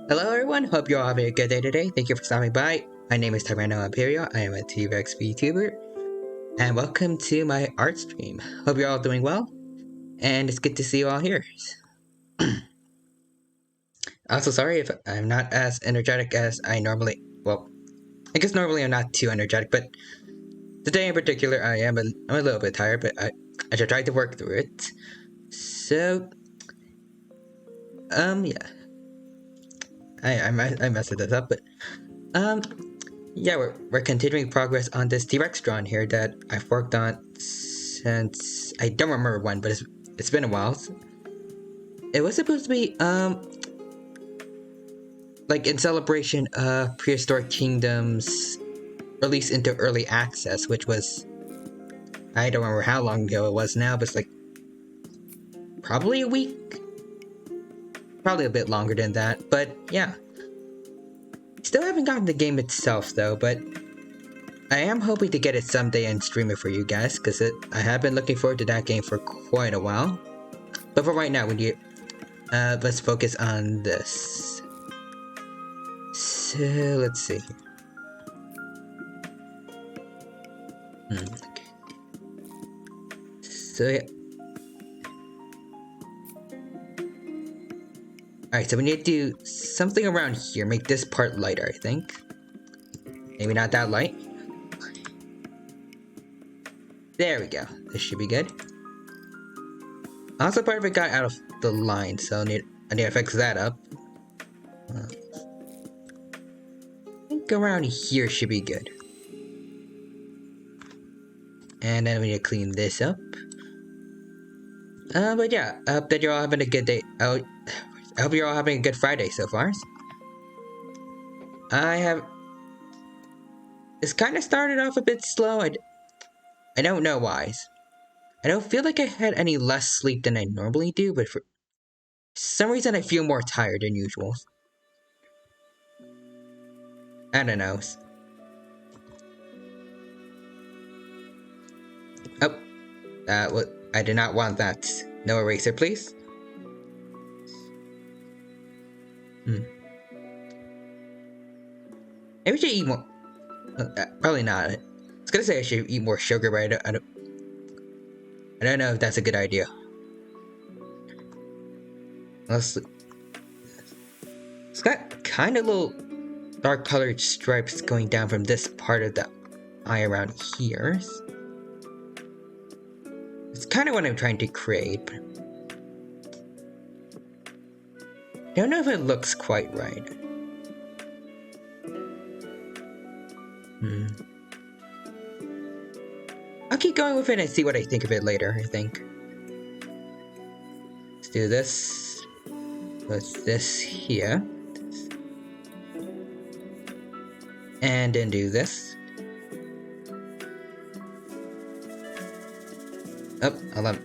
Hello everyone, hope you're all having a good day today. Thank you for stopping by. My name is Tyranno Imperial, I am a T-Rex VTuber, and welcome to my art stream. Hope you're all doing well, and it's good to see you all here. Also sorry if I'm not as energetic as I normally, well, I guess normally I'm not too energetic, but today in particular I'm a little bit tired, but I should try to work through it. So, yeah. I messed this up, but, yeah, we're continuing progress on this T-Rex drawing here that I've worked on since I don't remember when, but it's been a while. It was supposed to be like in celebration of Prehistoric Kingdom's release into early access, which was, I don't remember how long ago it was now, but it's like probably a week, probably a bit longer than that. But yeah, still haven't gotten the game itself though, but I am hoping to get it someday and stream it for you guys, because I have been looking forward to that game for quite a while. But for right now, let's focus on this. So, let's see. Okay. So, yeah. Alright, so we need to do something around here. Make this part lighter, I think. Maybe not that light. There we go. This should be good. Also, part of it got out of the line, so I need to fix that up. I think around here should be good. And then we need to clean this up. But yeah, I hope that you're all having a good day. I hope you're all having a good Friday so far. It's kind of started off a bit slow. I don't know why. I don't feel like I had any less sleep than I normally do, but for some reason I feel more tired than usual. I don't know. Oh, what? I did not want that. No eraser, please. Maybe I should eat more. Probably not. I was gonna say I should eat more sugar, but I don't know if that's a good idea. It's got kind of little dark colored stripes going down from this part of the eye around here. It's kind of what I'm trying to create, but I don't know if it looks quite right. I'll keep going with it and see what I think of it later, I think. Let's do this. Put this here. And then do this. Oh, hold on.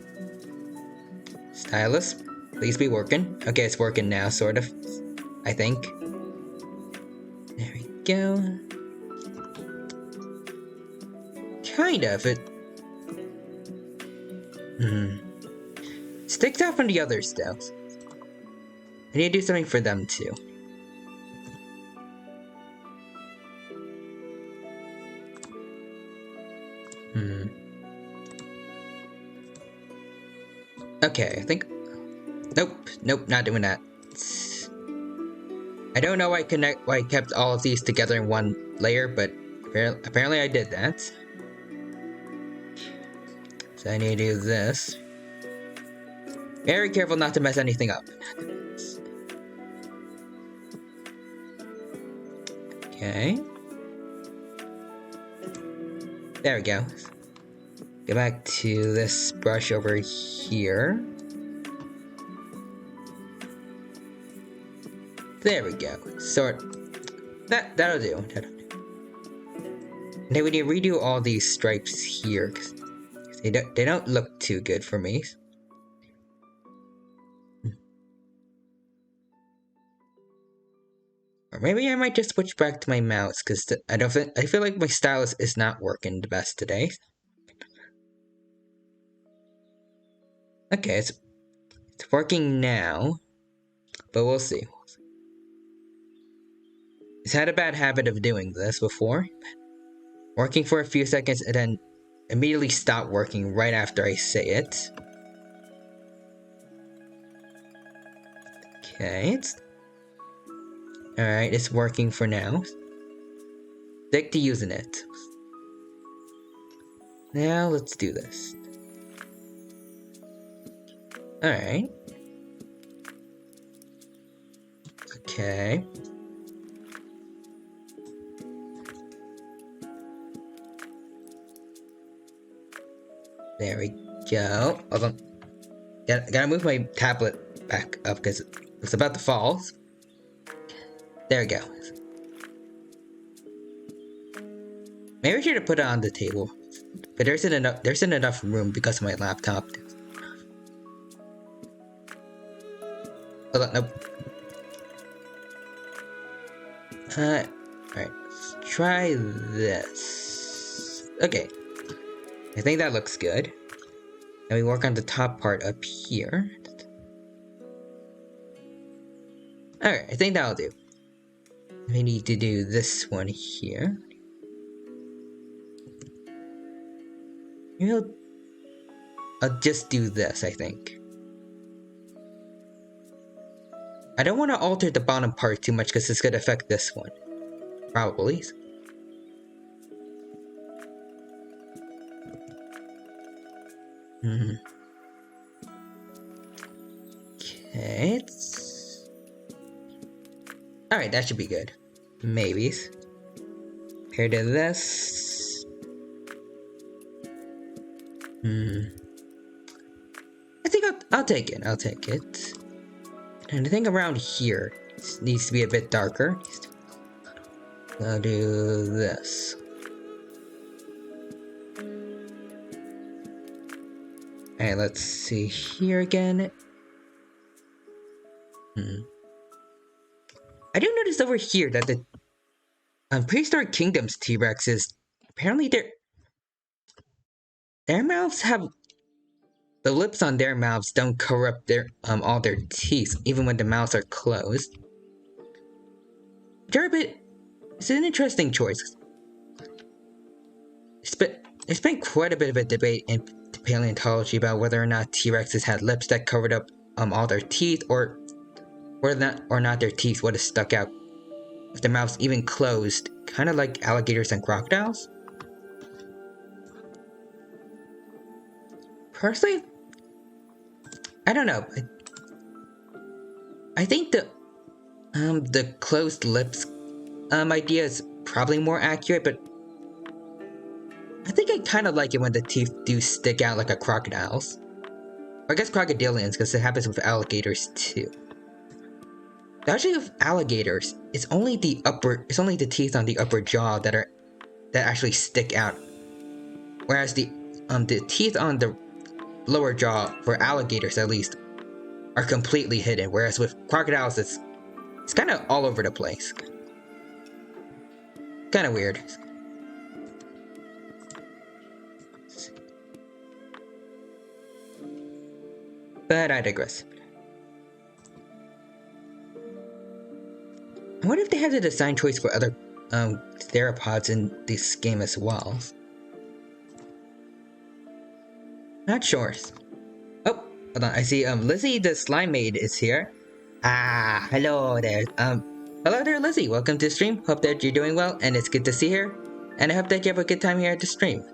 Stylus, please be working. Okay, it's working now, sort of. I think. There we go. Kind of. Sticks out from the others, though. I need to do something for them, too. Okay, I think... Nope, not doing that. I don't know why I kept all of these together in one layer, but apparently I did that. So I need to do this. Very careful not to mess anything up. Okay. There we go. Go back to this brush over here. There we go. That'll do. Now we need to redo all these stripes here, because they don't look too good for me. Or maybe I might just switch back to my mouse, because I feel like my stylus is not working the best today. Okay, it's working now, but we'll see. He's had a bad habit of doing this before. Working for a few seconds and then immediately stop working right after I say it. Okay, alright, it's working for now. Stick to using it. Now let's do this. Alright. Okay. There we go. Hold on. Gotta move my tablet back up because it's about to fall. There we go. Maybe I should have put it on the table. But there's not enough room because of my laptop. Hold on, nope. Alright, let's try this. Okay. I think that looks good. And we work on the top part up here. Alright, I think that'll do. We need to do this one here. Maybe I'll just do this, I think. I don't want to alter the bottom part too much because it's going to affect this one. Probably. Okay, alright, that should be good. Maybe. Compared to this. I think I'll take it. I'll take it. And I think around here needs to be a bit darker. I'll do this. Alright, let's see here again. I do notice over here that the Prehistoric Kingdoms T-Rexes, apparently their mouths have, the lips on their mouths don't cover up their all their teeth, even when the mouths are closed. It's an interesting choice. There's been quite a bit of a debate in paleontology about whether or not T-Rexes had lips that covered up all their teeth, or not their teeth would have stuck out if their mouths even closed, kind of like alligators and crocodiles. Personally, I don't know. I think the closed lips idea is probably more accurate, but I think I kind of like it when the teeth do stick out like a crocodile's. Or I guess crocodilians, because it happens with alligators too. Actually, with alligators, it's only the teeth on the upper jaw that actually stick out, whereas the teeth on the lower jaw, for alligators at least, are completely hidden. Whereas with crocodiles, it's kind of all over the place. Kind of weird. But I digress. I wonder if they have the design choice for other theropods in this game as well. Not sure. Oh, hold on. I see Lizzie the Slime Maid is here. Ah, hello there. Hello there, Lizzie. Welcome to the stream. Hope that you're doing well, and it's good to see you here. And I hope that you have a good time here at the stream.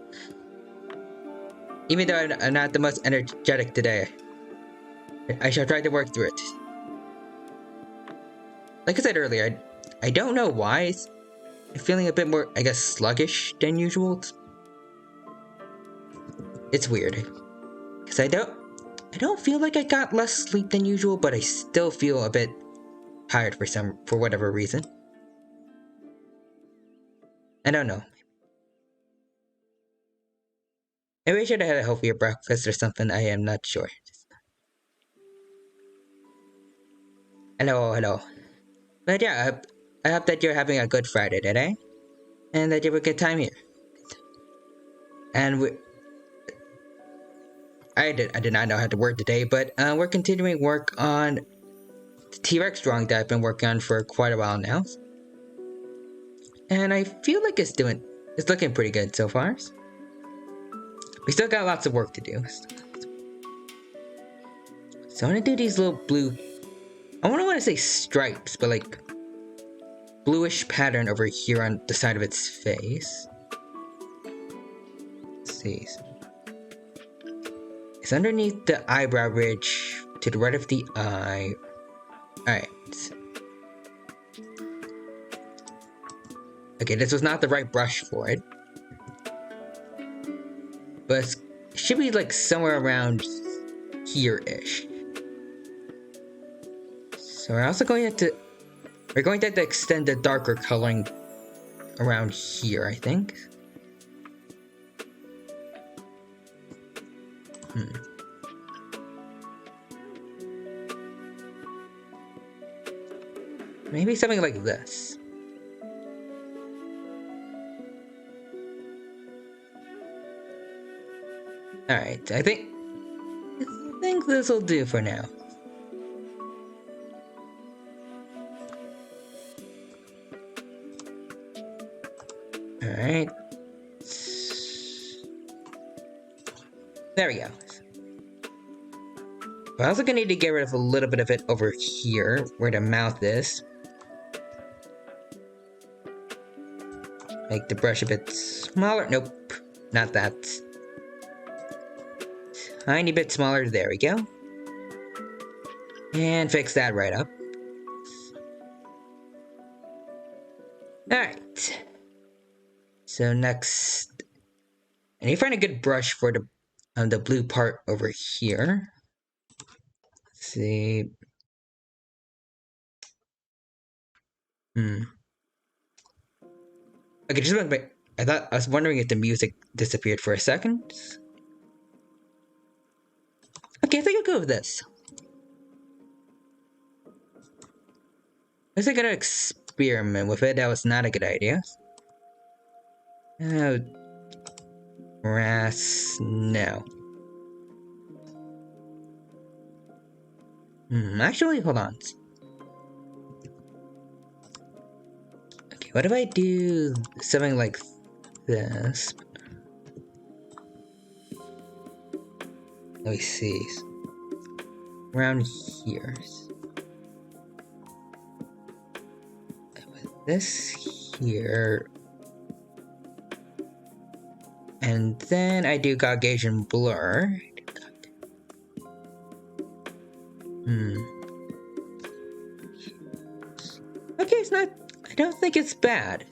Even though I'm not the most energetic today, I shall try to work through it. Like I said earlier, I don't know why I'm feeling a bit more, I guess, sluggish than usual. It's weird. Because I don't feel like I got less sleep than usual, but I still feel a bit tired for whatever reason. I don't know. Maybe I should have had a healthier breakfast or something. I am not sure. Hello. But yeah, I hope that you're having a good Friday today, and that you have a good time here. And I did not know how to work today, but we're continuing work on the T-Rex drawing that I've been working on for quite a while now. And I feel like it's looking pretty good so far. We still got lots of work to do. So I'm gonna do these little blue, I don't want to say stripes, but like bluish pattern over here on the side of its face. Let's see. It's underneath the eyebrow ridge to the right of the eye. Alright. Okay, this was not the right brush for it. But it should be like somewhere around here-ish. So we're also going to have to extend the darker coloring around here, I think. Maybe something like this. Alright, I think this will do for now. Alright. There we go. We're also gonna need to get rid of a little bit of it over here, where the mouth is. Make the brush a bit smaller. Nope, not that. Tiny bit smaller. There we go. And fix that right up. Alright. So next, I need to find a good brush for the blue part over here. Let's see. Okay, just one bit. I was wondering if the music disappeared for a second. Okay, I think I'll go with this. I was gonna experiment with it. That was not a good idea. Grass, no. Actually, hold on. Okay, what if I do something like this? Let me see. Around here. With this here. And then I do Gaussian blur. Okay, it's not. I don't think it's bad.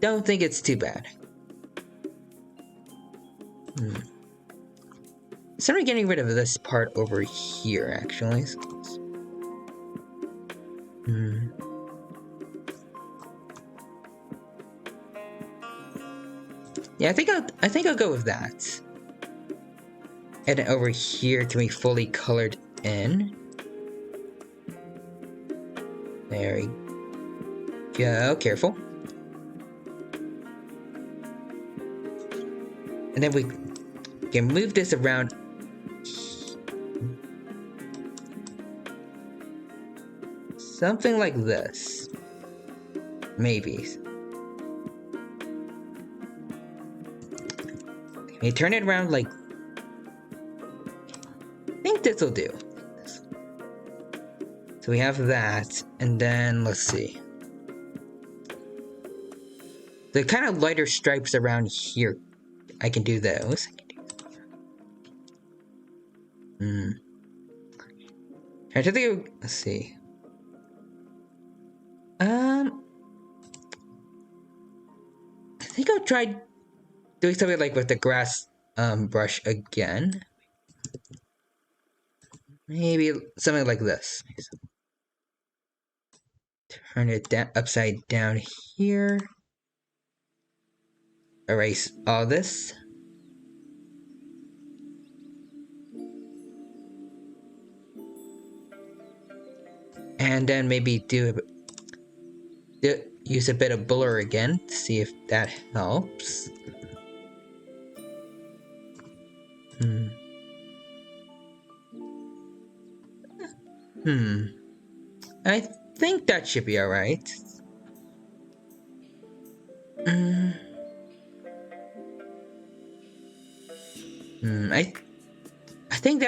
Don't think it's too bad. So I'm getting rid of this part over here, actually. Yeah, I think I'll go with that. And over here can be fully colored in. There we go. Careful. And then we can move this around. Something like this. Maybe. Okay, turn it around like... I think this will do. So we have that, and then let's see. The kind of lighter stripes around here, I can do those. I think let's see. I think I'll try doing something like with the grass brush again. Maybe something like this. Turn it upside down here. Erase all this. And then maybe use a bit of blur again to see if that helps. I think that should be alright.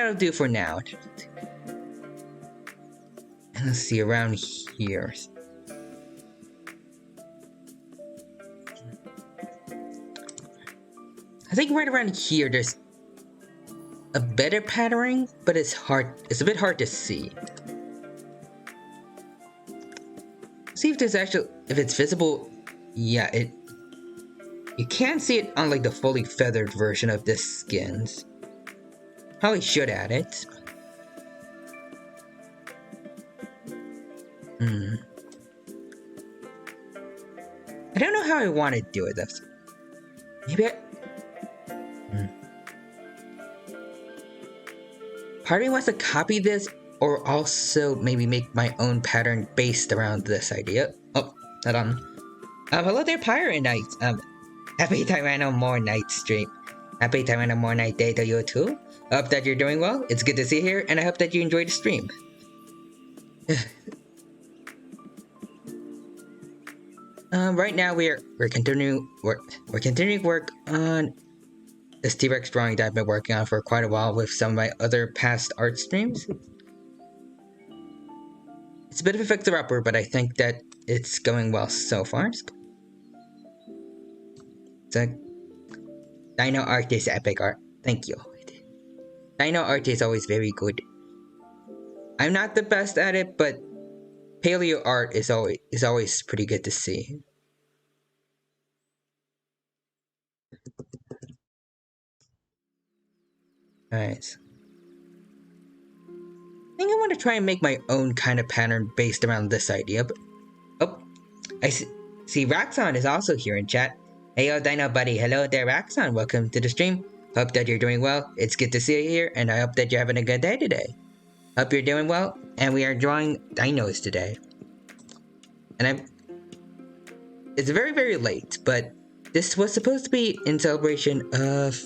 that'll do for now. And let's see, around here. I think right around here there's a better patterning, but it's a bit hard to see. See if it's visible. Yeah, you can see it on like the fully feathered version of this skins. Probably should add it. I don't know how I want to do it. Maybe part of me wants to copy this, or also maybe make my own pattern based around this idea. Oh, hold on. Hello there, Pirate Knight. Happy Tyranno More Night stream. Happy Tyranno More Night day to you too. Hope that you're doing well. It's good to see you here, and I hope that you enjoyed the stream. Right now we're continuing work on this T-Rex drawing that I've been working on for quite a while with some of my other past art streams. It's a bit of a fixer-upper, but I think that it's going well so far. So, dino art is epic art. Thank you. Dino art is always very good. I'm not the best at it, but paleo art is always pretty good to see. Alright. I think I want to try and make my own kind of pattern based around this idea, but... Oh, I see Raxon is also here in chat. Hey yo, Dino buddy. Hello there, Raxon. Welcome to the stream. Hope that you're doing well. It's good to see you here, and I hope that you're having a good day today. Hope you're doing well, and we are drawing dinos today. And it's very, very late, but this was supposed to be in celebration of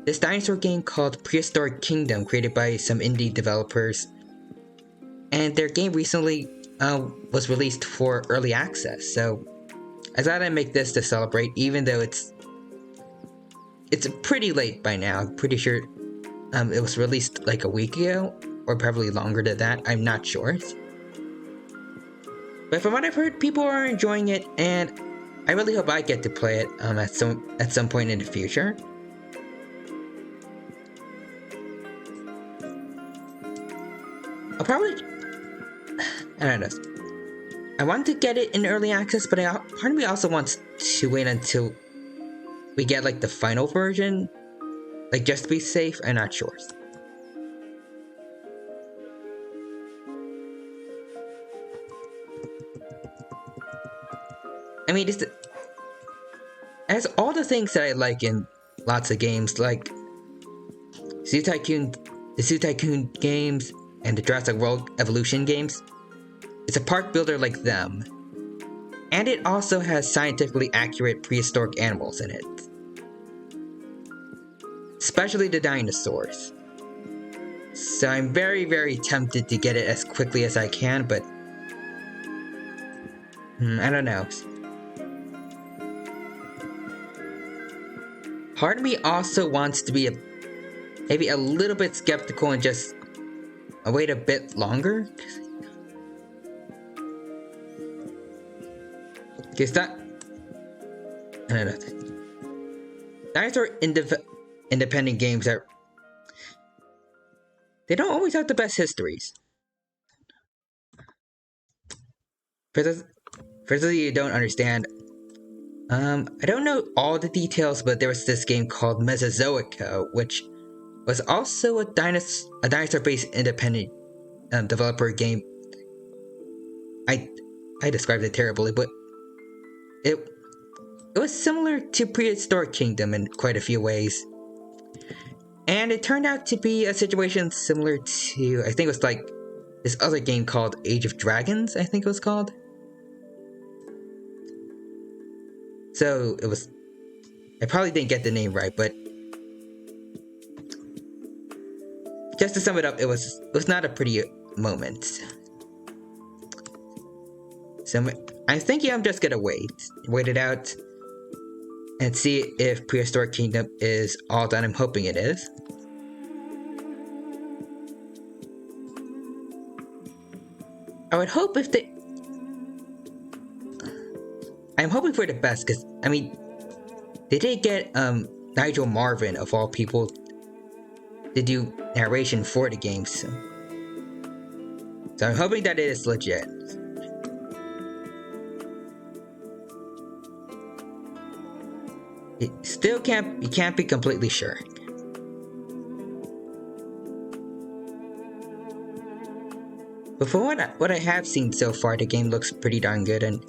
this dinosaur game called Prehistoric Kingdom, created by some indie developers. And their game recently was released for early access, so I thought I'd make this to celebrate, even though it's pretty late by now. I'm pretty sure it was released like a week ago, or probably longer than that. I'm not sure. But from what I've heard, people are enjoying it, and I really hope I get to play it at some point in the future. I'll probably... I don't know. I want to get it in early access, but part of me also wants to wait until we get like the final version. Like, just to be safe. I'm not sure. I mean, it has all the things that I like in lots of games, like the Zoo Tycoon games, and the Jurassic World Evolution games. It's a park builder like them. And it also has scientifically accurate prehistoric animals in it. Especially the dinosaurs. So I'm very, very tempted to get it as quickly as I can, but... I don't know. Part of me also wants to be maybe a little bit skeptical and just wait a bit longer. Because I don't know. Dinosaur independent games they don't always have the best histories. For those of you who don't understand, I don't know all the details, but there was this game called Mesozoica, which was also a dinosaur-based independent developer game. I described it terribly, but it was similar to Prehistoric Kingdom in quite a few ways. And it turned out to be a situation similar to, I think it was like this other game called Age of Dragons, I think it was called. So it was, I probably didn't get the name right, but just to sum it up, it was not a pretty moment. So I'm thinking I'm just gonna wait it out, and see if Prehistoric Kingdom is all that I'm hoping it is. I would hope if they... I'm hoping for the best, because, I mean, they did get, Nigel Marven, of all people, to do narration for the games. So I'm hoping that it is legit. You can't be completely sure. But for what I have seen so far, the game looks pretty darn good, and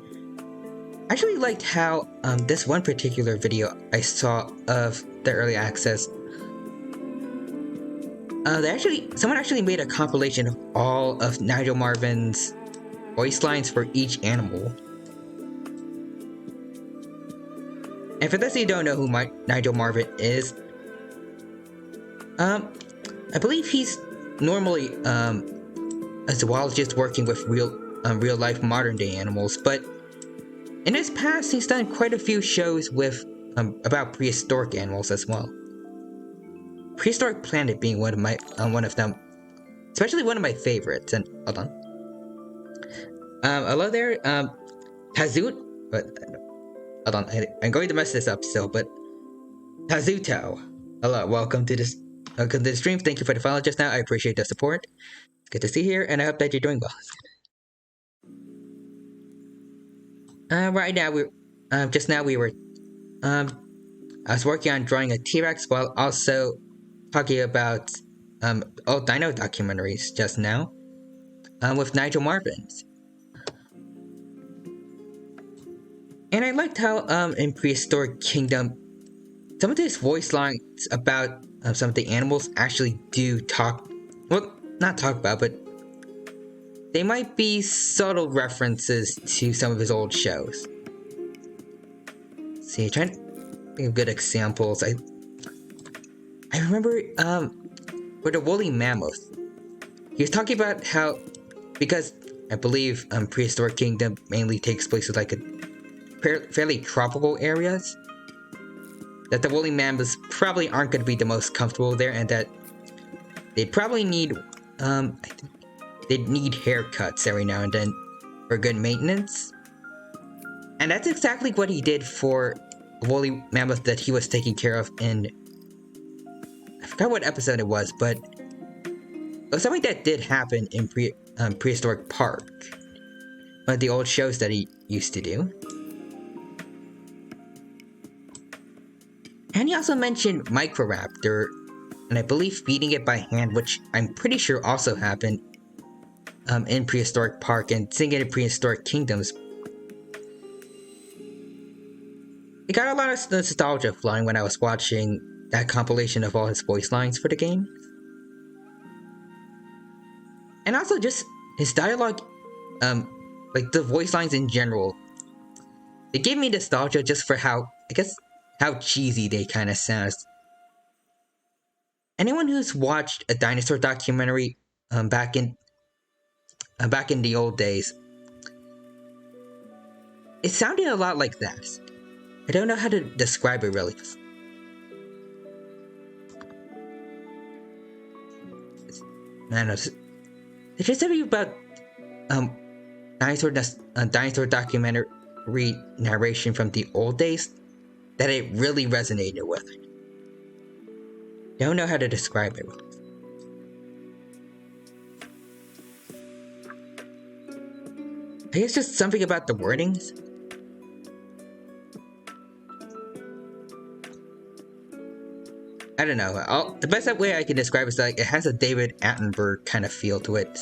I actually liked how this one particular video I saw of the early access. Someone actually made a compilation of all of Nigel Marven's voice lines for each animal. And for those of you who don't know who Nigel Marven is, I believe he's normally a zoologist working with real life modern day animals, but in his past he's done quite a few shows with about prehistoric animals as well. Prehistoric Planet being one of them, especially one of my favorites. And hold on, hello there, Tazoot. But hold on, I'm going to mess this up still. But Tazuto, hello, welcome to the stream. Thank you for the follow just now. I appreciate the support. It's good to see you here, and I hope that you're doing well. Right now just now we were I was working on drawing a T-Rex while also talking about old dino documentaries just now with Nigel Marven. And I liked how in Prehistoric Kingdom some of these voice lines about some of the animals actually do talk, well, not talk about, but they might be subtle references to some of his old shows. See, trying to think of good examples. I remember with the woolly mammoth, he was talking about how, because I believe Prehistoric Kingdom mainly takes place in like a fairly tropical areas, that the woolly mammoths probably aren't going to be the most comfortable there, and that they'd probably need they'd need haircuts every now and then for good maintenance. And that's exactly what he did for a woolly mammoth that he was taking care of in, I forgot what episode it was, but it was something that did happen in Prehistoric Park, one of the old shows that he used to do. And he also mentioned Microraptor, and I believe feeding it by hand, which I'm pretty sure also happened in Prehistoric Park and seeing it in Prehistoric Kingdoms. It got a lot of nostalgia flowing when I was watching that compilation of all his voice lines for the game. And also just his dialogue, like the voice lines in general, it gave me nostalgia just for how cheesy they kind of sound. Anyone who's watched a dinosaur documentary back in the old days, it sounded a lot like that. I don't know how to describe it really. I don't know. There's just something about dinosaur documentary narration from the old days that it really resonated with. Don't know how to describe it. I guess just something about the wordings. I don't know. The best way I can describe it is like it has a David Attenborough kind of feel to it.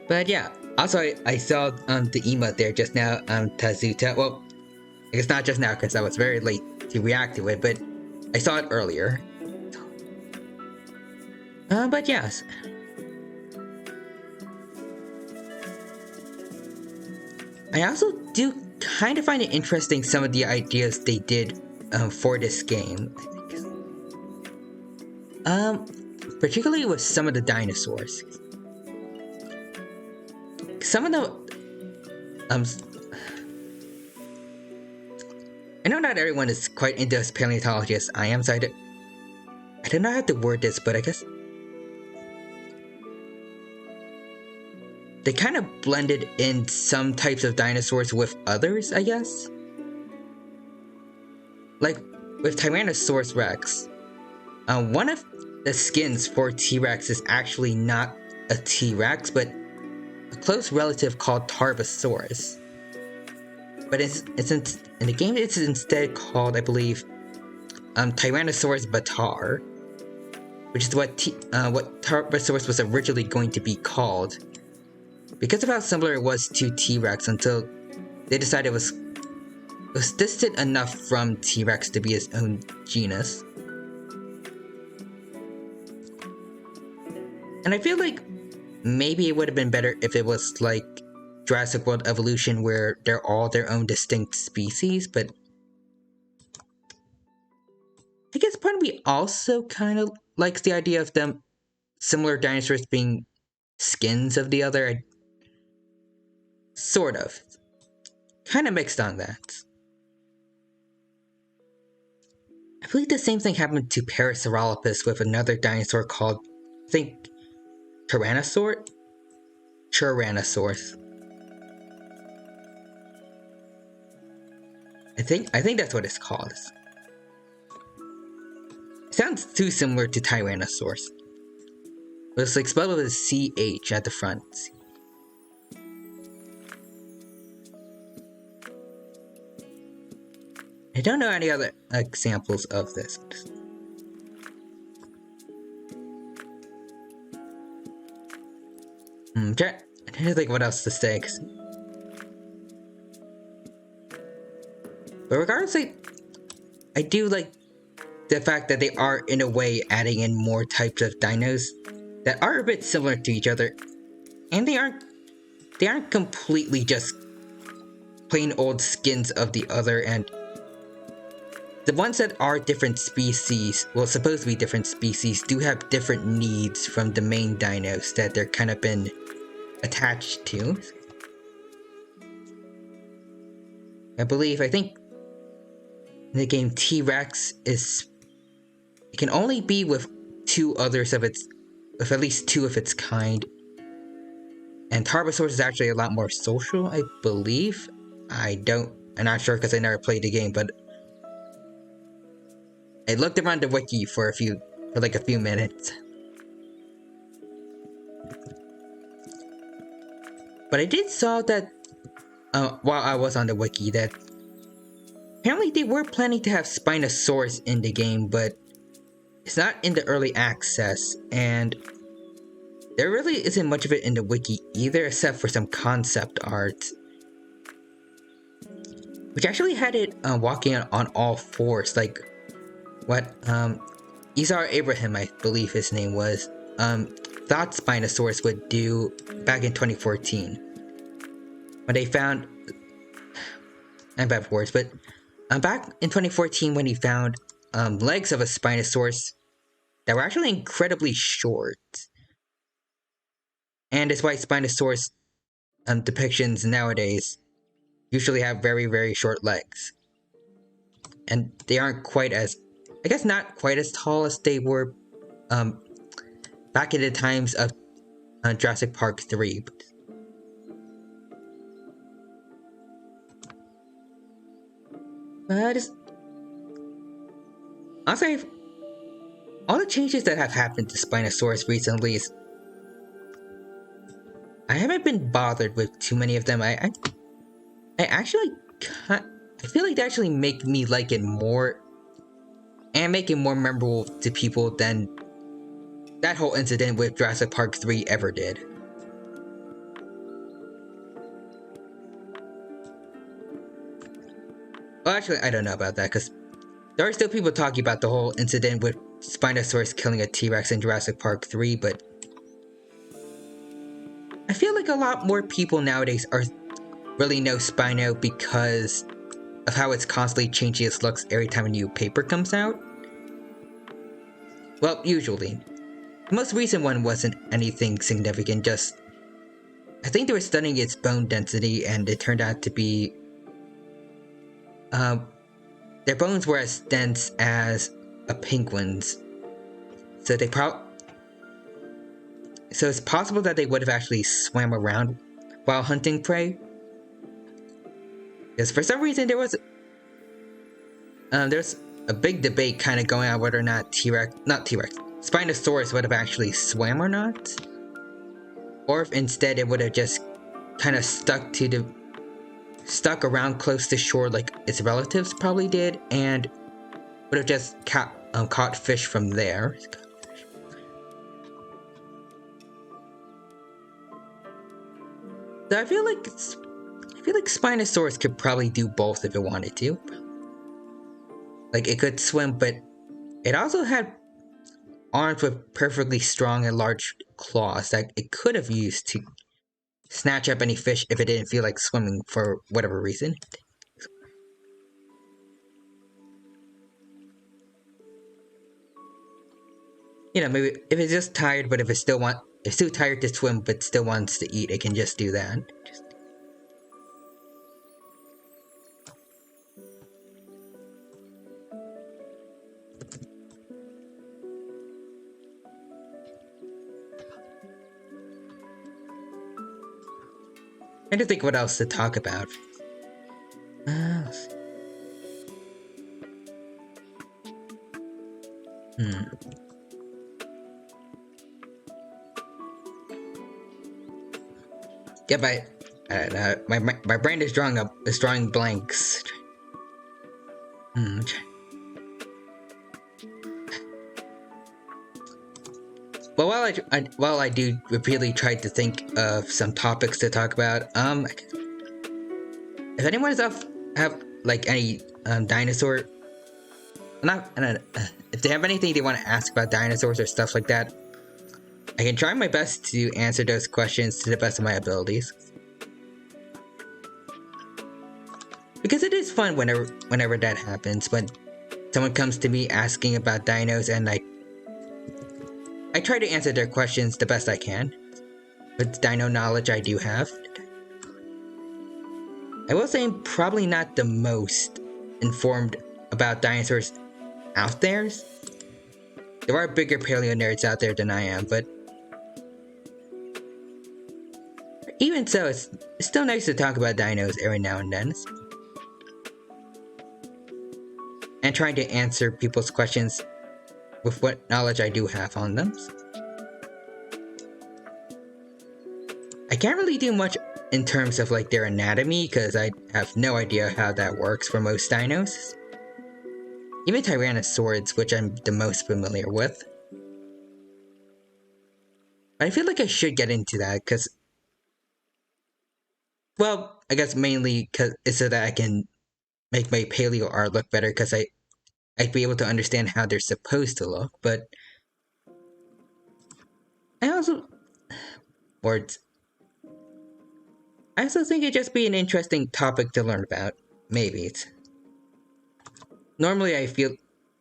But yeah, also I saw the emote there just now, Tazuta. Well, I guess not just now because I was very late to react to it, but I saw it earlier. But yes. I also do kind of find it interesting some of the ideas they did for this game. Particularly with some of the dinosaurs. Some of the I know not everyone is quite into paleontology as I am, so I don't know how to word this, but I guess they kind of blended in some types of dinosaurs with others, I guess. Like with Tyrannosaurus Rex, one of the skins for T-Rex is actually not a T-Rex, but a close relative called Tarbosaurus. But in the game, it's instead called, I believe, Tyrannosaurus Batar, which is what Tarbosaurus was originally going to be called, because of how similar it was to T-Rex until they decided it was distant enough from T-Rex to be its own genus. And I feel like maybe it would have been better if it was like Jurassic World Evolution, where they're all their own distinct species, but I guess part of me also kind of likes the idea of them similar dinosaurs being skins of the other. Sort of. Kind of mixed on that. I believe the same thing happened to Parasaurolophus with another dinosaur called, I think, Tyrannosaurus? Tyrannosaurus. I think that's what it's called. It sounds too similar to Tyrannosaurus. But it's like spelled with a CH at the front. I don't know any other examples of this. I'm trying to think what else to say. But regardless, I do like the fact that they are, in a way, adding in more types of dinos that are a bit similar to each other. And they aren't completely just plain old skins of the other, and the ones that are different species, well, supposed to be different species, do have different needs from the main dinos that they're kind of been attached to. I think in the game T-Rex it can only be with with at least two of its kind. And Tarbosaurus is actually a lot more social, I believe. I'm not sure because I never played the game, but I looked around the wiki for a few minutes. But I did saw that while I was on the wiki that apparently they were planning to have Spinosaurus in the game, but it's not in the early access, and there really isn't much of it in the wiki either, except for some concept art, which actually had it walking on all fours, like what Isar Abraham, I believe his name was, thought Spinosaurus would do back in 2014 when they found, I'm bad for words, but back in 2014 when he found legs of a Spinosaurus that were actually incredibly short. And it's why Spinosaurus depictions nowadays usually have very, very short legs. And they aren't quite as, I guess not quite as tall as they were back in the times of Jurassic Park 3. But honestly, all the changes that have happened to Spinosaurus recently I haven't been bothered with too many of them. I actually I feel like they actually make me like it more and make it more memorable to people than that whole incident with Jurassic Park 3 ever did. Well, actually, I don't know about that, because there are still people talking about the whole incident with Spinosaurus killing a T-Rex in Jurassic Park 3, but I feel like a lot more people nowadays really know Spino because of how it's constantly changing its looks every time a new paper comes out. Well, usually. The most recent one wasn't anything significant, just I think they were studying its bone density and it turned out to be their bones were as dense as a penguin's, So so it's possible that they would have actually swam around while hunting prey. Because for some reason there's a big debate kind of going on whether or not Spinosaurus would have actually swam or not, or if instead it would have just kind of stuck around close to shore like its relatives probably did, and would have just caught fish from there. So I feel like Spinosaurus could probably do both if it wanted to. Like, it could swim, but it also had arms with perfectly strong and large claws that it could have used to snatch up any fish if it didn't feel like swimming for whatever reason. You know, maybe if it's just tired, but if it's too tired to swim but still wants to eat, it can just do that. I just think what else to talk about. Yeah, my brain is drawing blanks. Well, while I do repeatedly try to think of some topics to talk about, if anyone have like any dinosaur, if they have anything they want to ask about dinosaurs or stuff like that, I can try my best to answer those questions to the best of my abilities. Because it is fun whenever that happens, when someone comes to me asking about dinos, and I try to answer their questions the best I can with dino knowledge I do have. I will say I'm probably not the most informed about dinosaurs out there. There are bigger paleo nerds out there than I am, but even so, it's still nice to talk about dinos every now and then. And trying to answer people's questions with what knowledge I do have on them. I can't really do much in terms of like their anatomy, because I have no idea how that works for most dinos. Even Tyrannosaurids, which I'm the most familiar with. I feel like I should get into that, because... Well, I guess mainly it's so that I can make my paleo art look better, because I'd be able to understand how they're supposed to look, but... I also think it'd just be an interesting topic to learn about. Maybe. Normally I feel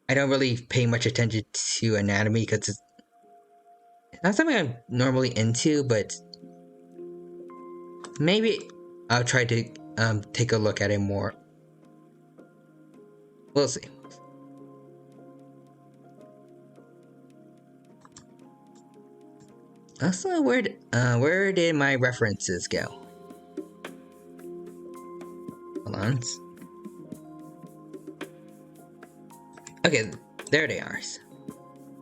I don't really pay much attention to anatomy because it's not something I'm normally into, but maybe I'll try to take a look at it more. We'll see. Also, where did my references go? Hold on. Okay, there they are.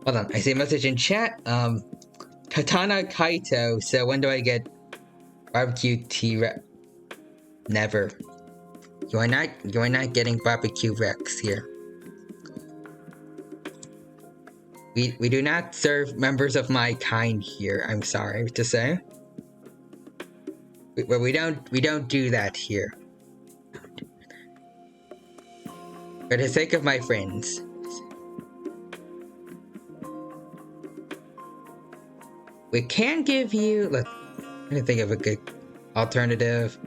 Hold on, I see a message in chat. Katana Kaito, so when do I get barbecue T-Rex? Never. You are not getting barbecue Rex here. We do not serve members of my kind here, I'm sorry to say. We don't do that here. For the sake of my friends. We can give you, let me think of a good alternative.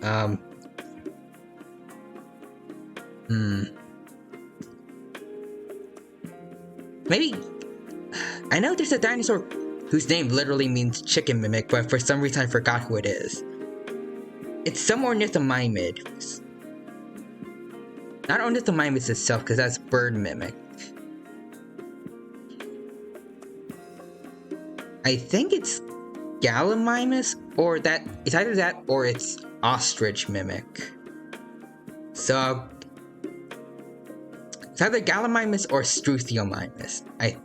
Maybe, I know there's a dinosaur whose name literally means chicken mimic, but for some reason I forgot who it is. It's somewhere near the Mimid. Not Ornithomimid itself, because that's bird mimic. I think it's Gallimimus, or that it's either that or it's ostrich mimic. So it's either Gallimimus or Struthiomimus. I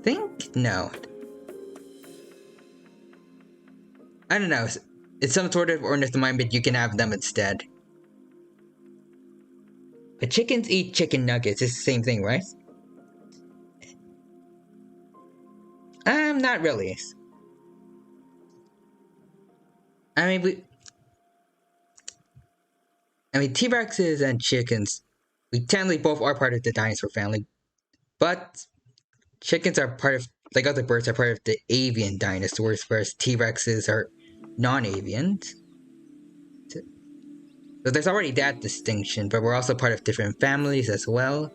think no. I don't know. It's some sort of ornithomime, but you can have them instead. But chickens eat chicken nuggets. It's the same thing, right? Not really. I mean, T-Rexes and chickens, we technically both are part of the dinosaur family, but chickens are part of, like other birds, are part of the avian dinosaurs, whereas T-Rexes are non-avian. So there's already that distinction, but we're also part of different families as well,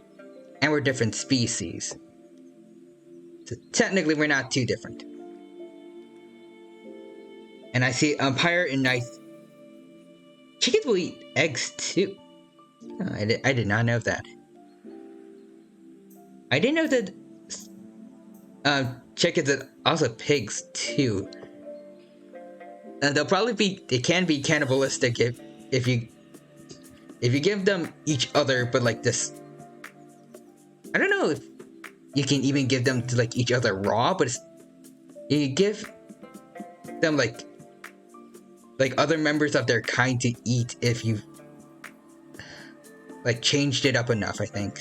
and we're different species. So technically, we're not too different. And I see umpire and knife. Chickens will eat eggs too. Oh, I did not know that. I didn't know that chickens and also pigs too. And they can be cannibalistic if you give them each other, but like this. I don't know if you can even give them to like each other raw, but you give them like other members of their kind to eat if you like changed it up enough, I think.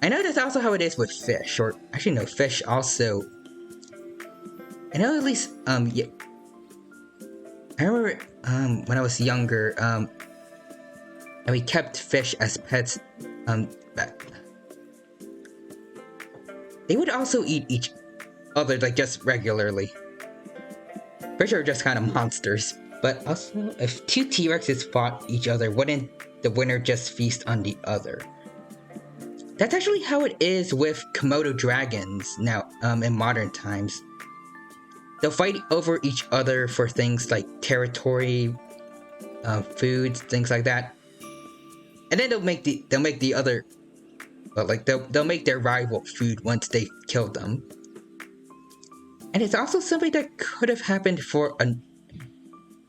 I know that's also how it is with fish, or actually no, fish also. I know at least yeah. I remember when I was younger, and we kept fish as pets, they would also eat each other like just regularly. Fish are just kind of monsters. But also, if two T-Rexes fought each other, wouldn't the winner just feast on the other? That's actually how it is with Komodo dragons now, in modern times. They'll fight over each other for things like territory, food, things like that. And then they'll make the other, well, like they'll make their rival food once they kill them. And it's also something that could have happened for a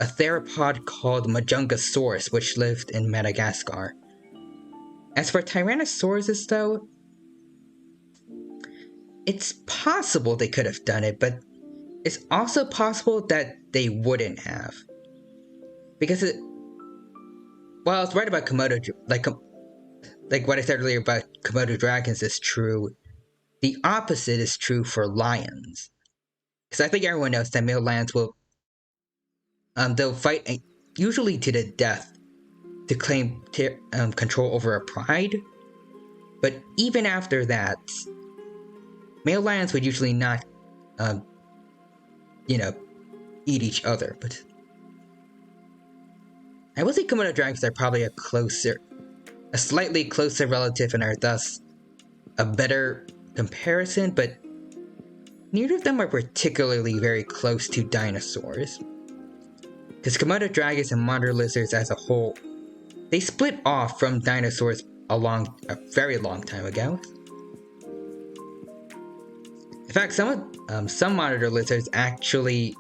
theropod called Majungasaurus, which lived in Madagascar. As for Tyrannosauruses, though, it's possible they could have done it, but it's also possible that they wouldn't have. Because I was right about Komodo, like what I said earlier about Komodo dragons is true. The opposite is true for lions. Because I think everyone knows that male lions they'll fight usually to the death to claim control over a pride. But even after that, male lions would usually not, eat each other. But I will say Komodo dragons are probably a slightly closer relative and are thus a better comparison, but neither of them are particularly very close to dinosaurs. Because Komodo dragons and monitor lizards as a whole, they split off from dinosaurs a very long time ago. In fact, some monitor lizards actually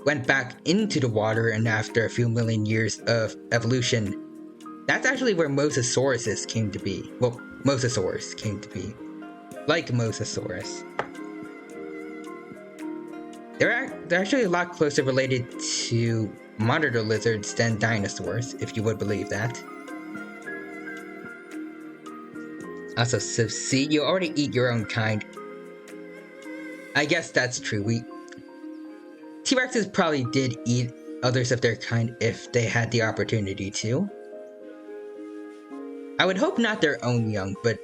went back into the water, and after a few million years of evolution, that's actually where Mosasaurus came to be. Well, Mosasaurus came to be. Like Mosasaurus. They're actually a lot closer related to monitor lizards than dinosaurs, if you would believe that. Also, so see, you already eat your own kind. I guess that's true. T-Rexes probably did eat others of their kind if they had the opportunity to. I would hope not their own young, but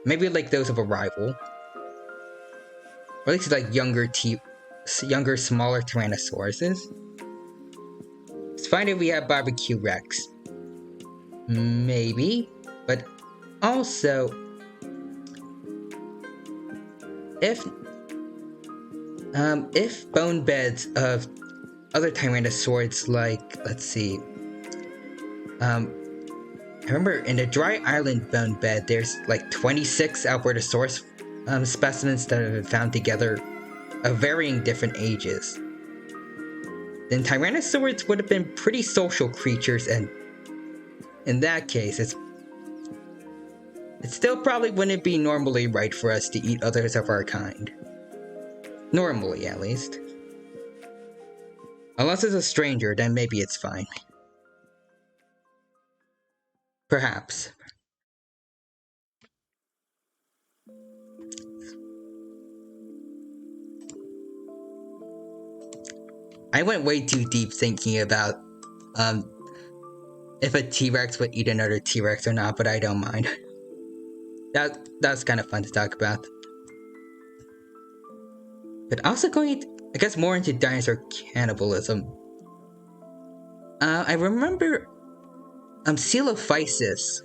maybe like those of a rival. Or at least like younger, smaller Tyrannosauruses. It's fine if we have Barbecue Rex. Maybe, but also, if bone beds of other Tyrannosaurids, like, let's see, I remember in the Dry Island bone bed, there's like 26 Albertosaurus specimens that have been found together of varying different ages, then tyrannosaurs would have been pretty social creatures, and in that case, it still probably wouldn't be normally right for us to eat others of our kind. Normally, at least. Unless it's a stranger, then maybe it's fine. Perhaps. I went way too deep thinking about if a T-Rex would eat another T-Rex or not, but I don't mind. That's kind of fun to talk about. But also going, I guess, more into dinosaur cannibalism. I remember Coelophysis,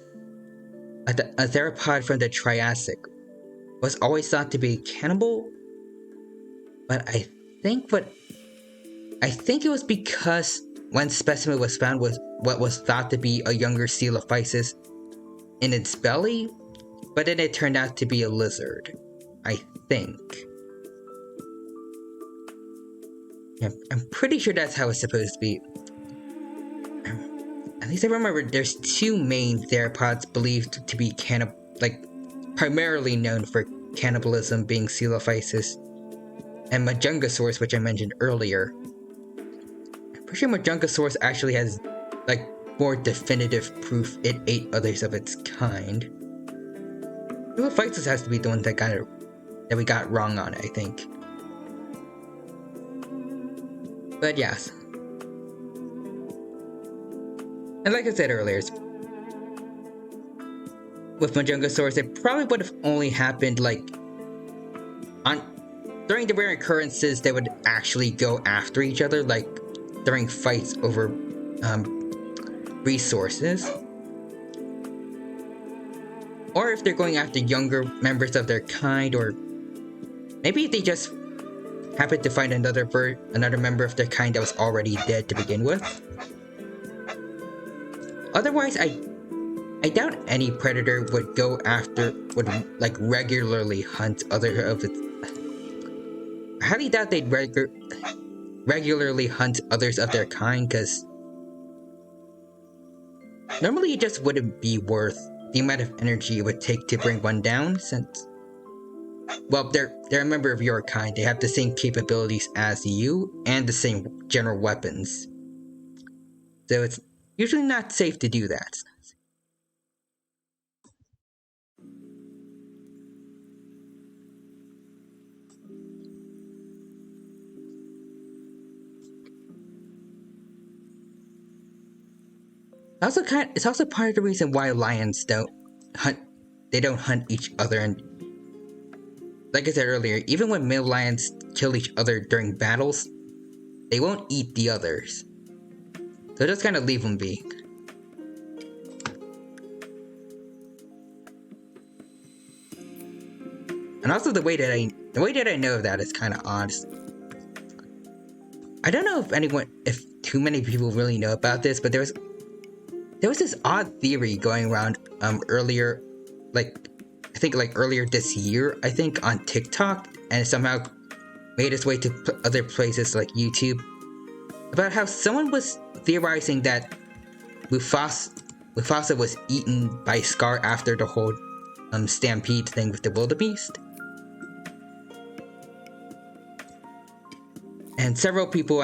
a theropod from the Triassic, was always thought to be cannibal, but I think it was because one specimen was found with what was thought to be a younger Coelophysis in its belly, but then it turned out to be a lizard, I think. I'm pretty sure that's how it's supposed to be. At least I remember there's two main theropods believed to be primarily known for cannibalism, being Coelophysis and Majungasaurus, which I mentioned earlier. I'm pretty sure Majungasaurus actually has more definitive proof it ate others of its kind. Coelophysis has to be the one that we got wrong on, I think. But yes. And like I said earlier, with Majungasaurus, it probably would have only happened during the rare occurrences they would actually go after each other, like during fights over resources. Or if they're going after younger members of their kind, or maybe they just happened to find another member of their kind that was already dead to begin with. Otherwise, I doubt any predator would regularly hunt other of its. I highly doubt they'd regularly hunt others of their kind, because normally it just wouldn't be worth the amount of energy it would take to bring one down, since, well, they're a member of your kind. They have the same capabilities as you and the same general weapons. So it's usually not safe to do that. It's also part of the reason why lions don't hunt each other, and like I said earlier, even when male lions kill each other during battles, they won't eat the others. So just kind of leave them be. And also the way that I know that is kind of odd. I don't know if too many people really know about this, but there was this odd theory going around earlier, I think earlier this year, I think, on TikTok, and it somehow made its way to other places like YouTube, about how someone was theorizing that Mufasa was eaten by Scar after the whole stampede thing with the wildebeest. And several people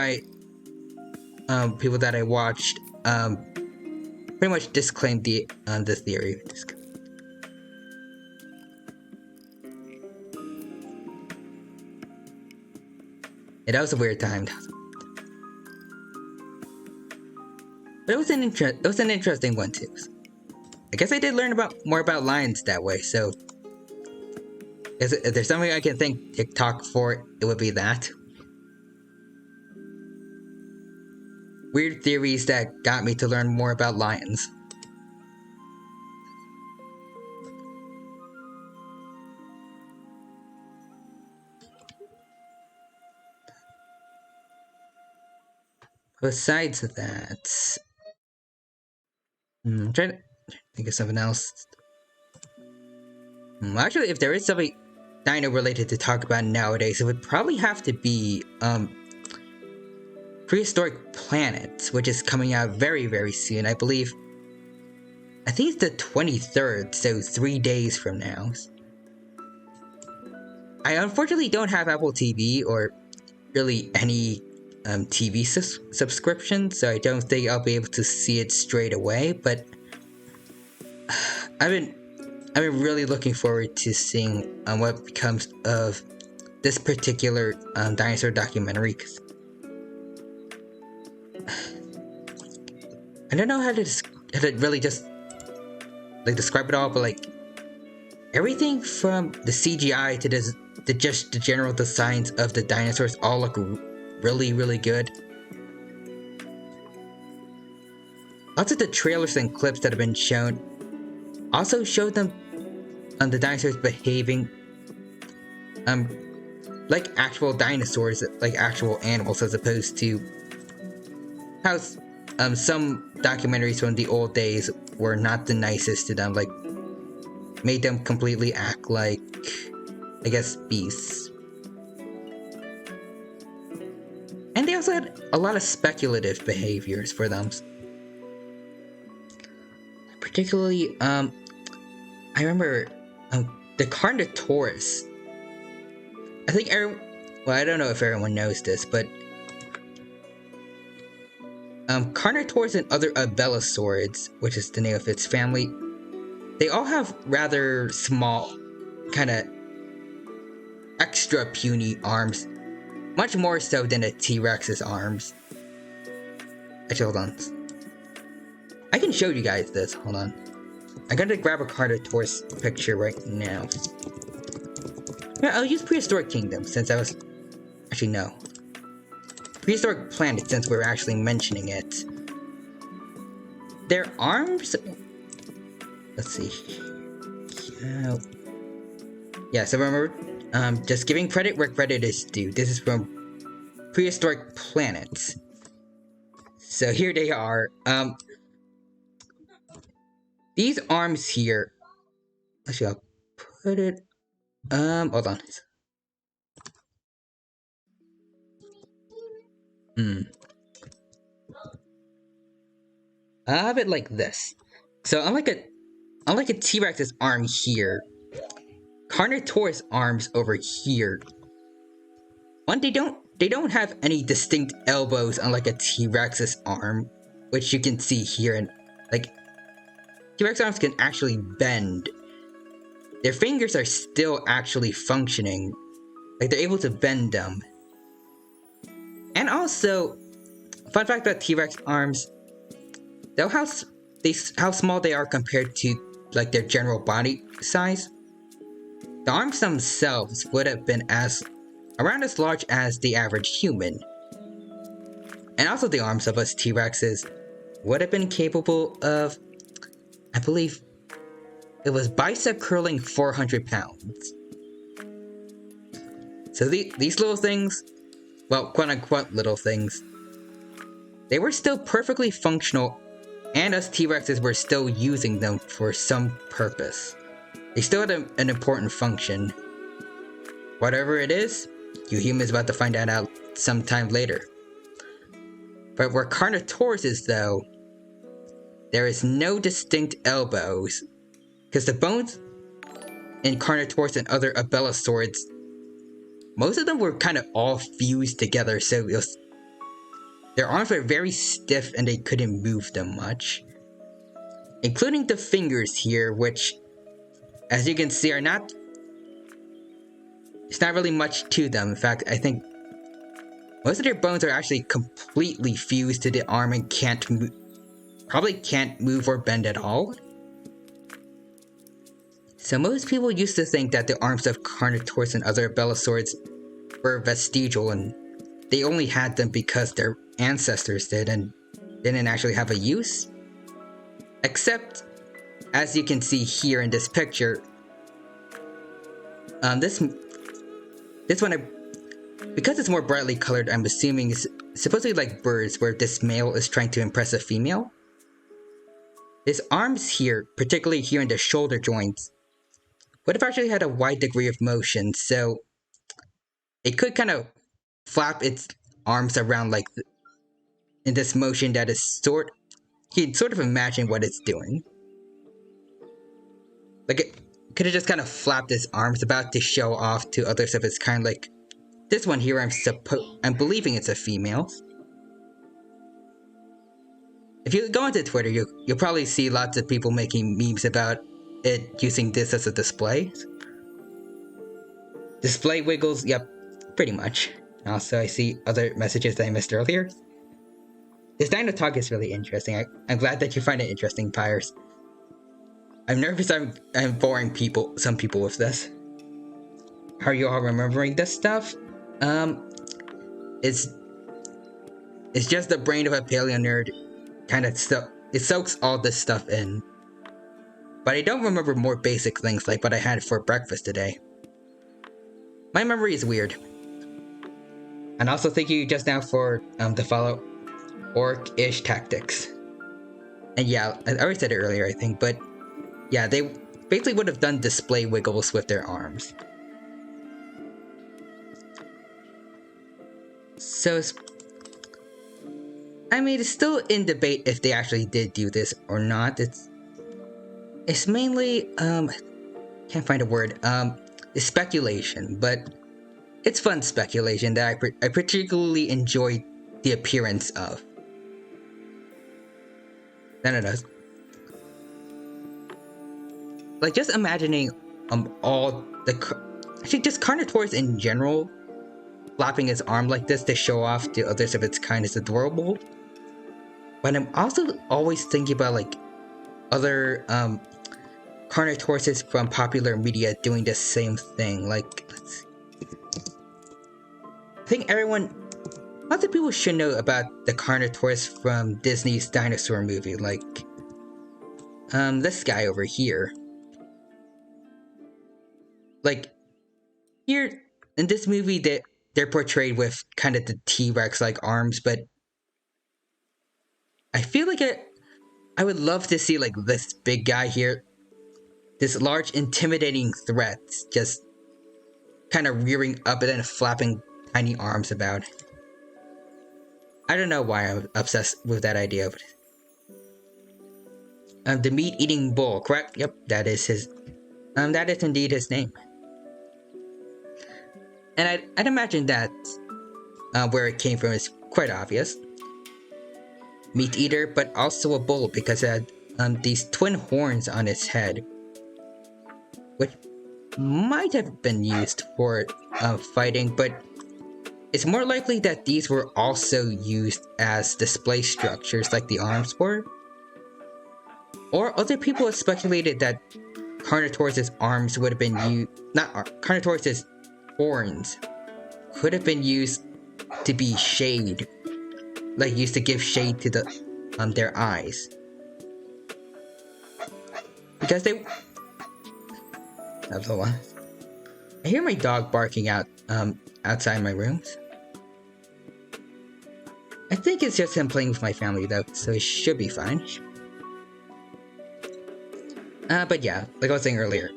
that I watched pretty much disclaimed the theory. Yeah, that was a weird time. But it was an interesting one too. I guess I did learn more about lions that way. So if there's something I can thank TikTok for, it would be that. Weird theories that got me to learn more about lions. Besides that, I'm trying to think of something else. Actually, if there is something dino related to talk about nowadays, it would probably have to be Prehistoric Planet, which is coming out very, very soon. I think it's the 23rd, so 3 days from now. I unfortunately don't have Apple TV or really any TV subscription, so I don't think I'll be able to see it straight away, but I've been really looking forward to seeing what becomes of this particular dinosaur documentary. 'Cause I don't know how to really just describe it all, but like everything from the CGI to just the general designs of the dinosaurs all look really, really good. Lots of the trailers and clips that have been shown also show them the dinosaurs behaving like actual dinosaurs, like actual animals, as opposed to how some documentaries from the old days were not the nicest to them, like made them completely act like, I guess, beasts. And they also had a lot of speculative behaviors for them. Particularly, I remember the Carnotaurus. I think I don't know if everyone knows this, but Carnotaurus and other abelisaurids, which is the name of its family, they all have rather small, kind of extra puny arms, much more so than a T-Rex's arms. Actually, hold on. I can show you guys this. Hold on. I'm gonna grab a Carnotaurus picture right now. Yeah, I'll use Prehistoric Kingdom since I was... Actually, no. Prehistoric Planet, since we're actually mentioning it. Their arms... Let's see. Yeah, so remember, just giving credit where credit is due. This is from Prehistoric Planet. So here they are. These arms here... Actually, I'll put it... hold on. I have it like this. So unlike a T-Rex's arm here, Carnotaurus arms over here. One, they don't have any distinct elbows unlike a T-Rex's arm, which you can see here. And like T-Rex arms can actually bend. Their fingers are still actually functioning. Like they're able to bend them. And also, fun fact about T-Rex arms, though how small they are compared to like their general body size, the arms themselves would have been around as large as the average human. And also the arms of us T-Rexes would have been capable of, I believe, it was bicep curling 400 pounds. So these little things, well, quote-unquote little things, they were still perfectly functional, and us T-Rexes were still using them for some purpose. They still had an important function. Whatever it is, you humans about to find that out sometime later. But where Carnotaurus is, though, there is no distinct elbows, because the bones in Carnotaurus and other abelisaurids, most of them were kind of all fused together, so their arms were very stiff and they couldn't move them much. Including the fingers here, which, as you can see, it's not really much to them. In fact, I think most of their bones are actually completely fused to the arm and probably can't move or bend at all. So most people used to think that the arms of Carnotaurus and other abelisaurids were vestigial and they only had them because their ancestors did and didn't actually have a use. Except, as you can see here in this picture, this one, because it's more brightly colored, I'm assuming it's supposedly like birds, where this male is trying to impress a female. His arms here, particularly here in the shoulder joints, would have actually had a wide degree of motion, so it could kind of flap its arms around like in this motion that is you'd sort of imagine what it's doing. Like it could have just kind of flapped its arms about to show off to others of its kind. Like this one here, I'm believing it's a female. If you go onto Twitter, you'll probably see lots of people making memes about it using this as a display. Display wiggles, yep, pretty much. Also, I see other messages that I missed earlier. This dino talk is really interesting. I'm glad that you find it interesting, Pyres. I'm nervous I'm boring some people with this. How are you all remembering this stuff? It's just the brain of a paleo nerd kind of stuff. It soaks all this stuff in. But I don't remember more basic things like what I had for breakfast today. My memory is weird. And also thank you just now for the follow orc-ish tactics. And yeah, I already said it earlier, I think, but yeah, they basically would have done display wiggles with their arms. So, I mean, it's still in debate if they actually did do this or not. It's mainly, can't find a word, it's speculation, but it's fun speculation that I particularly enjoy the appearance of. None of those. Like, just imagining, actually just Carnotaurus in general, flapping its arm like this to show off to others of its kind is adorable. But I'm also always thinking about, like, other, Carnotauruses from popular media doing the same thing. Like, I think lots of people should know about the Carnotaurus from Disney's dinosaur movie, like, this guy over here. Like, here, in this movie, they're portrayed with kind of the T-Rex-like arms, but I feel like I would love to see, like, this big guy here, this large, intimidating threat, just kind of rearing up and then flapping tiny arms about. I don't know why I'm obsessed with that idea, but the meat-eating bull, correct? Yep, that is that is indeed his name. And I'd imagine that where it came from is quite obvious. Meat eater, but also a bull because it had these twin horns on its head, which might have been used for fighting, but it's more likely that these were also used as display structures like the arms were. Or other people have speculated that Carnotaurus' arms would have been used, Carnotaurus' horns could have been used to be shade, like used to give shade to their eyes, because they. That's a lot. I hear my dog barking outside my rooms. I think it's just him playing with my family though, so it should be fine. But yeah, like I was saying earlier,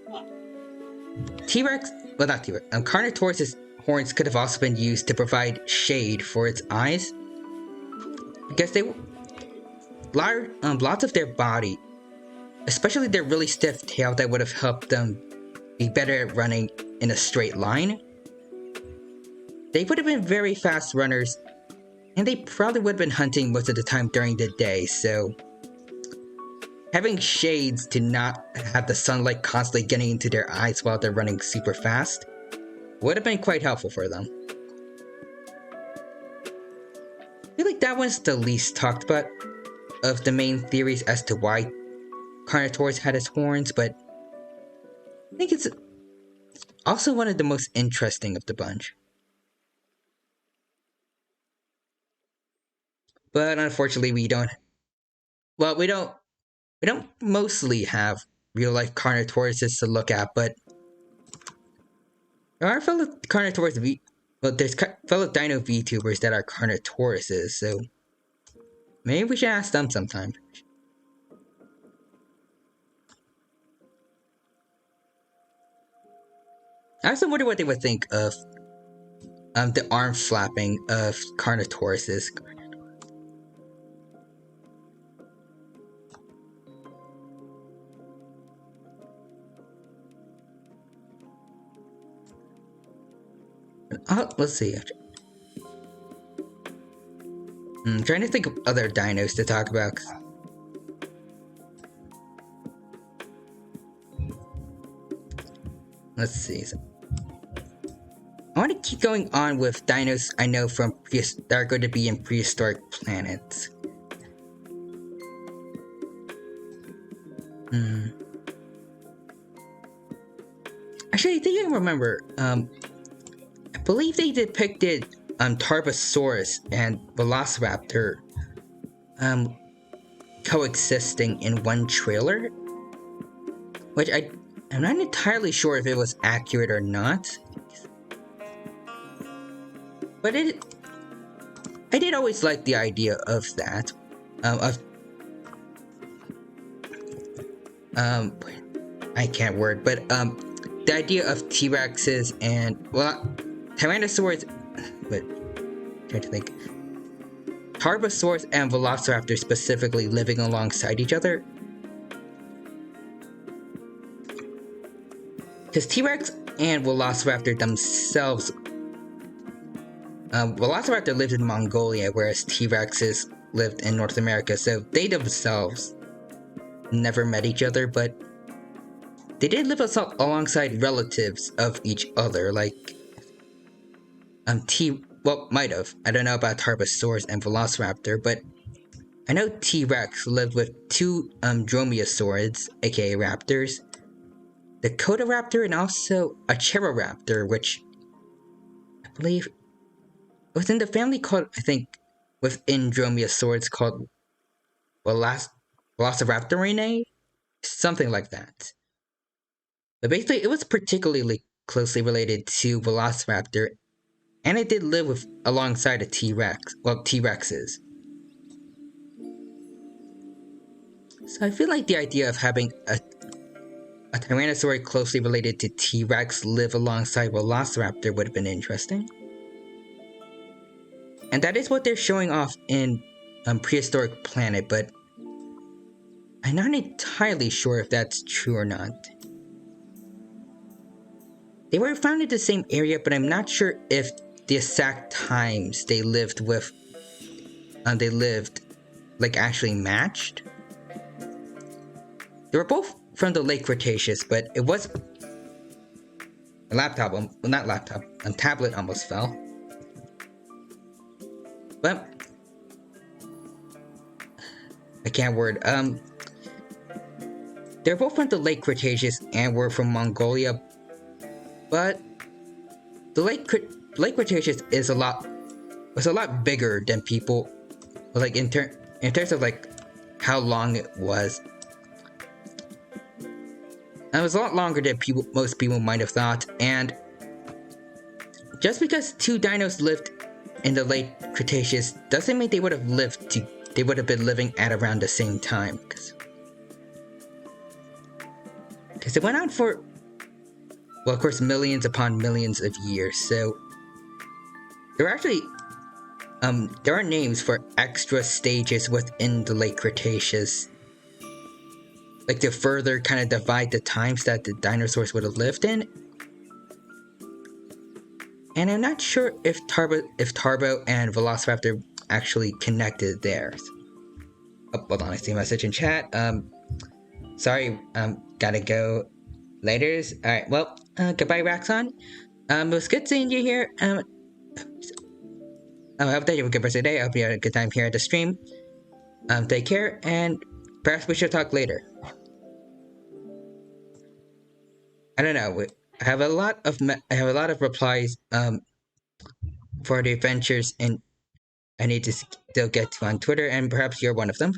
not T-Rex, Carnotaurus' horns could have also been used to provide shade for its eyes, because lots of their body, especially their really stiff tail that would have helped them be better at running in a straight line. They would have been very fast runners, and they probably would have been hunting most of the time during the day, so having shades to not have the sunlight constantly getting into their eyes while they're running super fast would have been quite helpful for them. I feel like that one's the least talked about of the main theories as to why Carnotaurus had his horns, but I think it's also one of the most interesting of the bunch. But unfortunately, we don't mostly have real-life Carnotauruses to look at, but there are fellow Carnotaurus there's fellow Dino VTubers that are Carnotauruses, so maybe we should ask them sometime. I also wonder what they would think of the arm flapping of Carnotauruses. Let's see. I'm trying to think of other dinos to talk about. Let's see. I want to keep going on with dinos I know from that are going to be in prehistoric planets. Actually, I think I remember. I believe they depicted Tarbosaurus and Velociraptor coexisting in one trailer, which I'm not entirely sure if it was accurate or not. But I did always like the idea of that, I can't word, but the idea of T-Rexes and Tyrannosaurs, but I'm trying to think, Tarbosaurus and Velociraptor specifically living alongside each other. Because T-Rex and Velociraptor themselves, Velociraptor lived in Mongolia, whereas T-Rexes lived in North America, so they themselves never met each other, but they did live alongside relatives of each other, like might have. I don't know about Tarbosaurus and Velociraptor, but I know T-Rex lived with two dromaeosaurids, aka raptors, the Codaraptor and also a Cheiroraptor, which I believe within the family called, I think, within dromaeosaurids called Velociraptorinae, something like that. But basically, it was particularly closely related to Velociraptor, and it did live alongside a T-Rex, T-Rexes. So I feel like the idea of having a Tyrannosaur closely related to T-Rex live alongside Velociraptor would have been interesting. And that is what they're showing off in Prehistoric Planet, but I'm not entirely sure if that's true or not. They were found in the same area, but I'm not sure if the exact times they lived like actually matched. They were both from the late Cretaceous, but it was a tablet almost fell. But I can't word. They're both from the late Cretaceous and were from Mongolia, but the late Cretaceous was a lot bigger than people, like in terms of like how long it was. And it was a lot longer than most people might have thought, and just because two dinos lived in the late Cretaceous doesn't mean they would have been living at around the same time, because it went on for, well, of course, millions upon millions of years. So there are names for extra stages within the late Cretaceous, like to further kind of divide the times that the dinosaurs would have lived in. And I'm not sure if Tarbo and Velociraptor actually connected there. Oh, hold on, I see a message in chat. Sorry, gotta go. Laters. Alright, well, goodbye, Raxon. It was good seeing you here. I hope that you have a good rest of the day. I hope you had a good time here at the stream. Take care, and perhaps we should talk later. I don't know. I have a lot of replies for the adventures, and I need to still get to on Twitter, and perhaps you're one of them.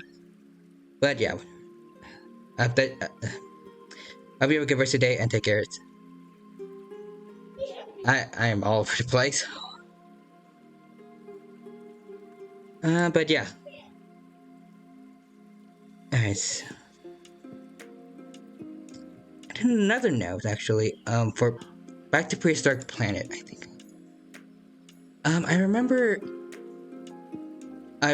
But yeah, I hope you have a good rest of the day and take care. I am all over the place. But yeah. Alright. Another note, actually, for back to prehistoric planet, I think. I remember I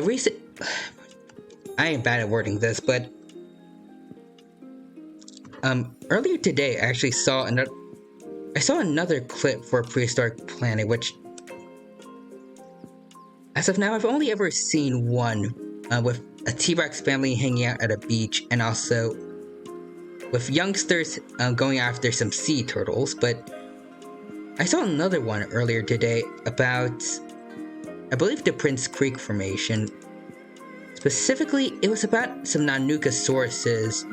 I am bad at wording this, but earlier today I actually saw another clip for prehistoric planet, which as of now I've only ever seen one with a T-Rex family hanging out at a beach, and also with youngsters going after some sea turtles. But I saw another one earlier today about, I believe, the Prince Creek Formation. Specifically, it was about some Nanukusauruses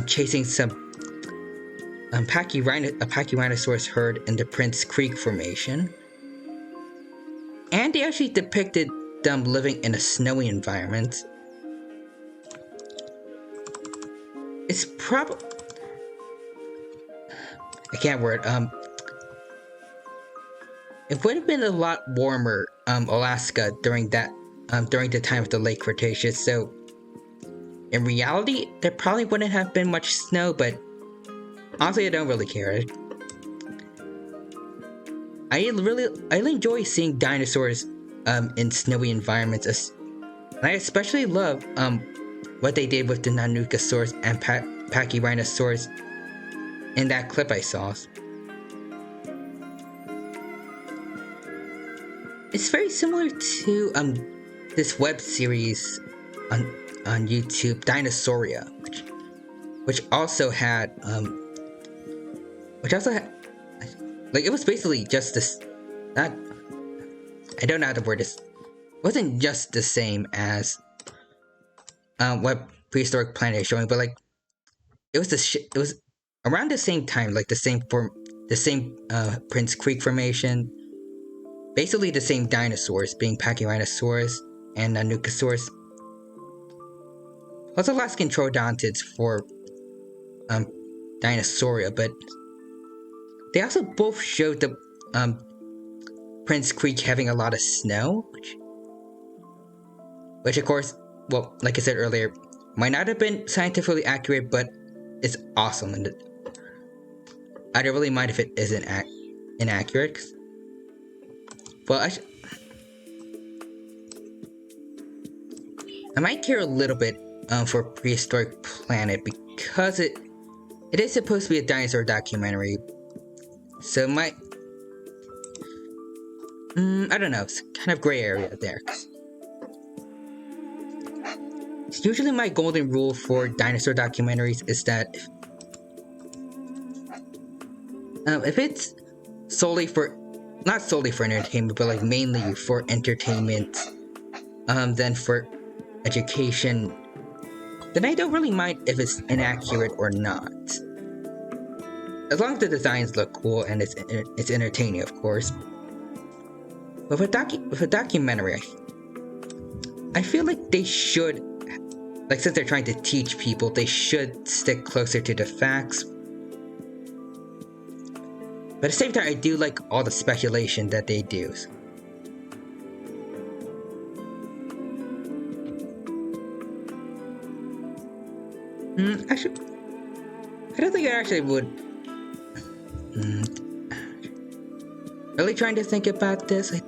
chasing some a Pachyrhinosaurus herd in the Prince Creek Formation. And they actually depicted them living in a snowy environment. It's probably... I can't word. It would have been a lot warmer, Alaska during the time of the late Cretaceous, so in reality, there probably wouldn't have been much snow, but honestly, I don't really care. I really enjoy seeing dinosaurs in snowy environments, and I especially love what they did with the Nanukosaurus and Pachyrhinosaurus in that clip I saw. It's very similar to this web series on YouTube, Dinosauria, which also had like, it was basically just this, not, I don't know how to word this. It wasn't just the same as what Prehistoric Planet is showing, but like it was around the same time, like the same Prince Creek Formation. Basically the same dinosaurs, being Pachyrhinosaurus and Nanukosaurus. Also Alaskan Troodontids for Dinosauria, but they also both showed the Prince Creek having a lot of snow, which of course, well, like I said earlier, might not have been scientifically accurate, but it's awesome, and I don't really mind if it isn't inaccurate. Well, I might care a little bit for Prehistoric Planet because it is supposed to be a dinosaur documentary. So I don't know, it's kind of gray area there. Usually my golden rule for dinosaur documentaries is that if it's not solely for entertainment, but like mainly for entertainment, then for education, then I don't really mind if it's inaccurate or not. As long as the designs look cool and it's entertaining, of course. But with a documentary, I feel like they should, like, since they're trying to teach people, they should stick closer to the facts. But at the same time, I do like all the speculation that they do. Actually, I don't think I actually would. Really trying to think about this. I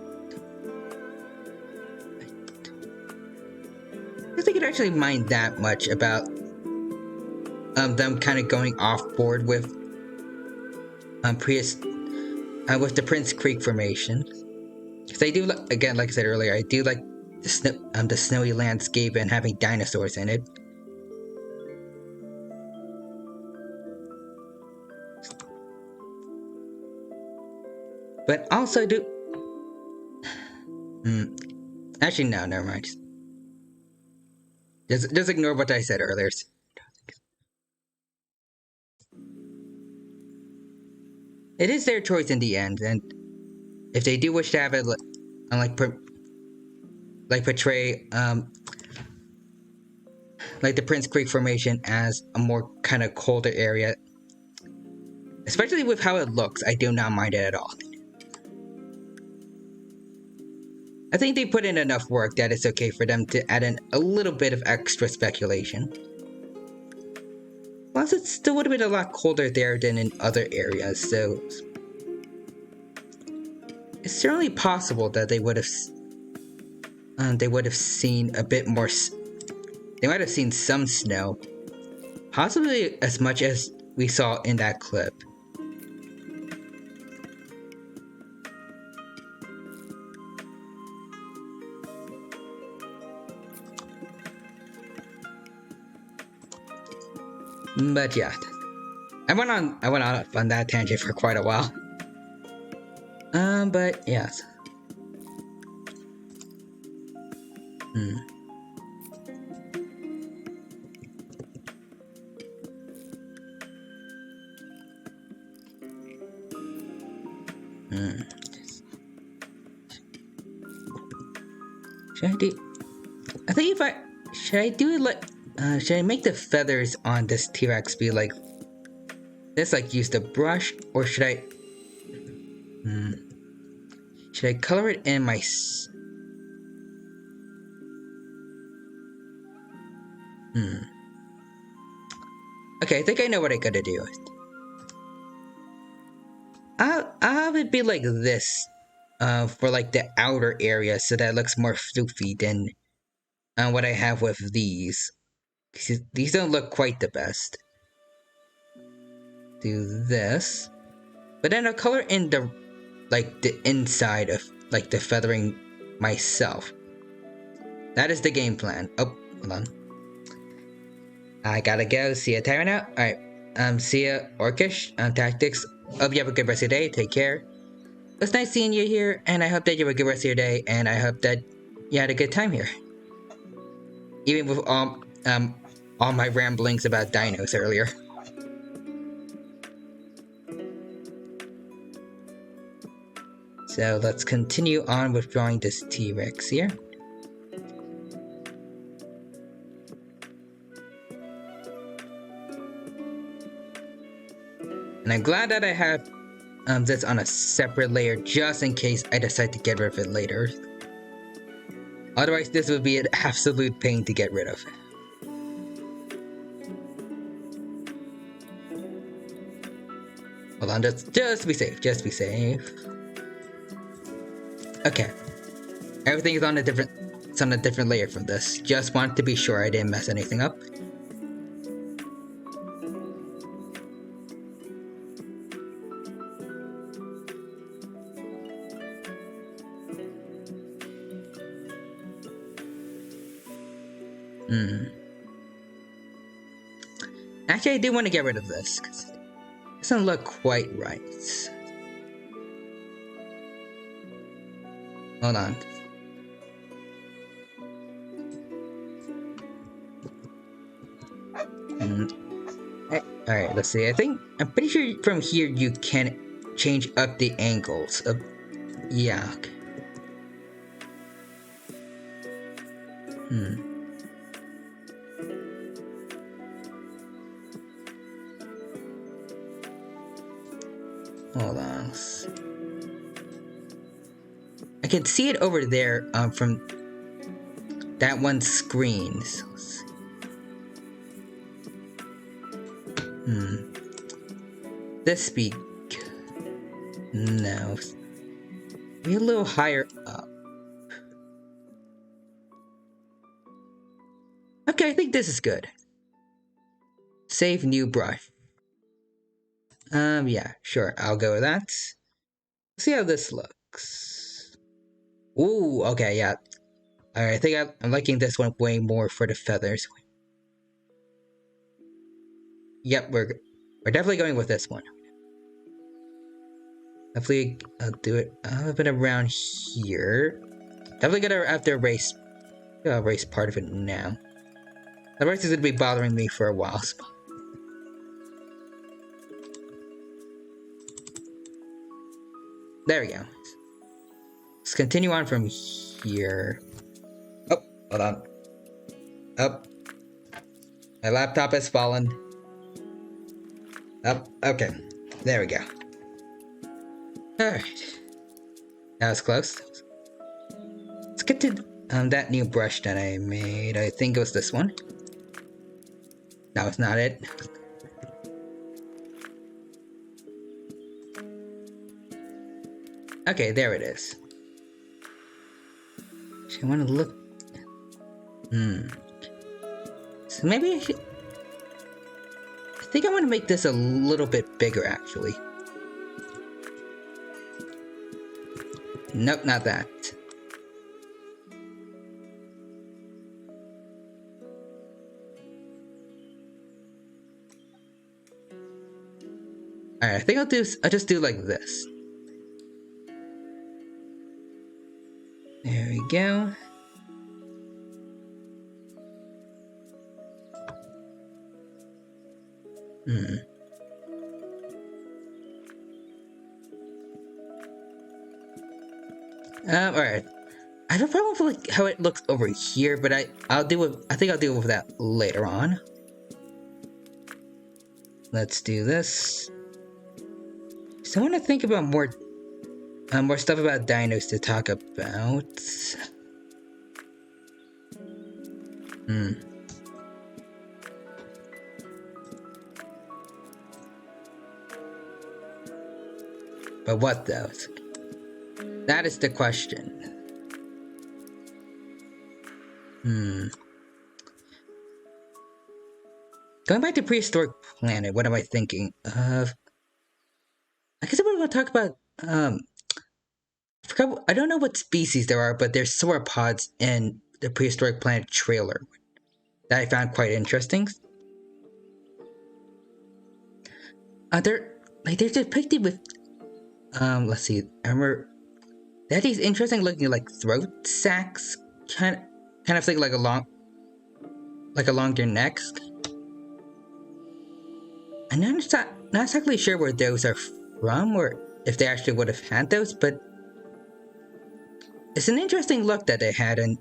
don't think I'd actually mind that much about them kind of going off board with with the Prince Creek Formation, because I do again, like I said earlier, I do like the snowy landscape and having dinosaurs in it. But also do actually no, never mind. Just ignore what I said earlier. It is their choice in the end, and if they do wish to have it, portray like the Prince Creek Formation as a more kind of colder area, especially with how it looks, I do not mind it at all. I think they put in enough work that it's okay for them to add in a little bit of extra speculation. Plus, it still would have been a lot colder there than in other areas, so it's certainly possible that they would have seen a bit more. They might have seen some snow, possibly as much as we saw in that clip. But yeah, I went off on that tangent for quite a while. But yes. Should I do? I think should I do it like should I make the feathers on this T-Rex be like this, like use the brush, or should I color it in my Okay, I think I know what I gotta do. I'll have it be like this for like the outer area, so that it looks more floofy than what I have with these. These don't look quite the best. Do this, but then I'll color in the inside of like the feathering myself. That is the game plan. Oh, hold on. I gotta go. See ya, timer now. All right. See ya, Orcish. Tactics. Hope you have a good rest of your day. Take care. It was nice seeing you here, and I hope that you have a good rest of your day, and I hope that you had a good time here. Even with all my ramblings about dinos earlier. So let's continue on with drawing this T-Rex here. And I'm glad that I have this on a separate layer just in case I decide to get rid of it later. Otherwise, this would be an absolute pain to get rid of. Hold on, just be safe, just be safe. Okay. Everything is on a different layer from this. Just want to be sure I didn't mess anything up. Actually, I do want to get rid of this, because it doesn't look quite right. Hold on. Alright, let's see. I'm pretty sure from here you can change up the angles of... Yeah. Hold on. I can see it over there from that one screen. So this be... No. Be a little higher up. Okay, I think this is good. Save new brush. Yeah, sure, I'll go with that. See how this looks. Ooh, okay, yeah. Alright, I think I'm liking this one way more for the feathers. Yep, we're definitely going with this one. Definitely, I'll do it a bit around here. Definitely gonna have to erase part of it now. The rest is gonna be bothering me for a while. So. There we go. Let's continue on from here. Oh, hold on. Oh. My laptop has fallen. Oh, okay. There we go. Alright. That was close. Let's get to that new brush that I made. I think it was this one. No, it's not it. Okay, there it is. I want to look. So maybe I should. I think I want to make this a little bit bigger, actually. Nope, not that. Alright, I think I'll just do like this. There we go. Alright. I don't probably like how it looks over here, but I think I'll deal with that later on. Let's do this. So I want to think about more stuff about dinos to talk about. But what though? That is the question. Going back to prehistoric planet, what am I thinking of? I guess I would want to talk about I don't know what species there are, but there's sauropods in the prehistoric planet trailer that I found quite interesting. They're depicted with let's see, I remember they had these interesting looking like throat sacs, kind of thing, like along their necks. I'm not exactly sure where those are from or if they actually would have had those, but it's an interesting look that they had, and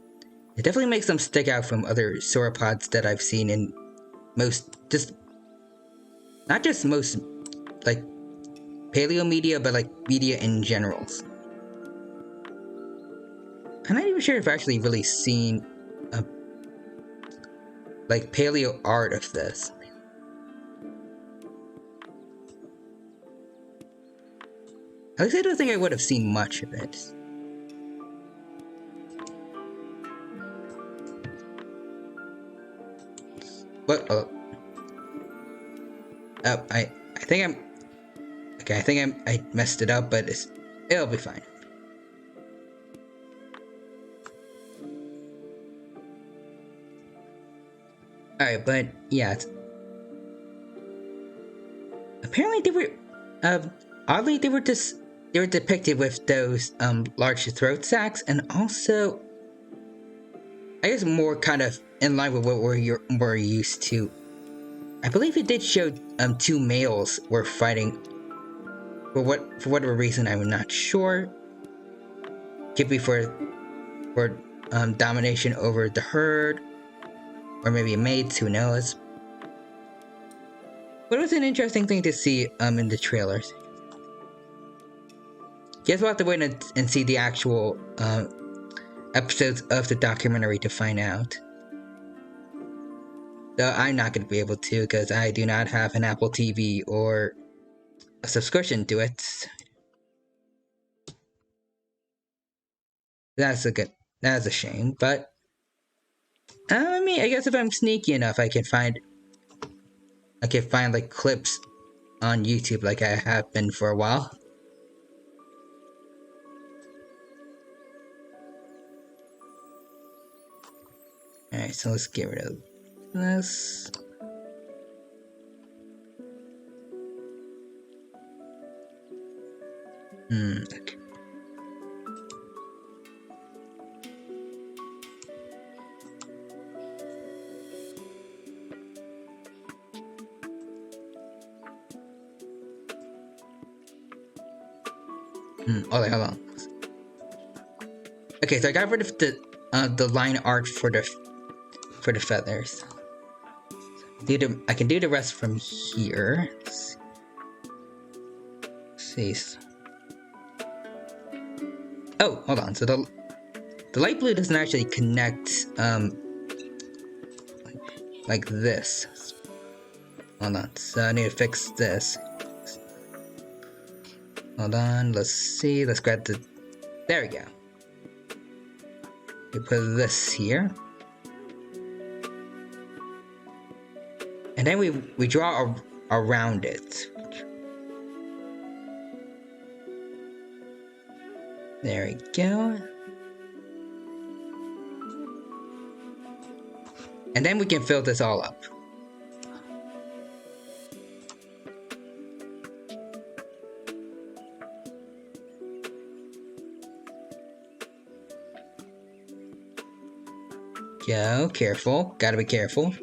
it definitely makes them stick out from other sauropods that I've seen in not just most like paleo media, but like media in general. I'm not even sure if I've actually really seen like paleo art of this. At least I don't think I would have seen much of it. What? Oh, I think I messed it up, but it'll be fine. Alright, but yeah. Apparently they were oddly they were depicted with those large throat sacs, and also I guess more kind of in line with what we're used to. I believe it did show two males were fighting for whatever reason, I'm not sure. Could be for domination over the herd, or maybe mates, who knows. But it was an interesting thing to see in the trailers. Guess we'll have to wait and see the actual episodes of the documentary to find out. Though I'm not going to be able to, because I do not have an Apple TV or a subscription to it. That's a shame, but I mean, I guess if I'm sneaky enough, I can find like clips on YouTube like I have been for a while. Alright, so let's get rid of this. Okay. Hold on. Okay, so I got rid of the line art for the feathers. I can do the rest from here. Let's see. Oh, hold on. So the light blue doesn't actually connect like this. Hold on. So I need to fix this. Hold on, let's see. Let's grab the... There we go. We put this here. And then we draw around it. There we go. And then we can fill this all up. Go, careful. Gotta be careful.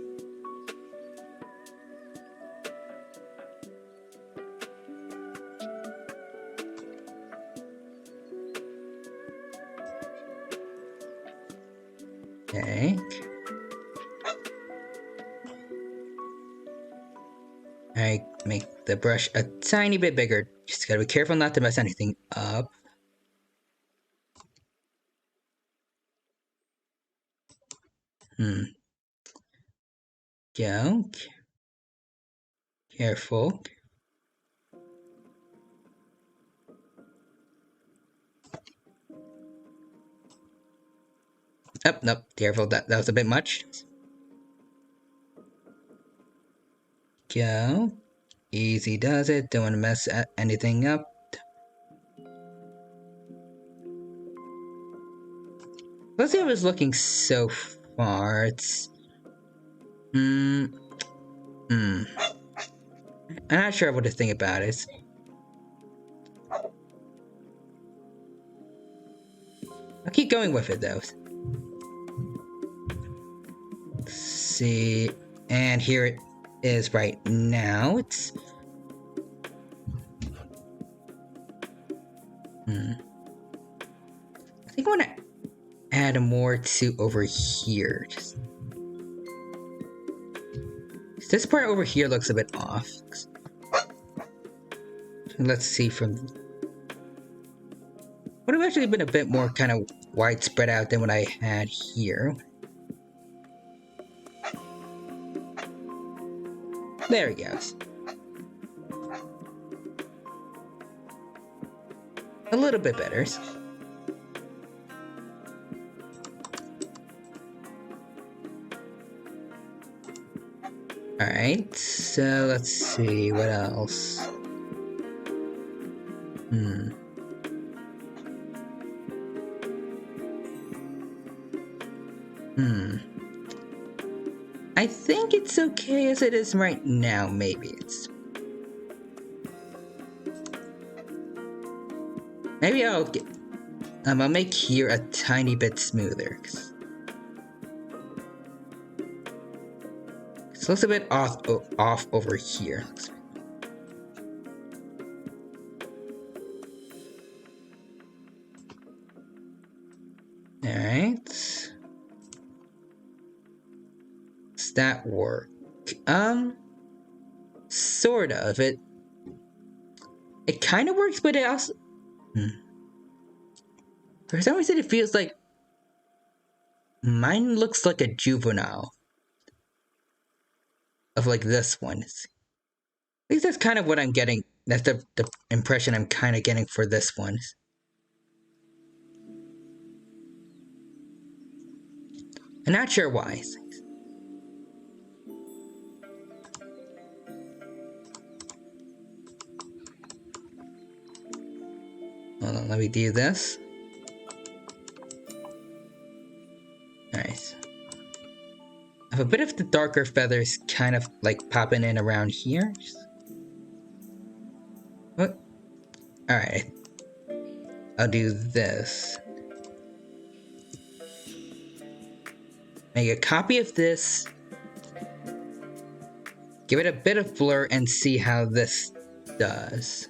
Okay. I make the brush a tiny bit bigger. Just gotta be careful not to mess anything up. Go. Careful. Oh, nope. Careful. That was a bit much. Go. Easy does it. Don't want to mess anything up. Let's see how it's looking so far. It's... I'm not sure what to think about it. I'll keep going with it though. Let's see. And here it is right now. It's... I think I want to add more to over here. This part over here looks a bit off. Let's see from... Would have actually been a bit more kind of widespread out than what I had here. There he goes. A little bit better. Alright, so let's see, what else? I think it's okay as it is right now, maybe it's... Maybe I'll get... I'll make here a tiny bit smoother. It looks a bit off over here. Alright. Does that work? Sort of. It kind of works, but it also... For some reason, it feels like... Mine looks like a juvenile. Of like this one. At least that's kind of what I'm getting. That's the impression I'm kind of getting for this one. I'm not sure why. Hold on, let me do this. Alright. I have a bit of the darker feathers kind of like popping in around here. What? Alright. I'll do this. Make a copy of this. Give it a bit of blur and see how this does.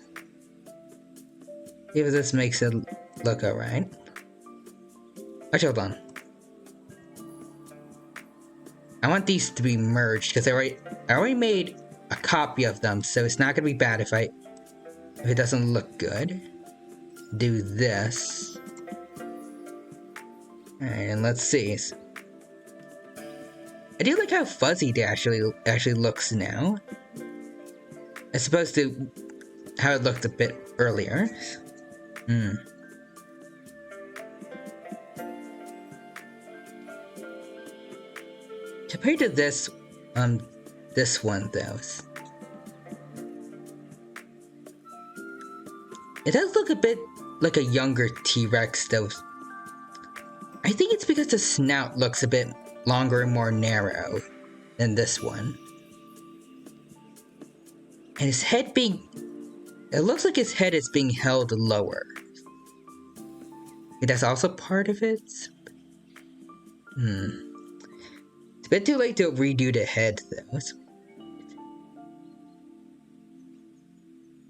See if this makes it look alright. Actually, hold on. I want these to be merged because I already made a copy of them, so it's not gonna be bad if it doesn't look good. Do this. Alright, and let's see. I do like how fuzzy it actually looks now. As opposed to how it looked a bit earlier. Hmm. Compared to this one though, it does look a bit like a younger T-Rex though. I think it's because the snout looks a bit longer and more narrow than this one. And his head it looks like his head is being held lower. That's also part of it. It's a bit too late to redo the head though.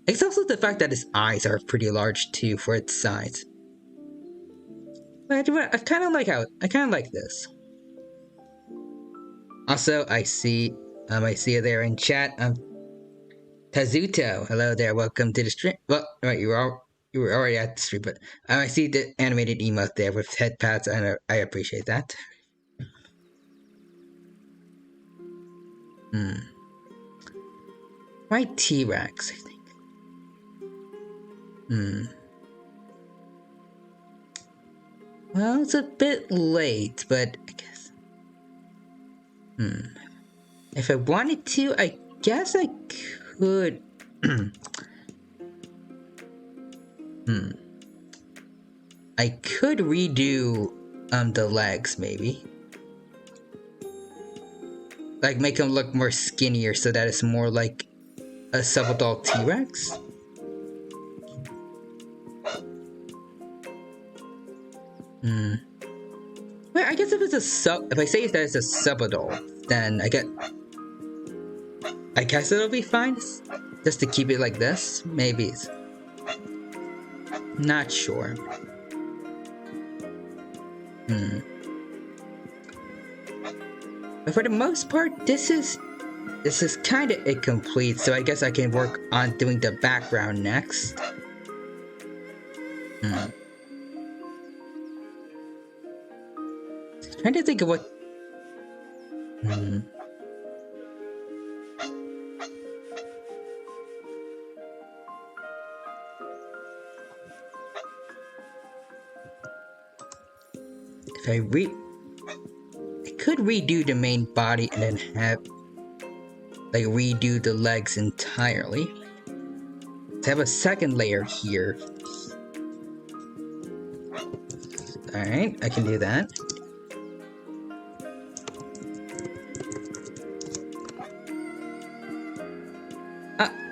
It's also the fact that his eyes are pretty large too for its size. But I kind of like this. Also, I see you there in chat. Tazuto, hello there, welcome to the stream. Well, right, you were already at the stream, but I see the animated emote there with head pats, and I appreciate that. Why T-Rex, I think. Well, it's a bit late, but I guess. If I wanted to, I guess I could. I could redo the legs, maybe. Like make them look more skinnier so that it's more like a subadult T-Rex. Well, I guess if I say that it's a subadult, then I guess it'll be fine. Just to keep it like this, maybe. Not sure. But for the most part, this is kind of incomplete. So I guess I can work on doing the background next. Trying to think of what. If I could redo the main body and then redo the legs entirely. To have a second layer here. Alright, I can do that.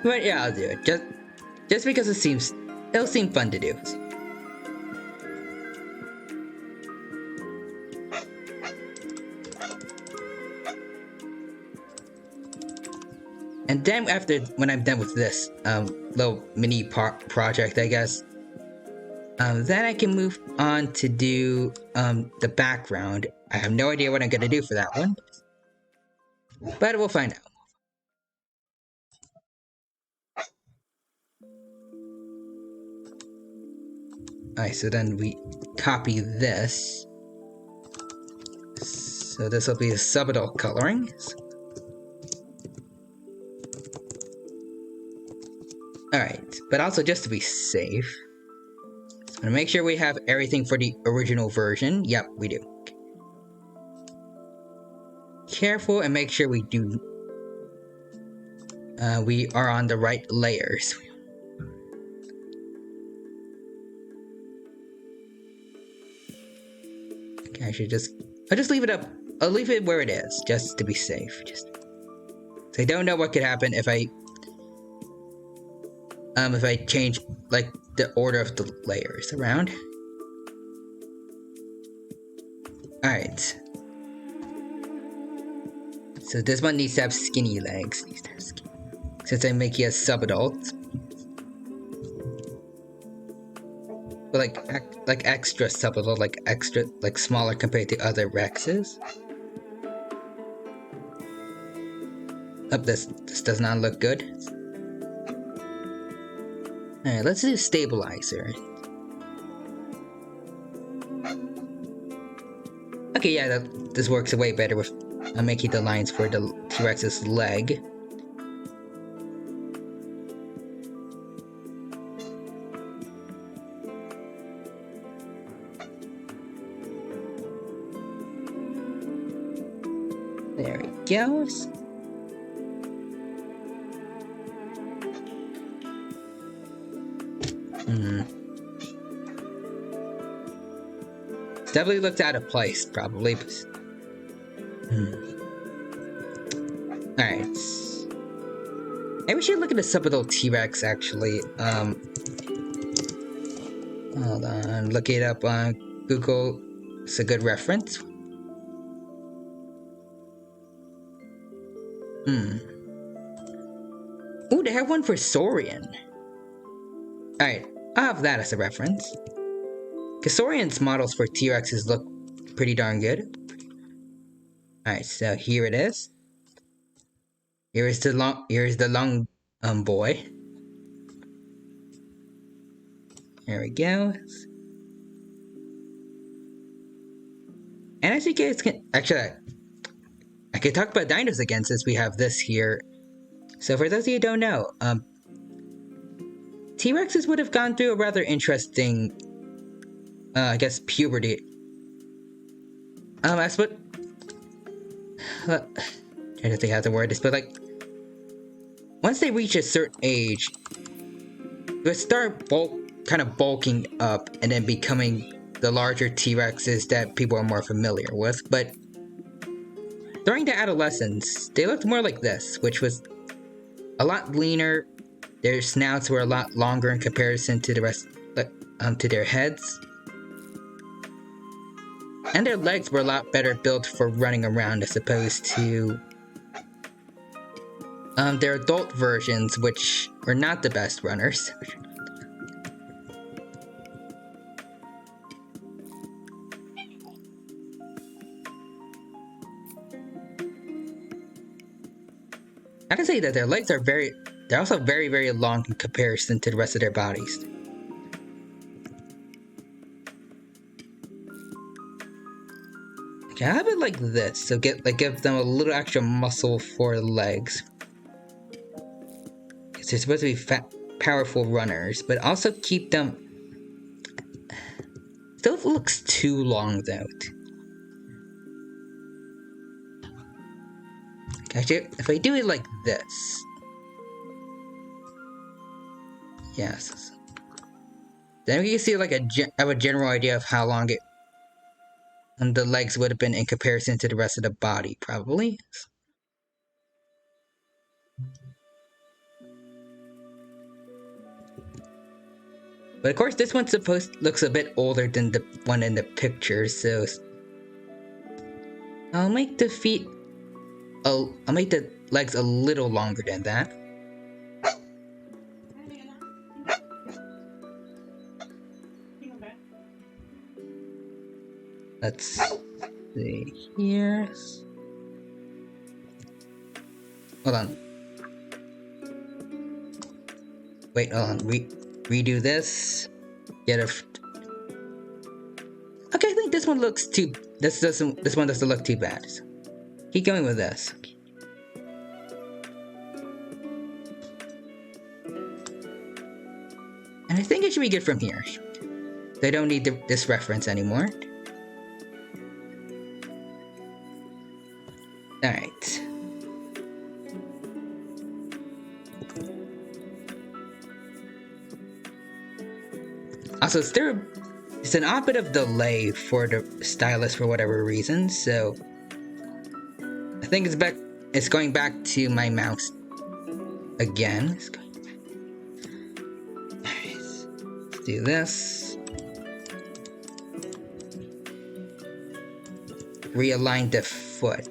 But yeah, I'll do it. Just because it'll seem fun to do. And then when I'm done with this little mini project, I guess, then I can move on to do the background. I have no idea what I'm gonna do for that one, but we'll find out. Alright, so then we copy this. So this will be the subadult coloring. Alright, but also just to be safe, I'm gonna make sure we have everything for the original version. Yep, we do. Careful and make sure we are on the right layers. Okay, I'll just leave it up. I'll leave it where it is, just to be safe. So I don't know what could happen if I change like the order of the layers around. Alright. So this one needs to have skinny legs. Since I make it a subadult. But like extra subadult, like smaller compared to other Rexes. Oh, this does not look good. Alright, let's do stabilizer. Okay, yeah, this works way better with making the lines for the T-Rex's leg. go. It's definitely looked out of place, probably. But... Alright. Maybe we should look at the subtitle T-Rex, actually. Hold on. Look it up on Google. It's a good reference. Ooh, they have one for Saurian. Alright, I'll have that as a reference. Because Saurian's models for T-Rexes look pretty darn good. Alright, so here it is. Here's the long boy. There we go. And as you guys can actually, I can talk about dinos again since we have this here. So for those of you who don't know, T-Rexes would have gone through a rather interesting, I guess, puberty. That's what. I don't think I have to word this, but like, once they reach a certain age, they start kind of bulking up and then becoming the larger T-Rexes that people are more familiar with. But during their adolescence, they looked more like this, which was a lot leaner. Their snouts were a lot longer in comparison to the rest, to their heads. And their legs were a lot better built for running around as opposed to their adult versions, which were not the best runners. I can say that their legs are they're also very, very long in comparison to the rest of their bodies. Okay, I have it like this, so give them a little extra muscle for the legs. Because they're supposed to be powerful runners, but also keep them... Still looks too long though. Actually, if I do it like this... Yes. Then we can see like have a general idea of how long and the legs would have been in comparison to the rest of the body, probably. But of course, this one looks a bit older than the one in the picture, so I'll make the feet. I'll make the legs a little longer than that. Let's see here. Hold on. Wait, hold on. Redo this. Get a. Okay, I think this one looks too. This one doesn't look too bad. So keep going with this. And I think it should be good from here. They don't need this reference anymore. Alright. Also, it's an odd bit of delay for the stylus for whatever reason, so I think it's going back to my mouse again. Alright, let's do this. Realign the foot.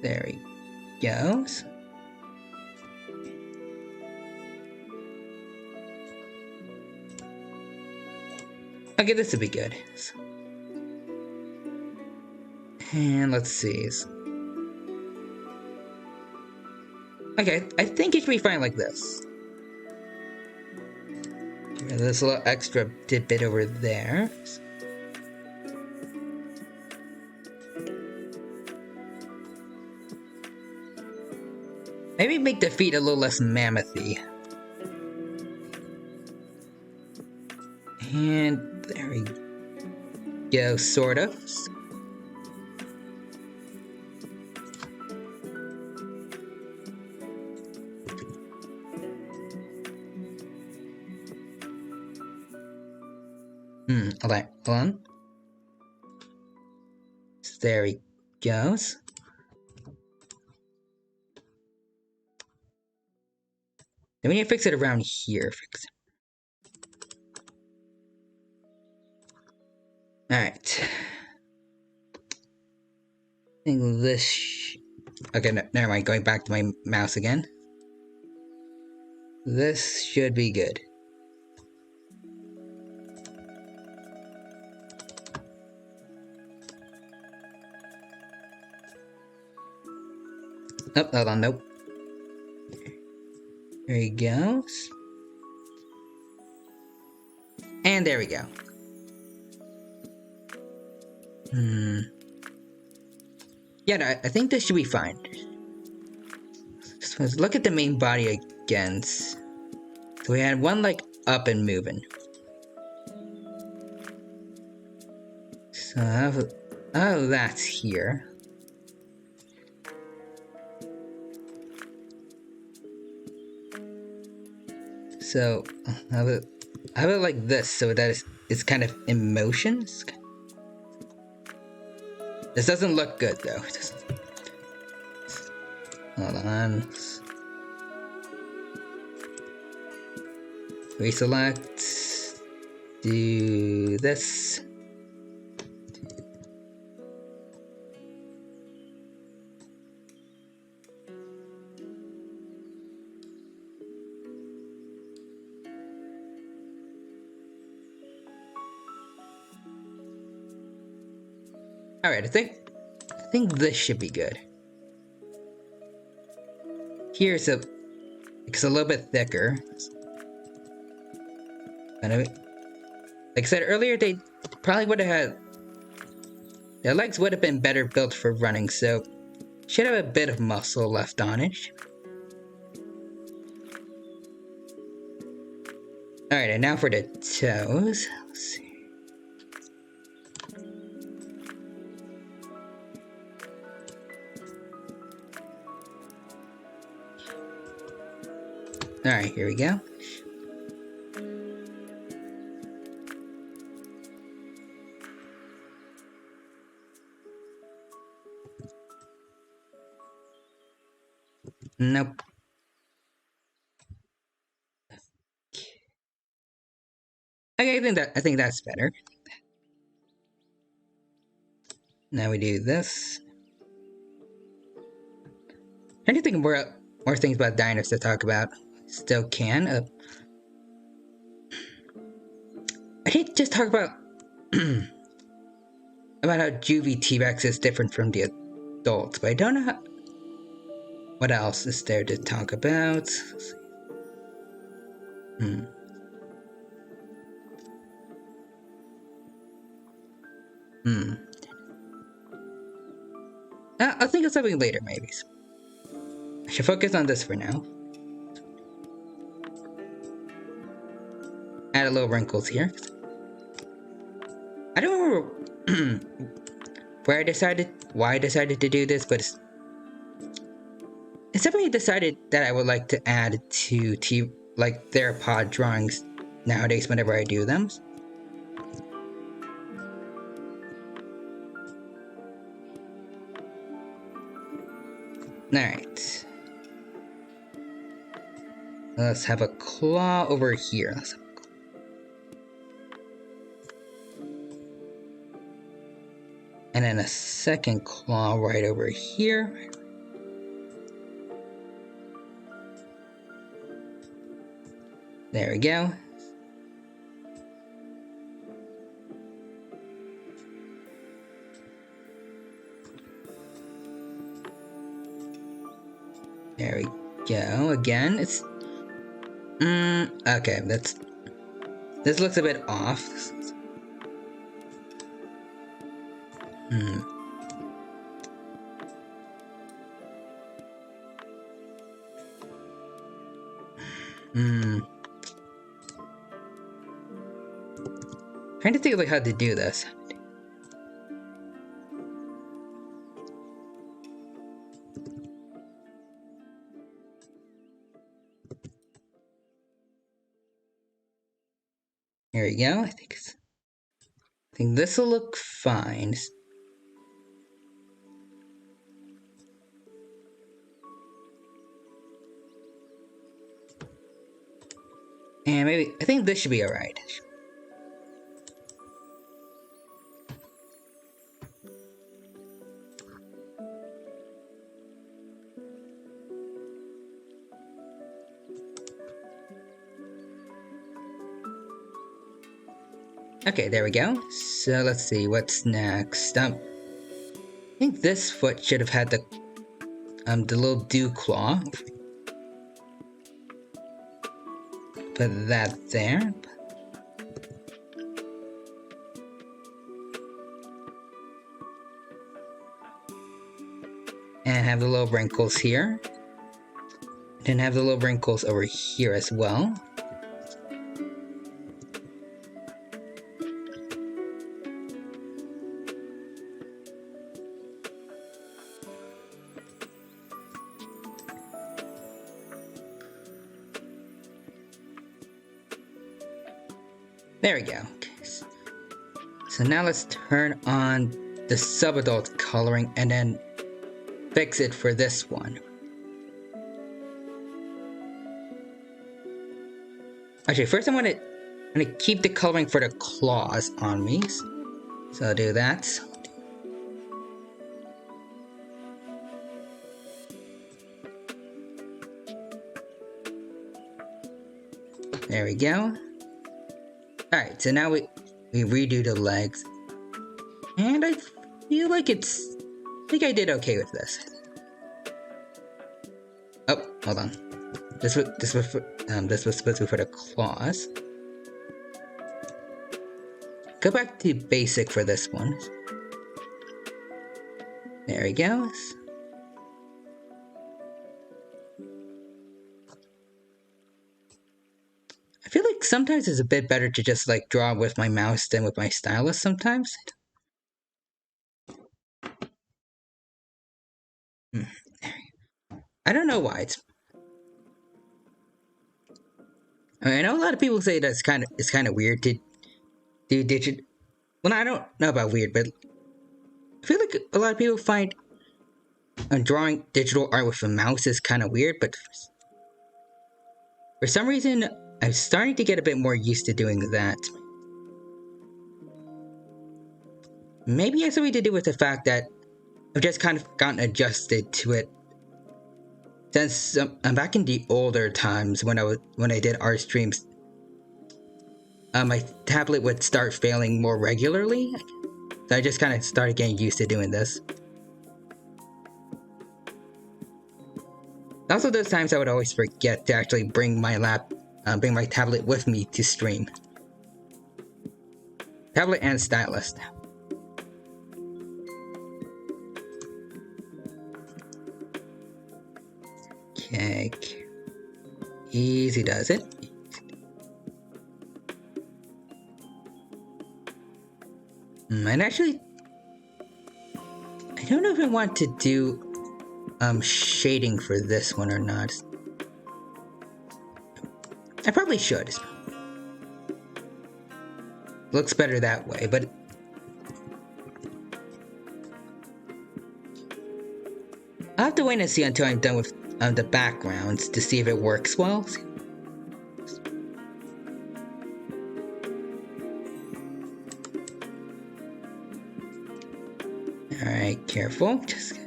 There he goes. Okay, this would be good. And let's see. Okay, I think it should be fine like this. There's a little extra tidbit over there. Maybe make the feet a little less mammothy. And there we go, sort of. Alright, hold on. So there he goes. Then we need to fix it around here. Alright. I think this... Okay, no, never mind. Going back to my mouse again. This should be good. Oh, hold on, nope. There he goes. And there we go. Yeah, no, I think this should be fine. Just look at the main body again. So we had one leg up and moving. So, oh, that's here. So, have it like this, so that it's kind of in motion. This doesn't look good, though. It doesn't. Hold on. Reselect. Do this. Alright, I think this should be good. Here's it's a little bit thicker. Like I said earlier, they probably would have had... Their legs would have been better built for running, so... Should have a bit of muscle left on it. Alright, and now for the toes. Let's see. Alright, here we go. Nope. Okay, I think that's better. Now we do this. I do think more things about dinos to talk about. Still can. I did just talk about about how juvie T-Rex is different from the adults, but I don't know what else is there to talk about. I'll think of something later, maybe. I should focus on this for now. Add a little wrinkles here. I don't remember why I decided to do this, but it's definitely decided that I would like to add to theropod drawings nowadays whenever I do them. Alright. Let's have a claw over here. And then a second claw right over here. There we go. There we go. Again, it's... okay, this looks a bit off. Trying to think of how to do this. Here we go. I think it's I think this will look fine. And maybe, I think this should be alright. Okay, there we go. So let's see, what's next? I think this foot should have had the little dew claw. Put that there. And have the little wrinkles here. And have the little wrinkles over here as well. There we go. So now let's turn on the subadult coloring and then fix it for this one. Actually, first I'm gonna keep the coloring for the claws on me. So I'll do that. There we go. Alright, so now we redo the legs. And I feel like I think I did okay with this. Oh, hold on. This was supposed to be for the claws. Go back to basic for this one. There we go. I feel like sometimes it's a bit better to just like draw with my mouse than with my stylus sometimes. I don't know why. I know a lot of people say that it's kind of weird to do digital. Well, I don't know about weird, but I feel like a lot of people find drawing digital art with a mouse is kind of weird. But for some reason, I'm starting to get a bit more used to doing that. Maybe it has something to do with the fact that I've just kind of gotten adjusted to it. Since I'm back in the older times when I did art streams, my tablet would start failing more regularly, so I just kind of started getting used to doing this. Also, those times I would always forget to actually bring my tablet with me to stream. Tablet and stylus. Okay. Easy does it. And actually, I don't know if I want to do shading for this one or not. I probably should. Looks better that way, but I'll have to wait and see until I'm done with the backgrounds to see if it works well. Alright, careful. Just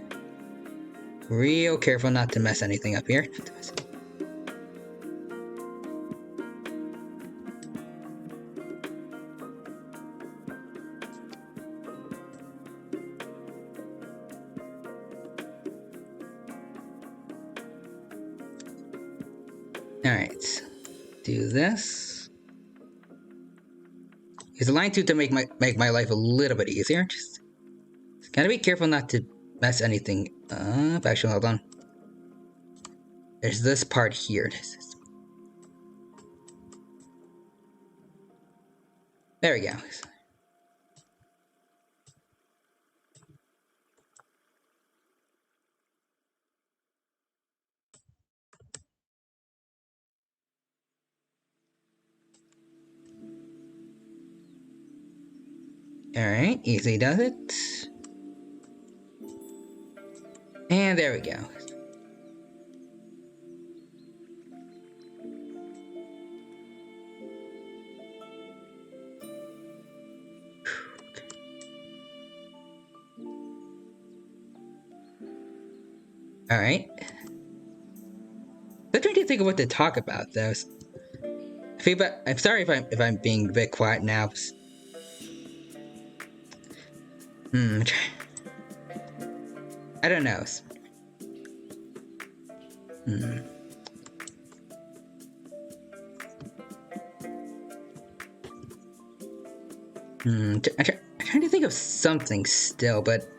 real careful not to mess anything up here. Alright, do this. Use the line tool to make my life a little bit easier. Just gotta be careful not to mess anything up. Actually, hold on. There's this part here. There we go. Alright, easily does it. And there we go. Alright. I'm trying to think of what to talk about though. I'm sorry if I'm being a bit quiet now. I don't know. I'm trying to think of something still, but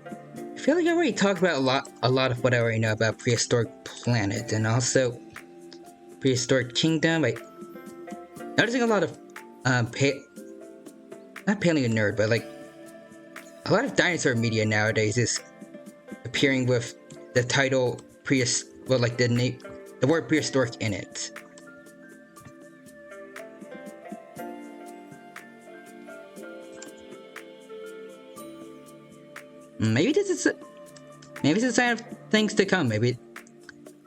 I feel like I already talked about a lot of what I already know about Prehistoric Planet and also Prehistoric Kingdom. Like noticing a lot of not paleo nerd, but like a lot of dinosaur media nowadays is appearing with the title the word prehistoric in it. Maybe this is a sign of things to come. Maybe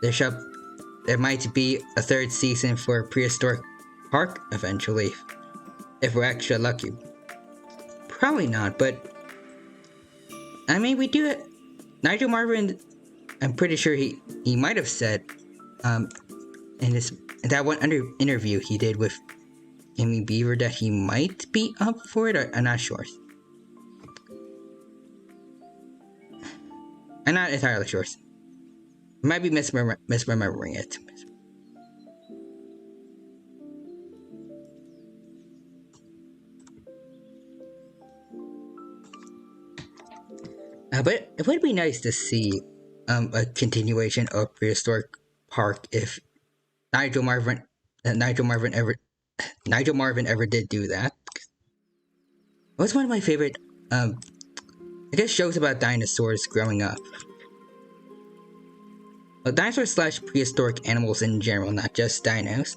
there might be a third season for Prehistoric Park eventually, if we're extra lucky. Probably not, but I mean, we do it. Nigel Marvin, I'm pretty sure he might have said, in that one interview he did with Amy Beaver that he might be up for it. I'm not sure. I'm not entirely sure. I might be misremembering it. But it would be nice to see a continuation of Prehistoric Park if Nigel Marvin ever did do that. It was one of my favorite I guess shows about dinosaurs growing up. Well, dinosaurs / prehistoric animals in general, not just dinos.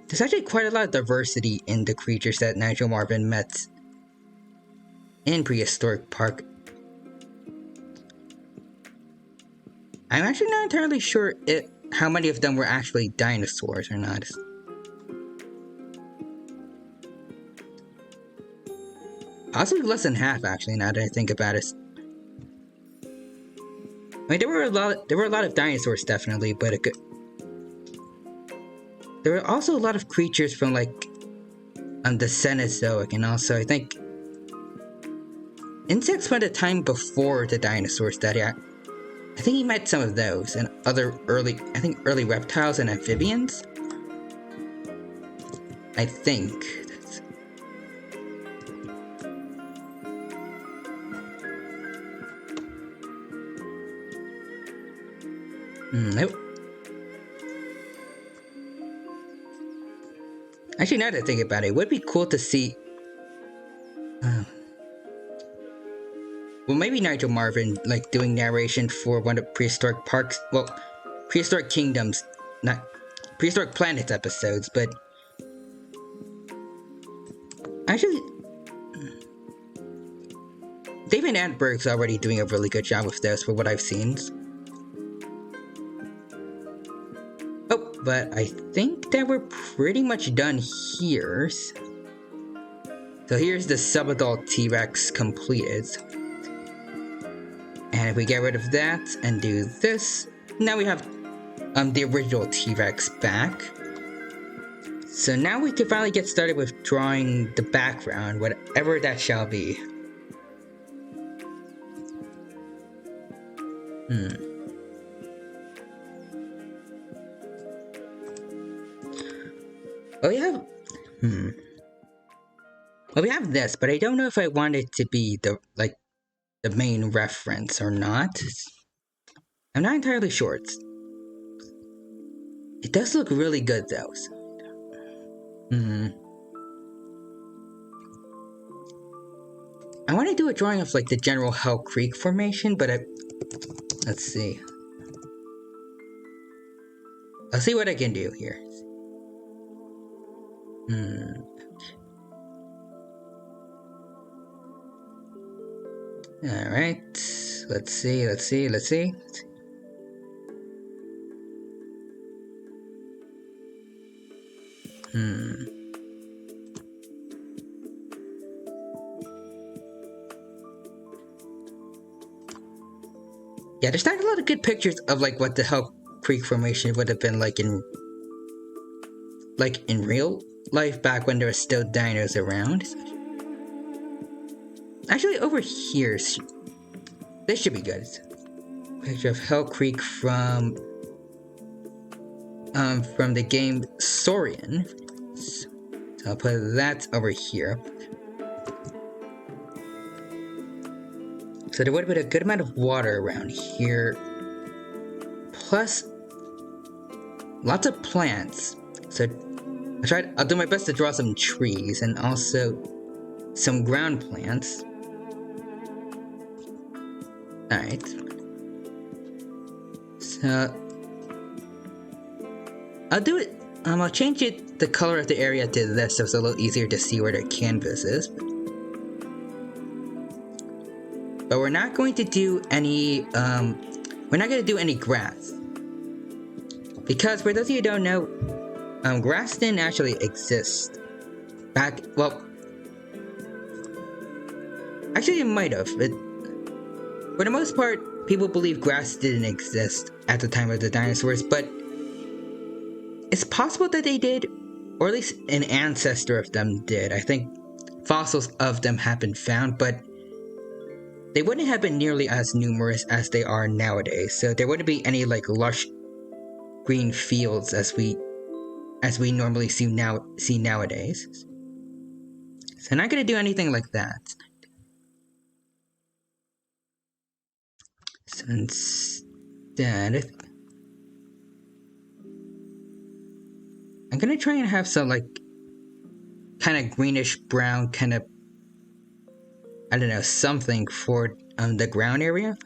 There's actually quite a lot of diversity in the creatures that Nigel Marvin met in Prehistoric Park. I'm actually not entirely sure how many of them were actually dinosaurs or not. Possibly less than half, actually, now that I think about it. I mean, there were a lot of dinosaurs, definitely, but there were also a lot of creatures from like the Cenozoic, and also I think insects from the time before the dinosaurs that I think he met some of those and other early reptiles and amphibians. I think. Nope. Actually, now that I think about it would be cool to see. Well, maybe Nigel Marvin, like, doing narration for one of Prehistoric Parks, well, Prehistoric Kingdoms, not Prehistoric Planets episodes, but actually, David Attenborough's already doing a really good job with those for what I've seen. Oh, but I think that we're pretty much done here. So here's the subadult T-Rex completed. And if we get rid of that and do this, now we have the original T-Rex back. So now we can finally get started with drawing the background, whatever that shall be. Well, we have this, but I don't know if I want it to be the main reference or not. I'm not entirely sure. It does look really good though. I want to do a drawing of like the general Hell Creek formation, but let's see. I'll see what I can do here. Alright. Let's see. Yeah, there's not a lot of good pictures of like what the Hell Creek Formation would have been like in real life back when there was still dinos around. Actually, over here, this should be good. Picture of Hell Creek from the game Saurian. So I'll put that over here. So there would have been a good amount of water around here, plus lots of plants. So I'll do my best to draw some trees and also some ground plants. Alright. So I'll do it. I'll change the color of the area to this so it's a little easier to see where the canvas is. But we're not going to do any grass. Because for those of you who don't know, grass didn't actually exist back, well, actually it might have. For the most part, people believe grass didn't exist at the time of the dinosaurs, but it's possible that they did, or at least an ancestor of them did. I think fossils of them have been found, but they wouldn't have been nearly as numerous as they are nowadays, so there wouldn't be any like lush green fields as we normally see nowadays. So I'm not gonna do anything like that. So instead, I'm gonna try and have some like kind of greenish brown kind of, I don't know, something for the ground area.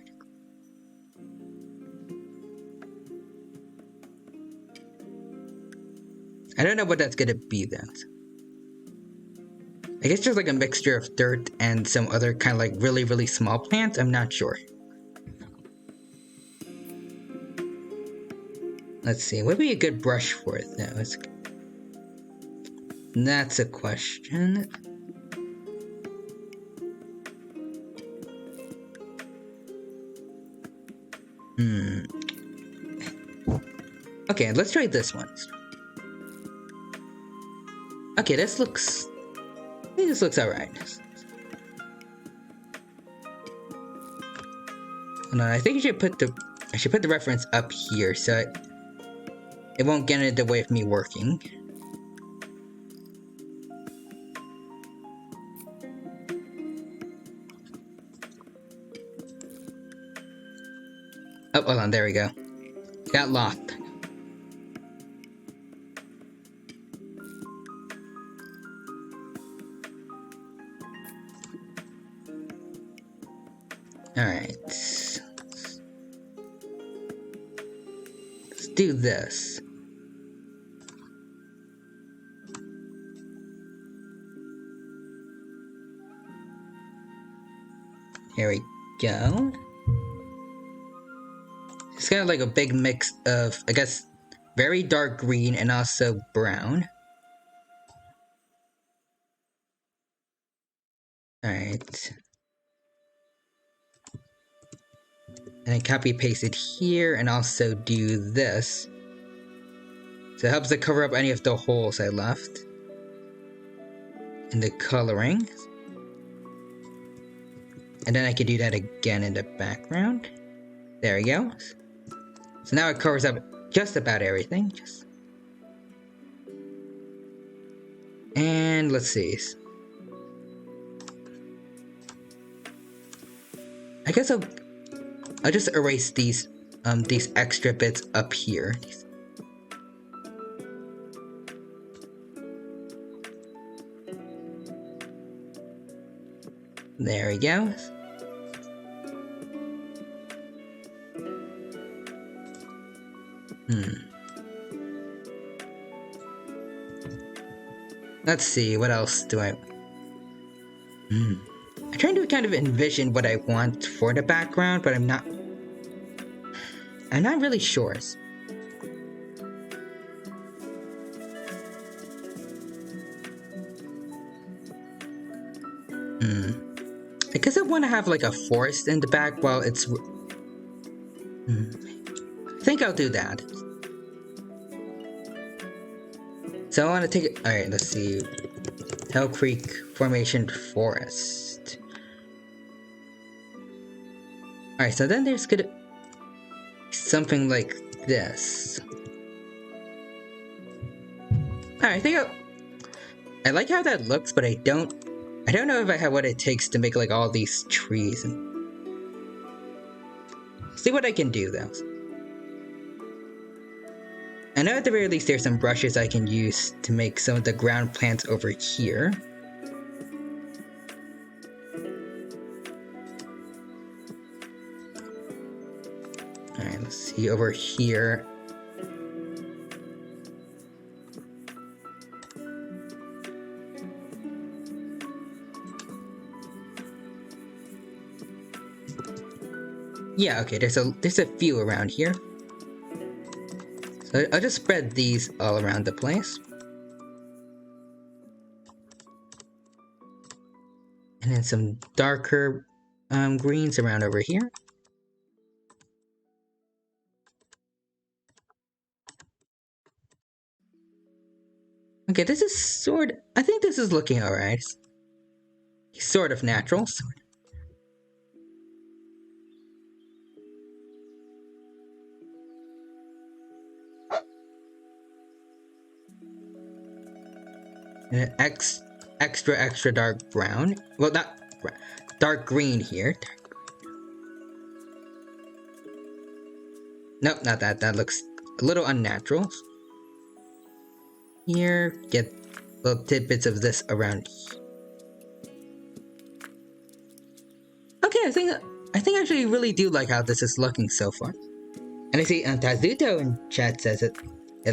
I don't know what that's gonna be though. I guess just like a mixture of dirt and some other kind of like really, really small plants. I'm not sure. Let's see. What would be a good brush for it though? That's a question. Okay, let's try this one. Okay, this looks alright. No, I think I should put the reference up here so it won't get in the way of me working. Oh, hold on, there we go. Got locked. Alright. Let's do this. Here we go. It's kind of like a big mix of, I guess, very dark green and also brown. Alright. And then copy paste it here and also do this. So it helps to cover up any of the holes I left in the coloring. And then I can do that again in the background. There we go. So now it covers up just about everything. And let's see. I guess I'll just erase these extra bits up here. There we go. Let's see, what else do I... I'm trying to kind of envision what I want for the background, but I'm not really sure. I guess I want to have like a forest in the back while it's... I think I'll do that. So I want to take it... Alright, let's see. Hell Creek Formation Forest. Alright, so then there's gonna... something like this. Alright, I think I like how that looks, but I don't know if I have what it takes to make like all these trees and see what I can do though. I know at the very least there's some brushes I can use to make some of the ground plants over here. Alright, let's see over here. Yeah, okay, there's a few around here. So I'll just spread these all around the place. And then some darker greens around over here. Okay, this is I think this is looking alright. Sort of natural. And extra dark brown. Well, not dark green here. Nope, not that. That looks a little unnatural. Here, get little tidbits of this around here. Okay, I think I actually really do like how this is looking so far. And I see Tazuto in chat says it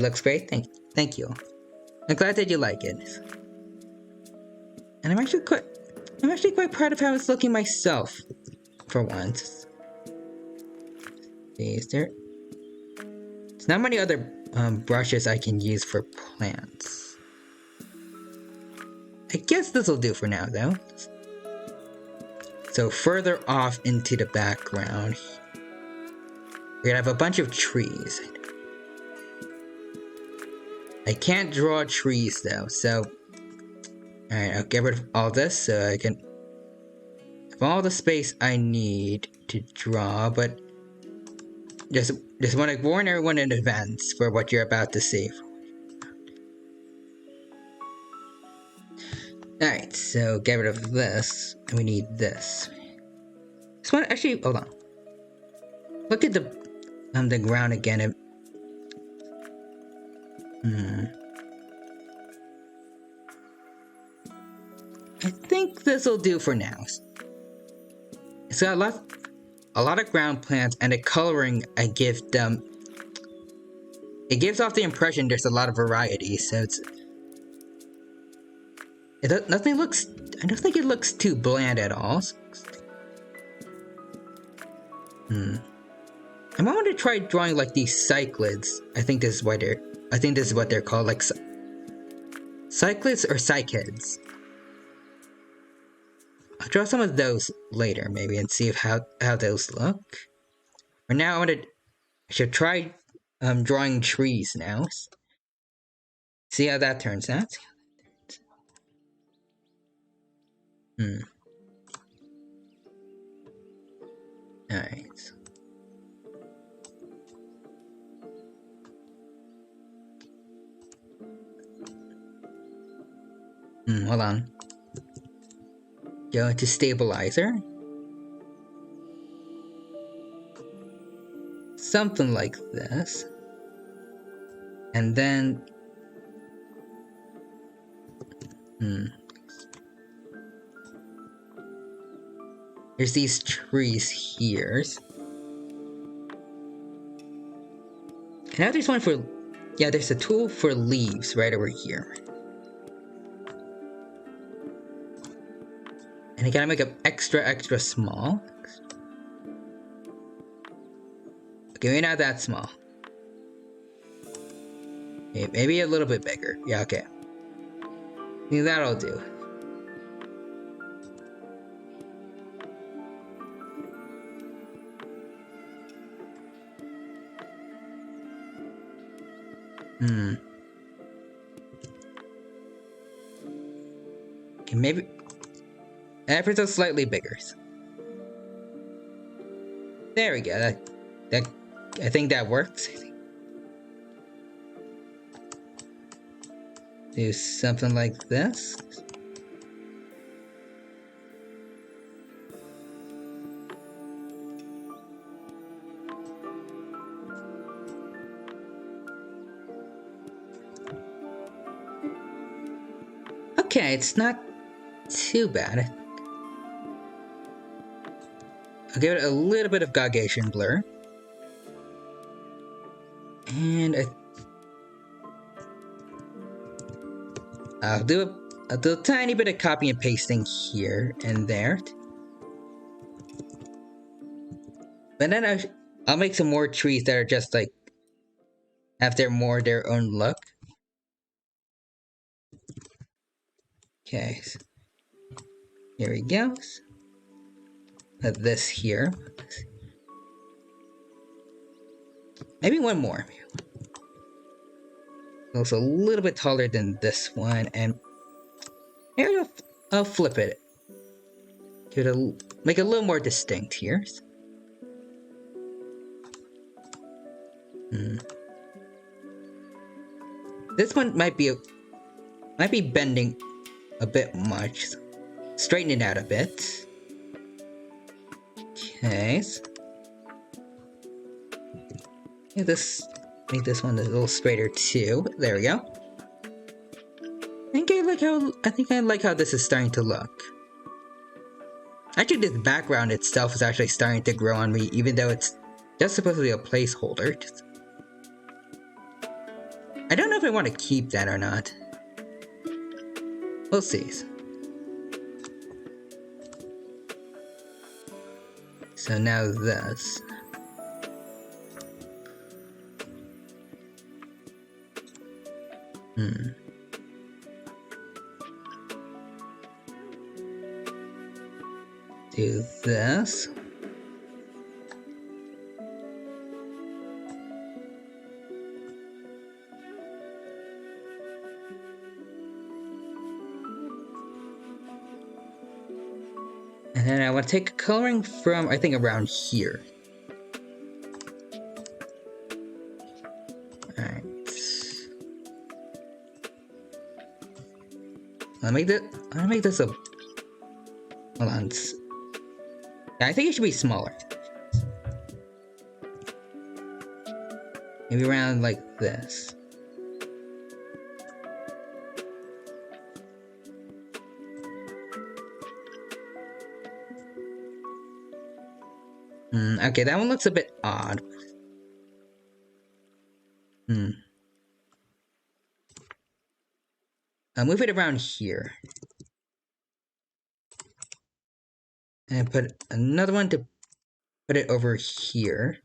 looks great. Thank you. I'm glad that you like it. And I'm actually quite proud of how it's looking myself, for once. Is there? There's not many other brushes I can use for plants. I guess this will do for now, though. So further off into the background, we're gonna have a bunch of trees. I can't draw trees though, so alright, I'll get rid of all this so I can have all the space I need to draw, but just want to warn everyone in advance for what you're about to see. Alright, so get rid of this, and we need this. This one, actually, hold on. Look at the ground again. I think this will do for now. It's got a lot of ground plants, and the coloring I give them, it gives off the impression there's a lot of variety. So I don't think it looks too bland at all. I might want to try drawing like these cyclids. I think this is what they're called, like cyclids or cycads. I'll draw some of those later, maybe, and see how those look. For now, I should try drawing trees now. See how that turns out. Alright. Hold on. Go into stabilizer. Something like this. And then... There's these trees here. And now there's one for... Yeah, there's a tool for leaves right over here. And I gotta make it extra small. Okay, maybe not that small. Okay, maybe a little bit bigger. Yeah, okay. I think that'll do. Okay, maybe efforts are slightly bigger. There we go. That I think that works. Do something like this. Okay, it's not too bad. I'll give it a little bit of Gaussian blur. And I'll do a tiny bit of copy and pasting here and there. But then I'll make some more trees that are just like have their own look. Okay, so here we go. Put this here. Maybe one more. Also a little bit taller than this one, and maybe I'll flip it. Make it a little more distinct here. This one might be bending a bit much. Straighten it out a bit. Okay. Make this one a little straighter too. There we go. I think I like how this is starting to look. Actually, this background itself is actually starting to grow on me, even though it's just supposed to be a placeholder. I don't know if I want to keep that or not. We'll see. So now this. Do this. And then I want to take coloring from, I think, around here. Alright. I'll make this a... Hold on. I think it should be smaller. Maybe around like this. Okay, that one looks a bit odd. I'll move it around here. And put another one to put it over here.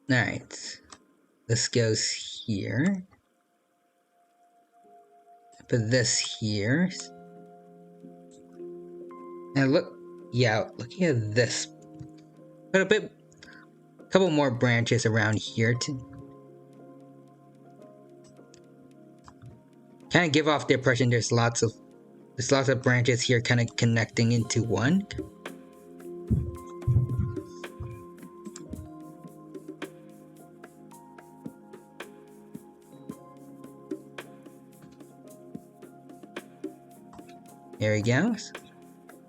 Alright. This goes here. Put this here. And looking at this. Put a couple more branches around here to kind of give off the impression there's lots of branches here kind of connecting into one. There we go.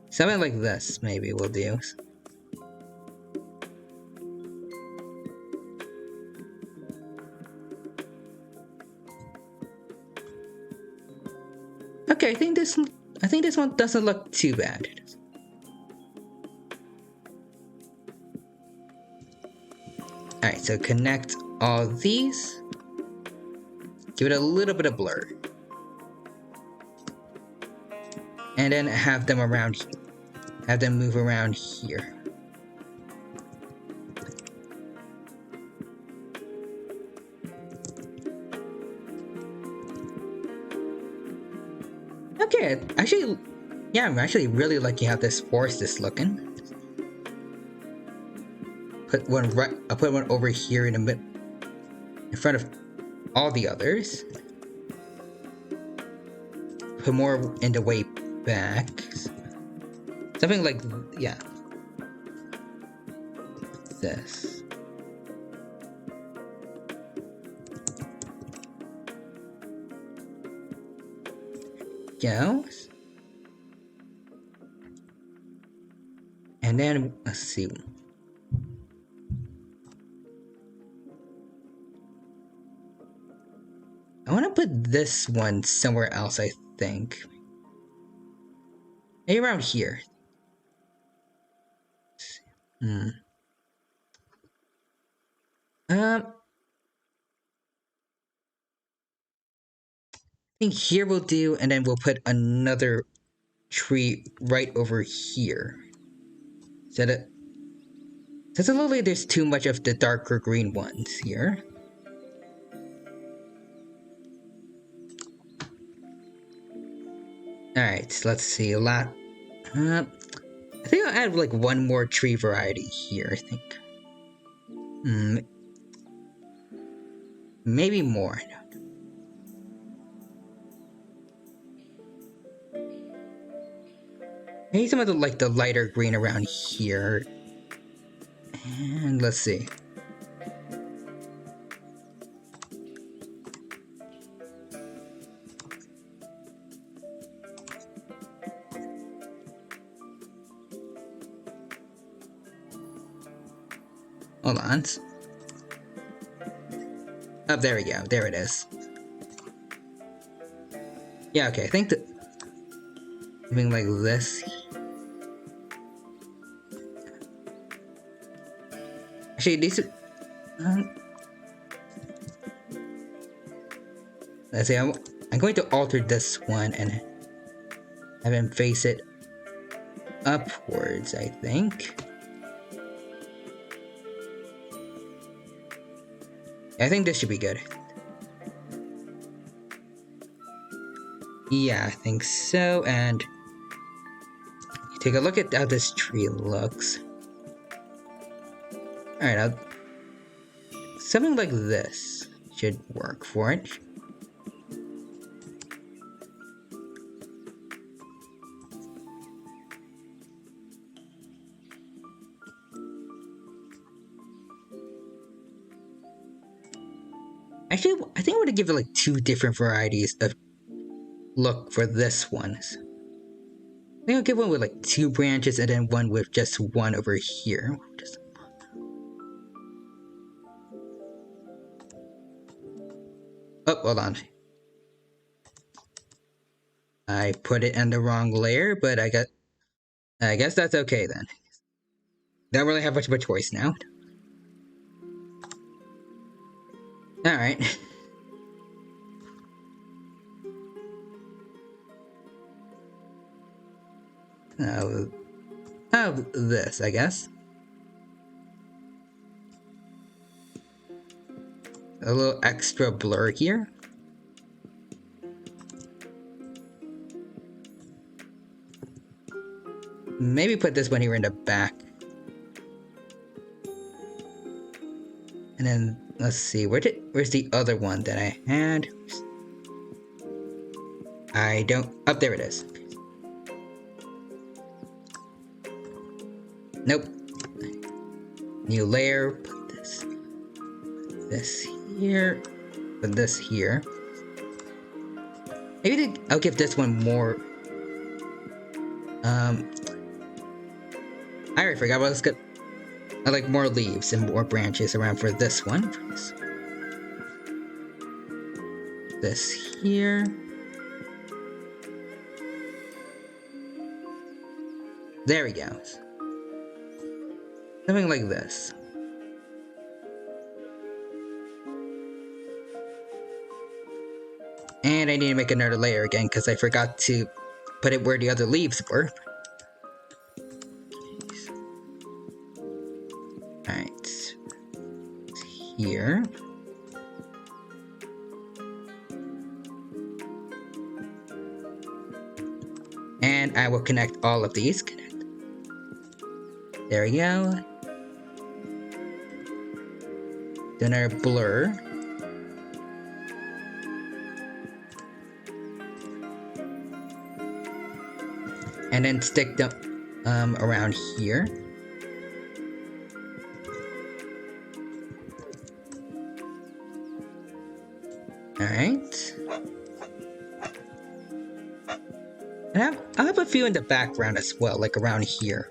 Something like this maybe will do. Okay, I think this one doesn't look too bad. Alright, so connect all these. Give it a little bit of blur. And then have them move around here. Okay, actually, yeah, I'm actually really liking how this forest is looking. I'll put one over here in front of all the others. Put more in the way back. Something like, yeah. This. Go. And then, let's see. I want to put this one somewhere else, I think. Maybe around here. I think here we'll do, and then we'll put another tree right over here. So that a little like there's too much of the darker green ones here. Alright, so let's see, a lot. I think I'll add like one more tree variety here, I think. Maybe more. Maybe some of the lighter green around here. And let's see. Hold on. Oh, there we go. There it is. Yeah, okay. I think that something like this. Actually, these are. Let's see. I'm going to alter this one and have him face it upwards, I think. I think this should be good. Yeah, I think so. And take a look at how this tree looks. Alright, something like this should work for it. Actually, I think I'm going to give it like two different varieties of look for this one. I think I'll give one with like two branches and then one with just one over here. Oh, hold on. I put it in the wrong layer, but I guess that's okay then. Don't really have much of a choice now. Alright. This, I guess. A little extra blur here. Maybe put this one here in the back. And then, let's see, where's the other one that I had? Oh, there it is. Nope. New layer, put this here, put this here. Maybe I'll give this one more, I already forgot, but let's get, I like more leaves and more branches around for this one. This here. There we go. Something like this. And I need to make another layer again because I forgot to put it where the other leaves were. Alright. Here. And I will connect all of these. Connect. There we go. Do another blur. And then stick them around here. Alright. And I'll have a few in the background as well, like around here.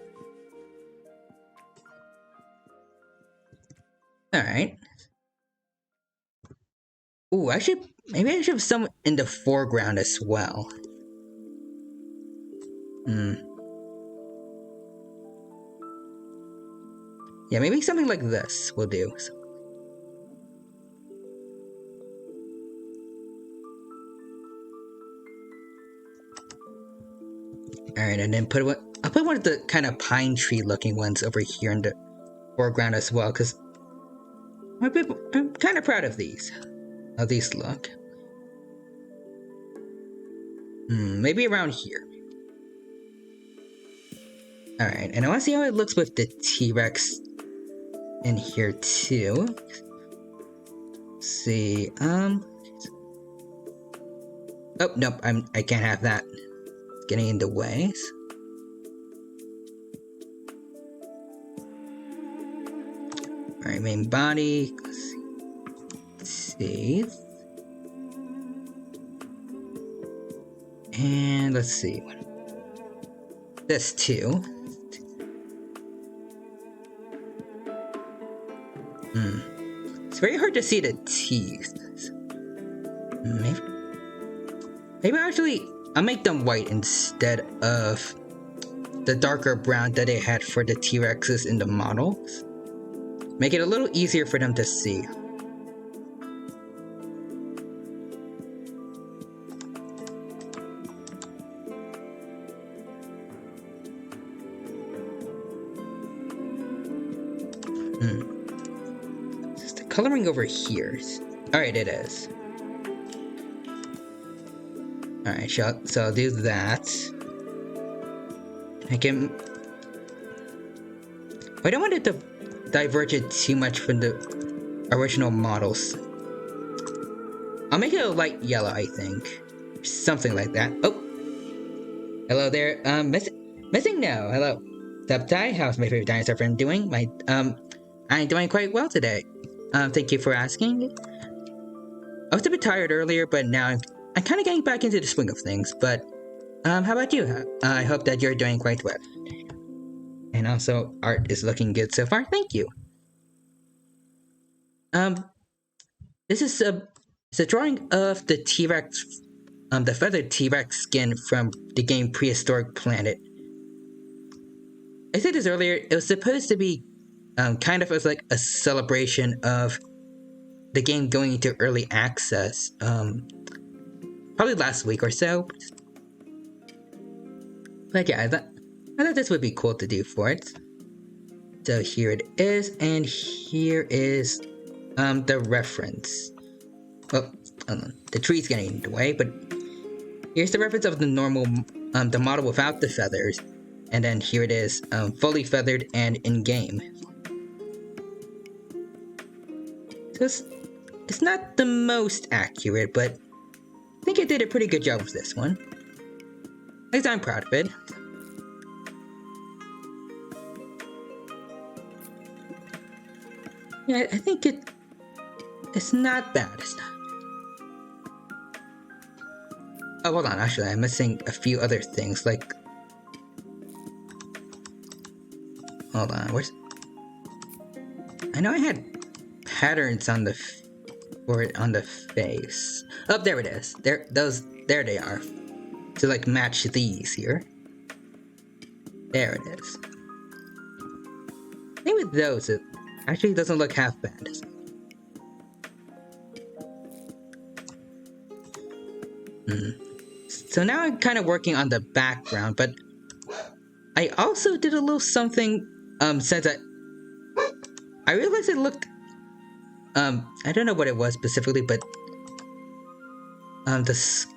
Alright. Ooh, maybe I should have some in the foreground as well. Yeah, maybe something like this will do. Alright, and then I'll put one of the kind of pine tree looking ones over here in the foreground as well, because I'm kind of proud of these. How these look. Maybe around here. Alright, and I want to see how it looks with the T-Rex in here too. Let's see, oh, nope, I can't have that. It's getting in the way. Alright, main body. Let's see. And let's see. This too. It's very hard to see the teeth. Maybe actually I'll make them white instead of the darker brown that they had for the T-Rexes in the models. Make it a little easier for them to see. Coloring over here. Alright, it is. Alright, so I'll do that. I don't want it to diverge it too much from the original models. I'll make it a light yellow, I think. Something like that. Oh! Hello there, missing now. Hello. Subtai, how's my favorite dinosaur friend doing? I'm doing quite well today. Thank you for asking. I was a bit tired earlier, but now I'm kind of getting back into the swing of things. But, how about you? I hope that you're doing quite well. And also, art is looking good so far. Thank you. This is it's a drawing of the T-Rex, the feathered T-Rex skin from the game Prehistoric Planet. I said this earlier, it was supposed to be kind of as like a celebration of the game going into early access, probably last week or so. But yeah, I thought this would be cool to do for it. So here it is, and here is the reference. Well, the tree's getting in the way, but here's the reference of the normal, the model without the feathers, and then here it is, fully feathered and in-game. So it's not the most accurate, but I think I did a pretty good job with this one. At least I'm proud of it. Yeah, I think it's not bad. It's not. Oh, hold on. Actually, I'm missing a few other things. Like, hold on. Where's? I know I had patterns on the face. Oh, there it is. There they are. To like match these here. There it is. I think with those, it actually doesn't look half bad. So now I'm kind of working on the background, but I also did a little something since I realized it looked I don't know what it was specifically, but this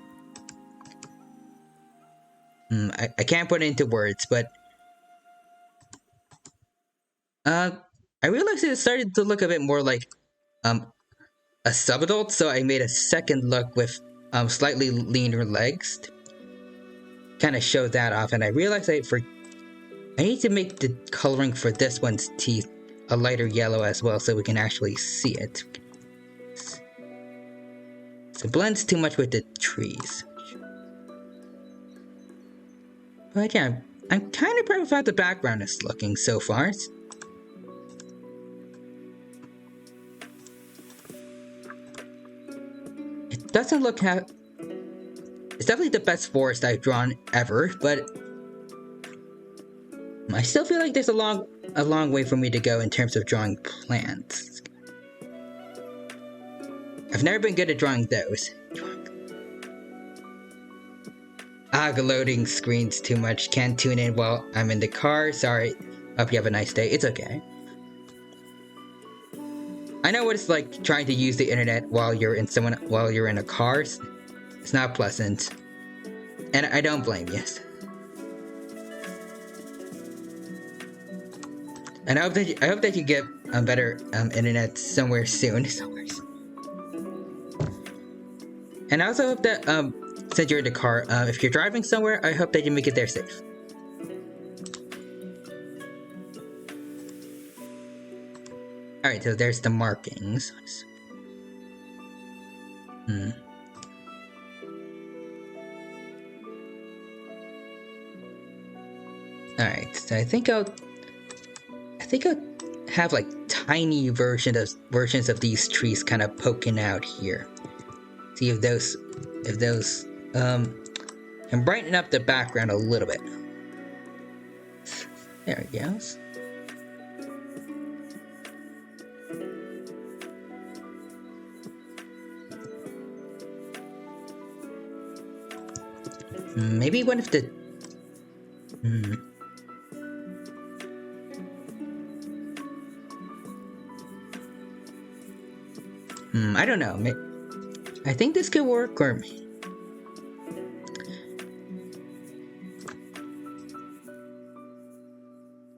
I can't put it into words, but I realized it started to look a bit more like a subadult, so I made a second look with slightly leaner legs to kind of show that off, and I realized I need to make the coloring for this one's teeth a lighter yellow as well, so we can actually see it. So it blends too much with the trees. But yeah, I'm kind of proud of how the background is looking so far. It doesn't look it's definitely the best forest I've drawn ever, but I still feel like there's a long way for me to go in terms of drawing plants. I've never been good at drawing those. The loading screen's too much. Can't tune in while I'm in the car. Sorry. Hope you have a nice day. It's okay. I know what it's like trying to use the internet while you're in a car. It's not pleasant. And I don't blame you. And I hope that you get a better internet somewhere soon. And I also hope that since you're in the car, if you're driving somewhere, I hope that you make it there safe. Alright, so there's the markings. Alright, so I think I'll have like tiny versions of these trees kind of poking out here. See if those and brighten up the background a little bit. There it goes. Maybe one of the I don't know. I think this could work, or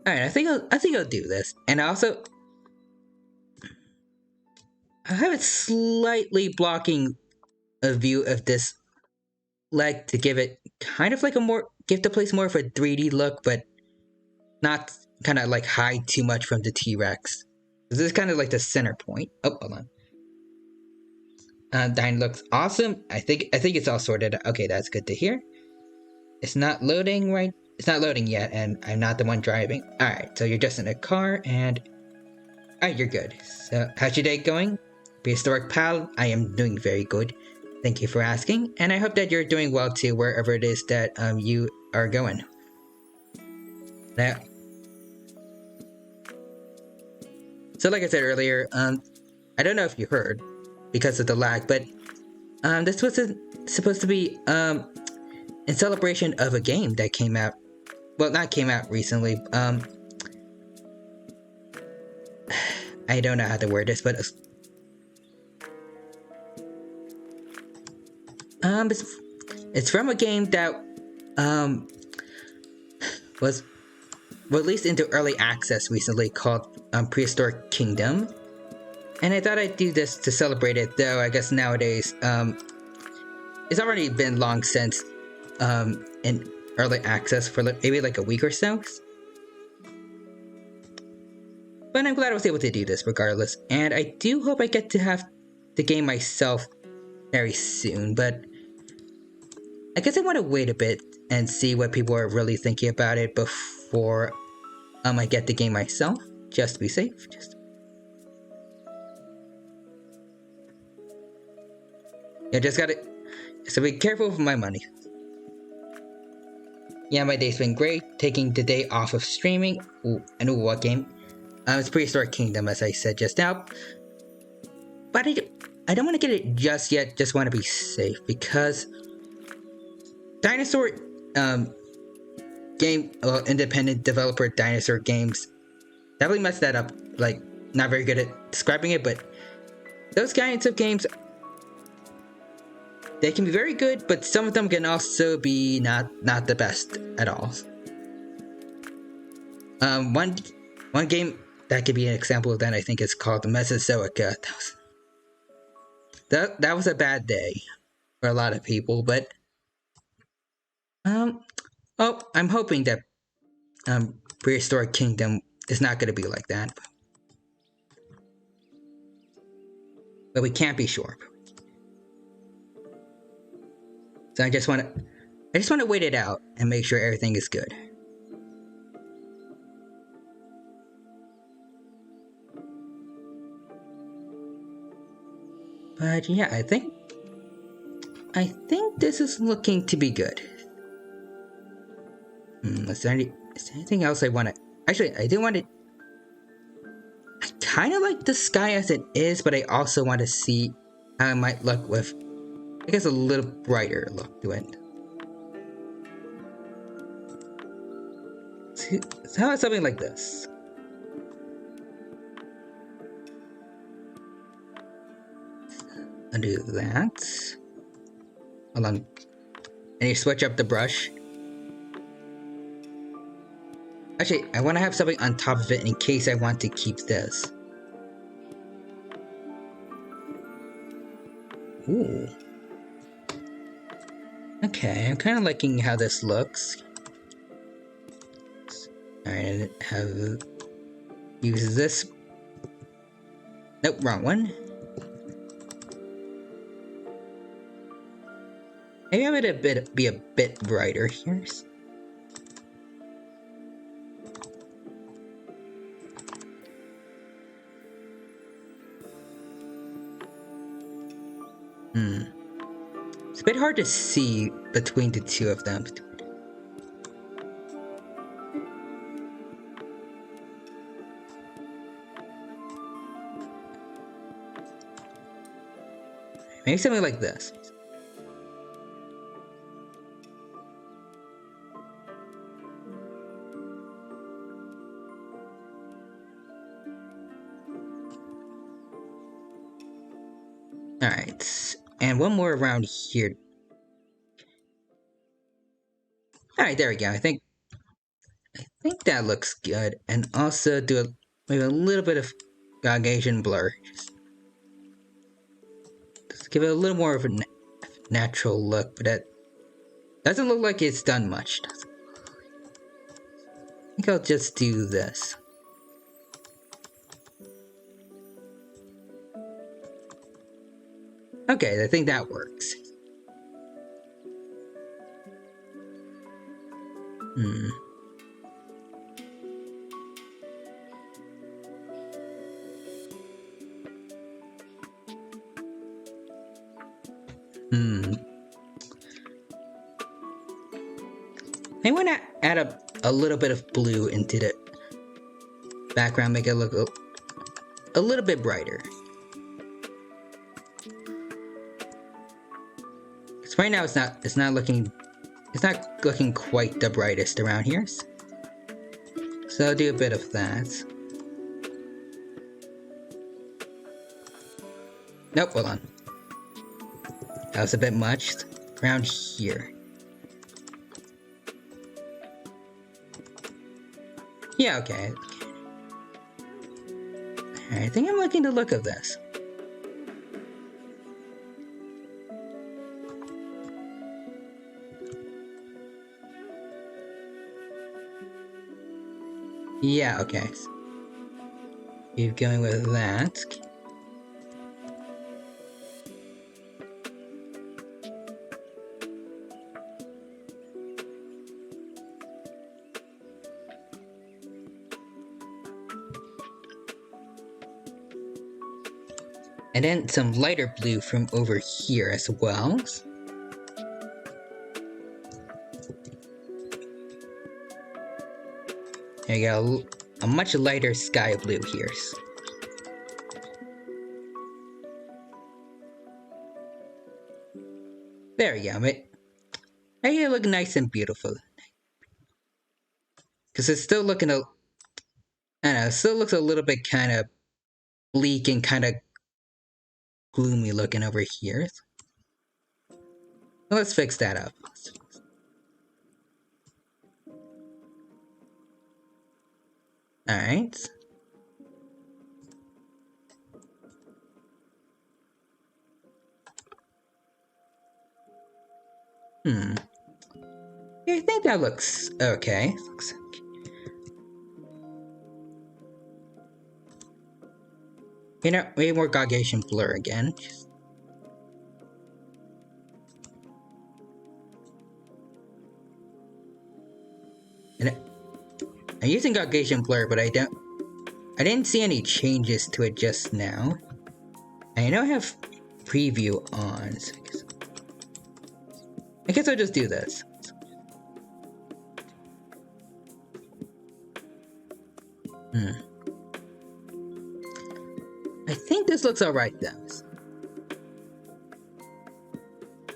alright, I think I'll do this. And also I have it slightly blocking a view of this leg to give it kind of like give the place more of a 3D look, but not kind of like hide too much from the T-Rex. This is kind of like the center point. Oh, hold on. Dine looks awesome. I think it's all sorted. Okay, that's good to hear. It's not loading right. It's not loading yet, and I'm not the one driving. Alright, so you're just in a car, and alright, you're good. So, how's your day going? Prehistoric pal, I am doing very good. Thank you for asking, and I hope that you're doing well too, wherever it is that you are going. Now, so like I said earlier, I don't know if you heard, because of the lag, but this was supposed to be in celebration of a game that came out. Well, not came out recently. I don't know how to word this, but it's from a game that was released into early access recently called Prehistoric Kingdom. And I thought I'd do this to celebrate it, though I guess nowadays, it's already been long since in early access for maybe like a week or so. But I'm glad I was able to do this regardless, and I do hope I get to have the game myself very soon, but I guess I want to wait a bit and see what people are really thinking about it before I get the game myself, just to be safe. Just gotta... So be careful with my money. Yeah, my day's been great. Taking the day off of streaming. Ooh, I know what game. It's Prehistoric Kingdom, as I said just now. But I don't want to get it just yet. Just want to be safe, because Dinosaur game, independent developer Dinosaur Games definitely messed that up. Like, not very good at describing it, but those kinds of games, they can be very good, but some of them can also be not the best at all. One game that could be an example of that, I think, is called Mesozoica. That was a bad day for a lot of people, but I'm hoping that Prehistoric Kingdom is not going to be like that, but we can't be sure. So I just want to wait it out and make sure everything is good. But yeah, I think this is looking to be good. Is there anything else I want to... Actually, I do want to... I kind of like the sky as it is, but I also want to see how it might look with, I guess, a little brighter look to it. So how about something like this? Undo that. Hold on. And you switch up the brush. Actually, I want to have something on top of it in case I want to keep this. Ooh. Okay, I'm kind of liking how this looks. Alright, use this. Nope, wrong one. Maybe I'm gonna be a bit brighter here. It's a bit hard to see between the two of them. Maybe something like this. Alright, and one more around here. Alright, there we go. I think that looks good. And also do maybe a little bit of Gaussian blur. Just give it a little more of a natural look, but that doesn't look like it's done much. I think I'll just do this. Okay, I think that works. I want to add a little bit of blue into the background, make it look a little bit brighter. Because right now it's not looking quite the brightest around here. So I'll do a bit of that. Nope, hold on. That was a bit much. Around here. Yeah, okay. Alright, I think I'm liking the look of this. Yeah, okay. Keep going with that. And then some lighter blue from over here as well. There you go, a much lighter sky blue here. There we go. Make it look nice and beautiful. Because it's still looking I don't know, it still looks a little bit kind of bleak and kind of gloomy looking over here. Let's fix that up. Alright. I think that looks okay. You know, way more Gaussian blur again. And I'm using Gaussian blur, but I didn't see any changes to it just now. I know I have preview on, so I guess I'll just do this. I think this looks alright though.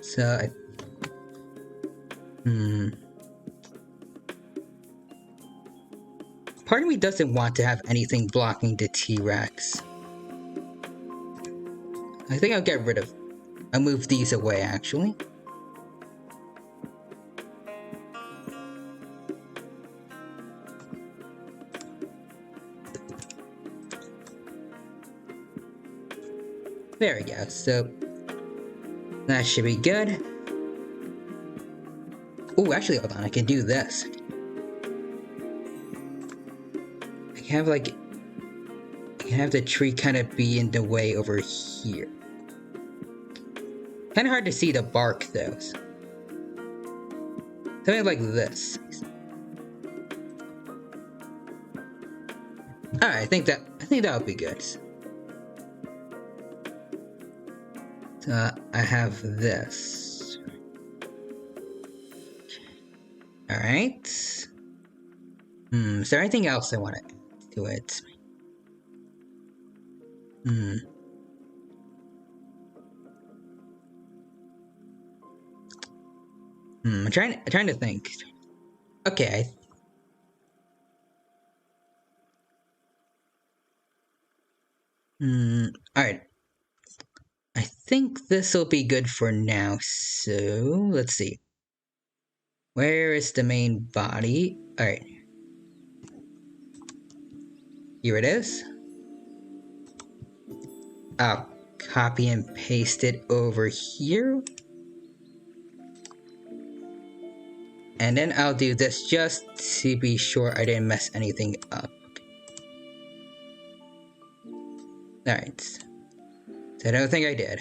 So part of me doesn't want to have anything blocking the T-Rex. I think I'll move these away actually. There we go, so that should be good. Oh, actually, hold on, I can do this. I can have the tree kind of be in the way over here. Kind of hard to see the bark though. Something like this. Alright, I think that'll be good. So I have this. Alright. Is there anything else I want to add to it? I'm trying to think. Okay. Alright. I think this will be good for now, so let's see. Where is the main body? Alright. Here it is. I'll copy and paste it over here. And then I'll do this just to be sure I didn't mess anything up. Alright. So I don't think I did.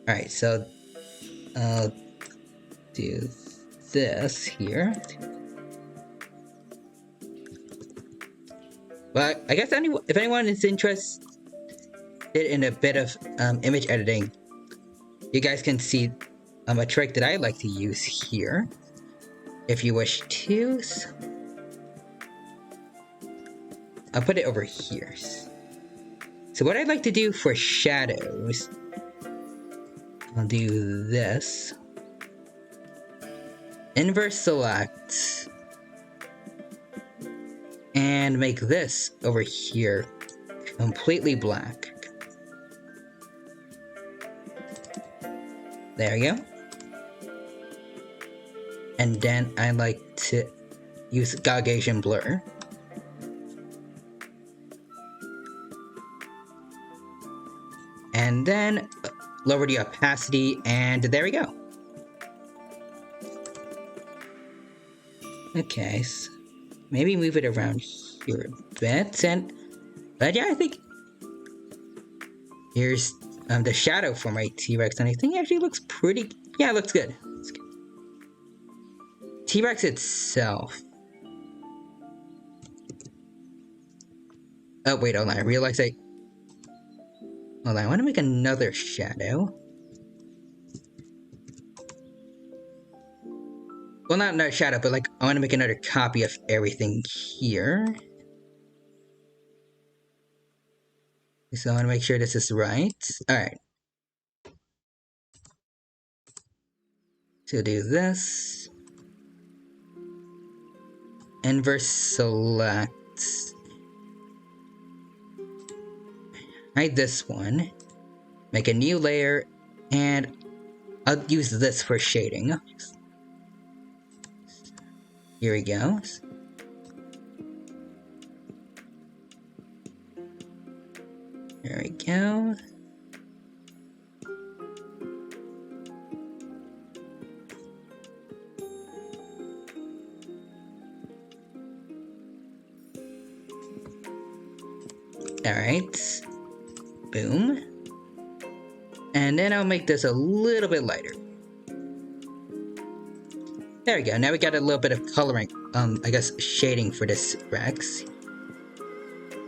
Alright, so I'll do this here. But I guess if anyone is interested in a bit of image editing, you guys can see a trick that I like to use here, if you wish to. I'll put it over here. So what I'd like to do for shadows, I'll do this. Inverse select. And make this over here completely black. There we go. And then I like to use Gaussian blur. And then lower the opacity, and there we go. Okay, so maybe move it around here a bit, but yeah, I think here's the shadow for my T-Rex, and I think it actually looks pretty. Yeah, it looks good. T-Rex itself. Oh wait, hold on. I realized hold on. I want to make another shadow. Well, not another shadow, but I want to make another copy of everything here. So I want to make sure this is right. Alright. So do this. Inverse select. Hide this one. Make a new layer. And I'll use this for shading. Here we go. There we go. Alright. Boom. And then I'll make this a little bit lighter. There we go. Now we got a little bit of coloring, I guess shading for this Rex.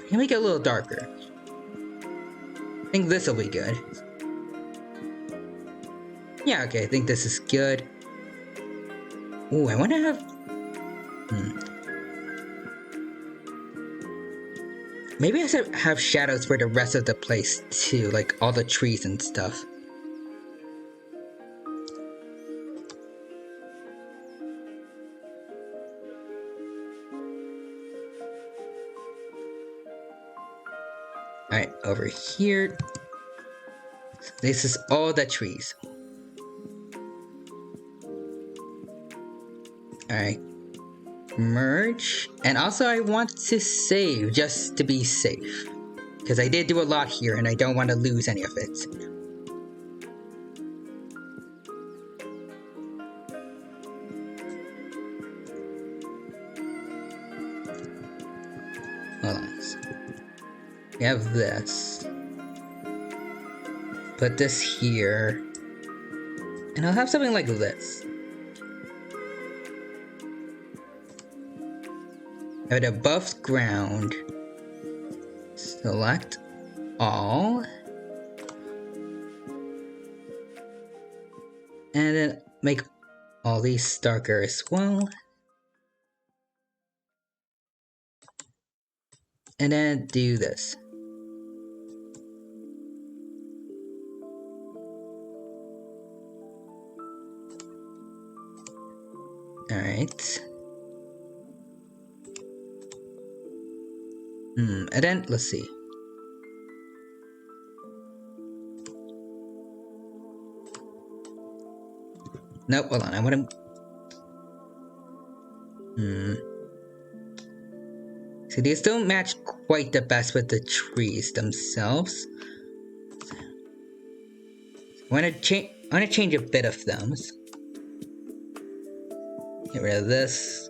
Can make it a little darker. I think this will be good. Yeah, okay, I think this is good. Ooh, I want to have... Maybe I should have shadows for the rest of the place too, like all the trees and stuff. Alright, over here. This is all the trees. Alright. Merge. And also I want to save just to be safe. Because I did do a lot here and I don't want to lose any of it. Hold on. We have this. Put this here. And I'll have something like this. Have it above ground. Select all. And then make all these darker as well. And then do this. Alright. And then, let's see. Nope, hold on, I want to... See, these don't match quite the best with the trees themselves. I want to change a bit of them. Get rid of this.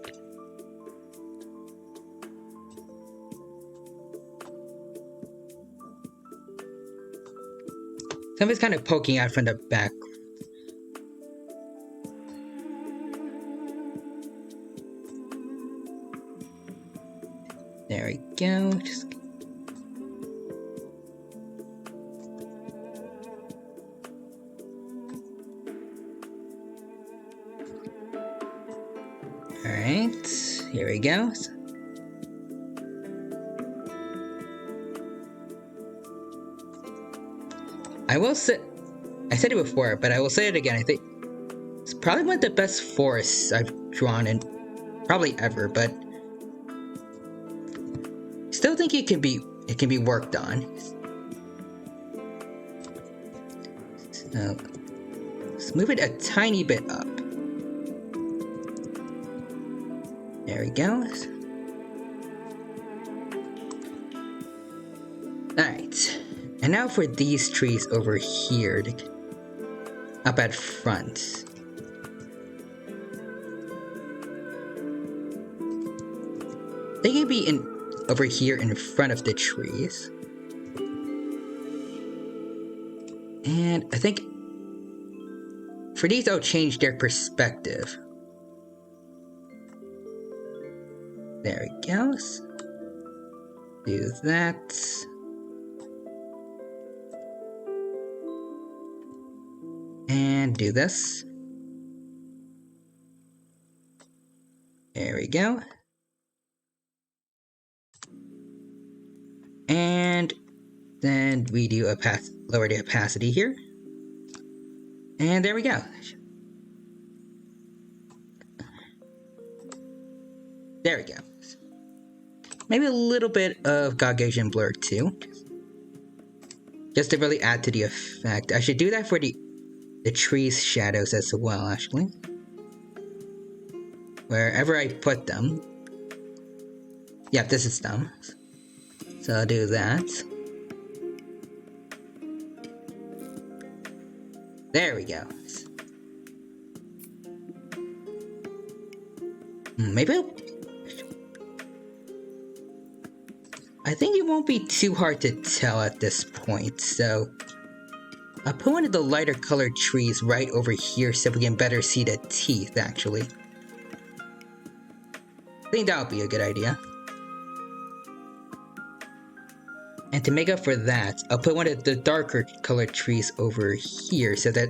Something's kind of poking out from the back. There we go. Just... Alright, here we go. I will say, I said it before, but I will say it again. I think it's probably one of the best forests I've drawn in probably ever, but still think it can be worked on. So let's move it a tiny bit up. There we go. Alright. And now for these trees over here, up at front. They can be over here in front of the trees. And I think for these I'll change their perspective. There we go. Do that. And do this. There we go. And Then we do lower the opacity here. And there we go. There we go. Maybe a little bit of Gaussian blur too. Just to really add to the effect. I should do that for the trees' shadows as well, actually. Wherever I put them. Yep, this is them. So I'll do that. There we go. Maybe I think it won't be too hard to tell at this point, so I'll put one of the lighter colored trees right over here so we can better see the teeth, actually. I think that would be a good idea. And to make up for that, I'll put one of the darker colored trees over here so that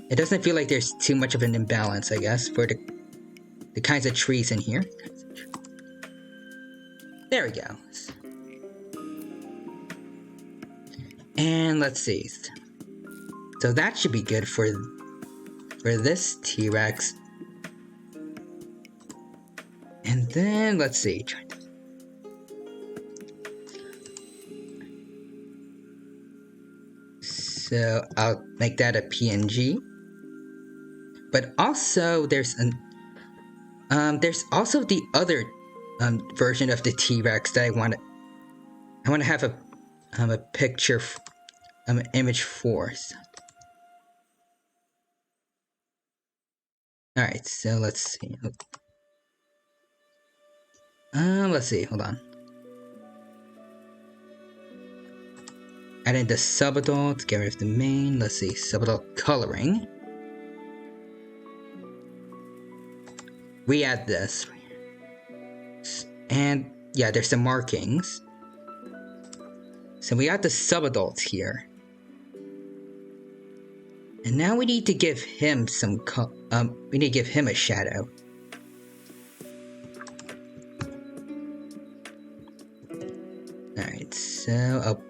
it doesn't feel like there's too much of an imbalance, I guess, for the kinds of trees in here. There we go. And let's see. So that should be good for this T-Rex. And then let's see. So I'll make that a PNG. But also there's also the other version of the T-Rex that I want to have a picture, image for. All right, so let's see. Let's see. Hold on. Add in the subadult. Get rid of the main. Let's see. Subadult coloring. We add this. And yeah, there's some markings. So we got the subadults here. And now we need to give him some we need to give him a shadow. Alright, so I'll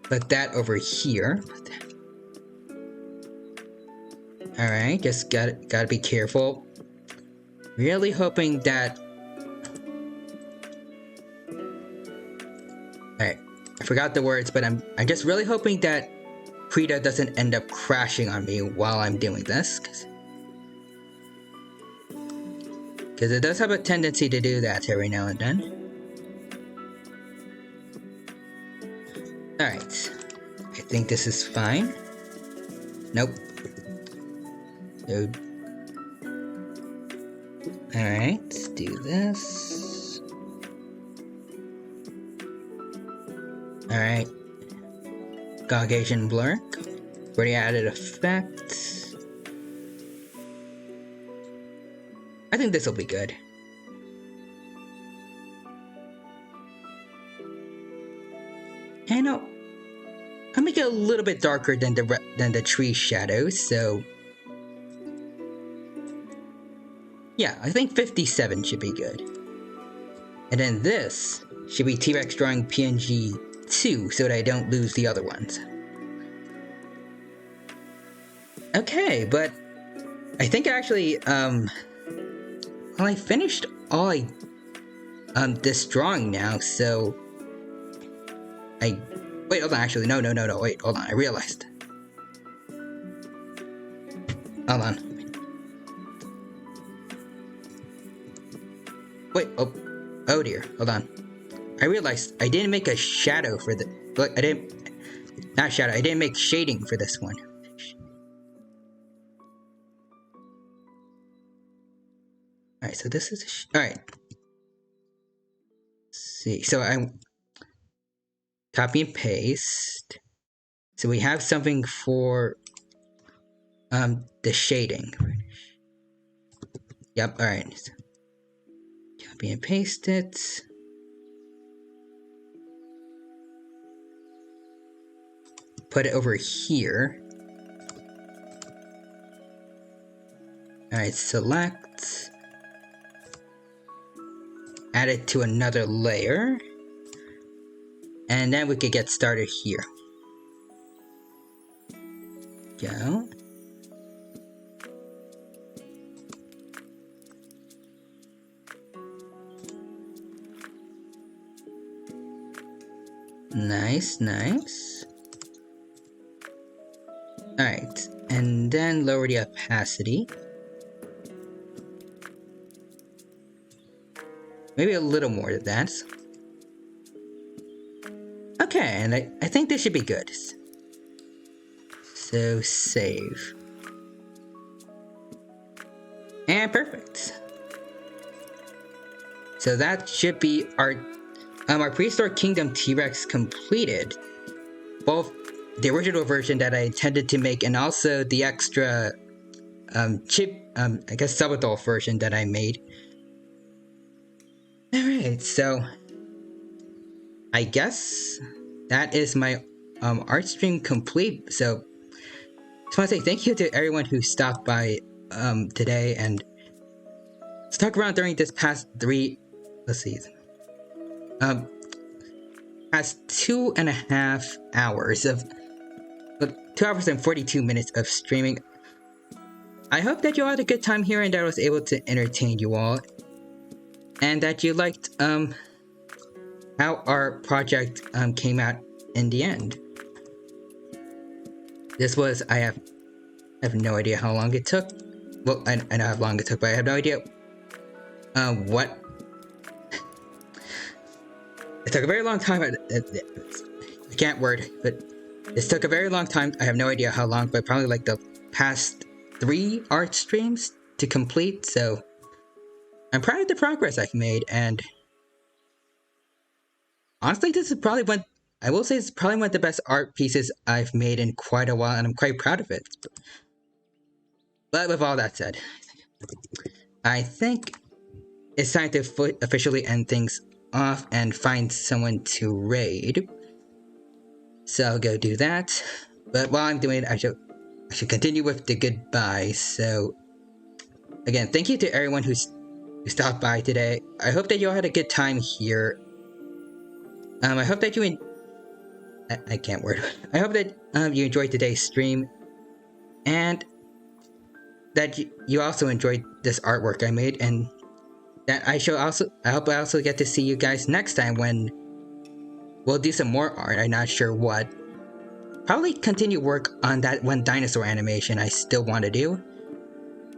put that over here. Alright, just gotta be careful. Really hoping that... Alright, I forgot the words, but I'm just really hoping that Prita doesn't end up crashing on me while I'm doing this. Because it does have a tendency to do that every now and then. Alright, I think this is fine. Nope. Alright, let's do this. Alright. Gaussian blur. Already added effect. I think this will be good. And I'll make it a little bit darker than the tree shadows, so yeah, I think 57 should be good. And then this should be T-Rex drawing PNG 2 so that I don't lose the other ones. Okay, but I think actually, well, I finished all this drawing now, so wait, hold on, actually, no, wait, hold on, I realized. Hold on. Wait, oh dear, hold on. I realized I didn't make a shadow for the, look, I didn't make shading for this one. Alright, so this is, alright. See, so I copy and paste. So we have something for the shading. Yep, alright. Copy and paste it. Put it over here. Alright, select. Add it to another layer. And then we could get started here. Go. Nice, nice. Alright, and then lower the opacity. Maybe a little more than that. Okay, and I think this should be good. So save. And perfect. So that should be our Prehistoric Kingdom T-Rex completed. Both the original version that I intended to make and also the extra chip, I guess subadult version that I made. Alright, so I guess that is my art stream complete. So just want to say thank you to everyone who stopped by today and stuck around during this past past 2.5 hours of 2 hours and 42 minutes of streaming. I hope that you all had a good time here and that I was able to entertain you all, and that you liked how our project came out in the end. This was, I have no idea how long it took. Well, I know how long it took, but I have no idea what. It took a very long time. I can't word, but this took a very long time. I have no idea how long, but probably like the past 3 art streams to complete. So I'm proud of the progress I've made, and honestly, this is probably one. I will say it's probably one of the best art pieces I've made in quite a while, and I'm quite proud of it. But with all that said, I think it's time to officially end things off and find someone to raid. So I'll go do that. But while I'm doing it, I should continue with the goodbye. So again, thank you to everyone who stopped by today. I hope that you all had a good time here. I hope that you I can't word. I hope that you enjoyed today's stream, and that you also enjoyed this artwork I made, and that I hope I also get to see you guys next time when we'll do some more art. I'm not sure what. Probably continue work on that one dinosaur animation I still want to do,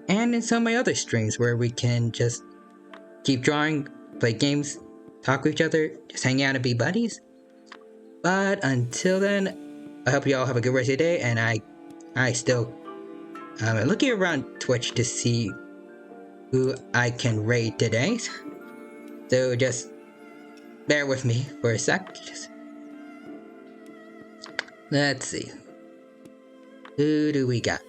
and in some of my other streams where we can just keep drawing, play games, talk with each other, just hang out and be buddies. But until then, I hope you all have a good rest of your day, and I still I'm looking around Twitch to see who I can raid today. So just bear with me for a sec. Let's see. Who do we got?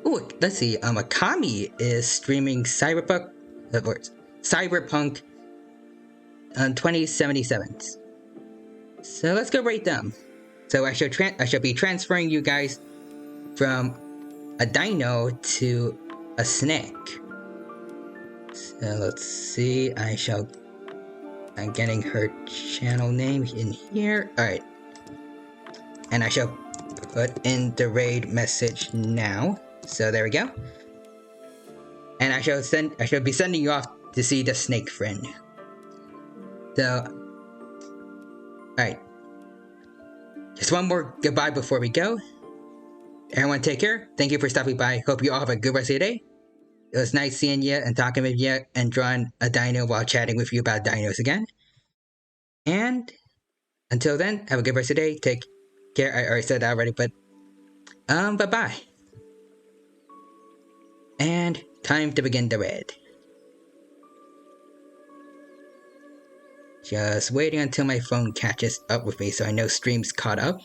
Oh, let's see. Akami is streaming Cyberpunk 2077. So let's go rate them. So I shall be transferring you guys from a dino to a snake. So let's see. I'm getting her channel name in here. Alright. And I shall put in the raid message now. So there we go. And I shall be sending you off to see the snake friend. So, alright. Just one more goodbye before we go. Everyone take care. Thank you for stopping by. Hope you all have a good rest of your day. It was nice seeing you and talking with you and drawing a dino while chatting with you about dinos again. And until then, have a good rest of your day. Take care. I already said that already, but bye-bye. And time to begin the raid. Just waiting until my phone catches up with me so I know stream's caught up.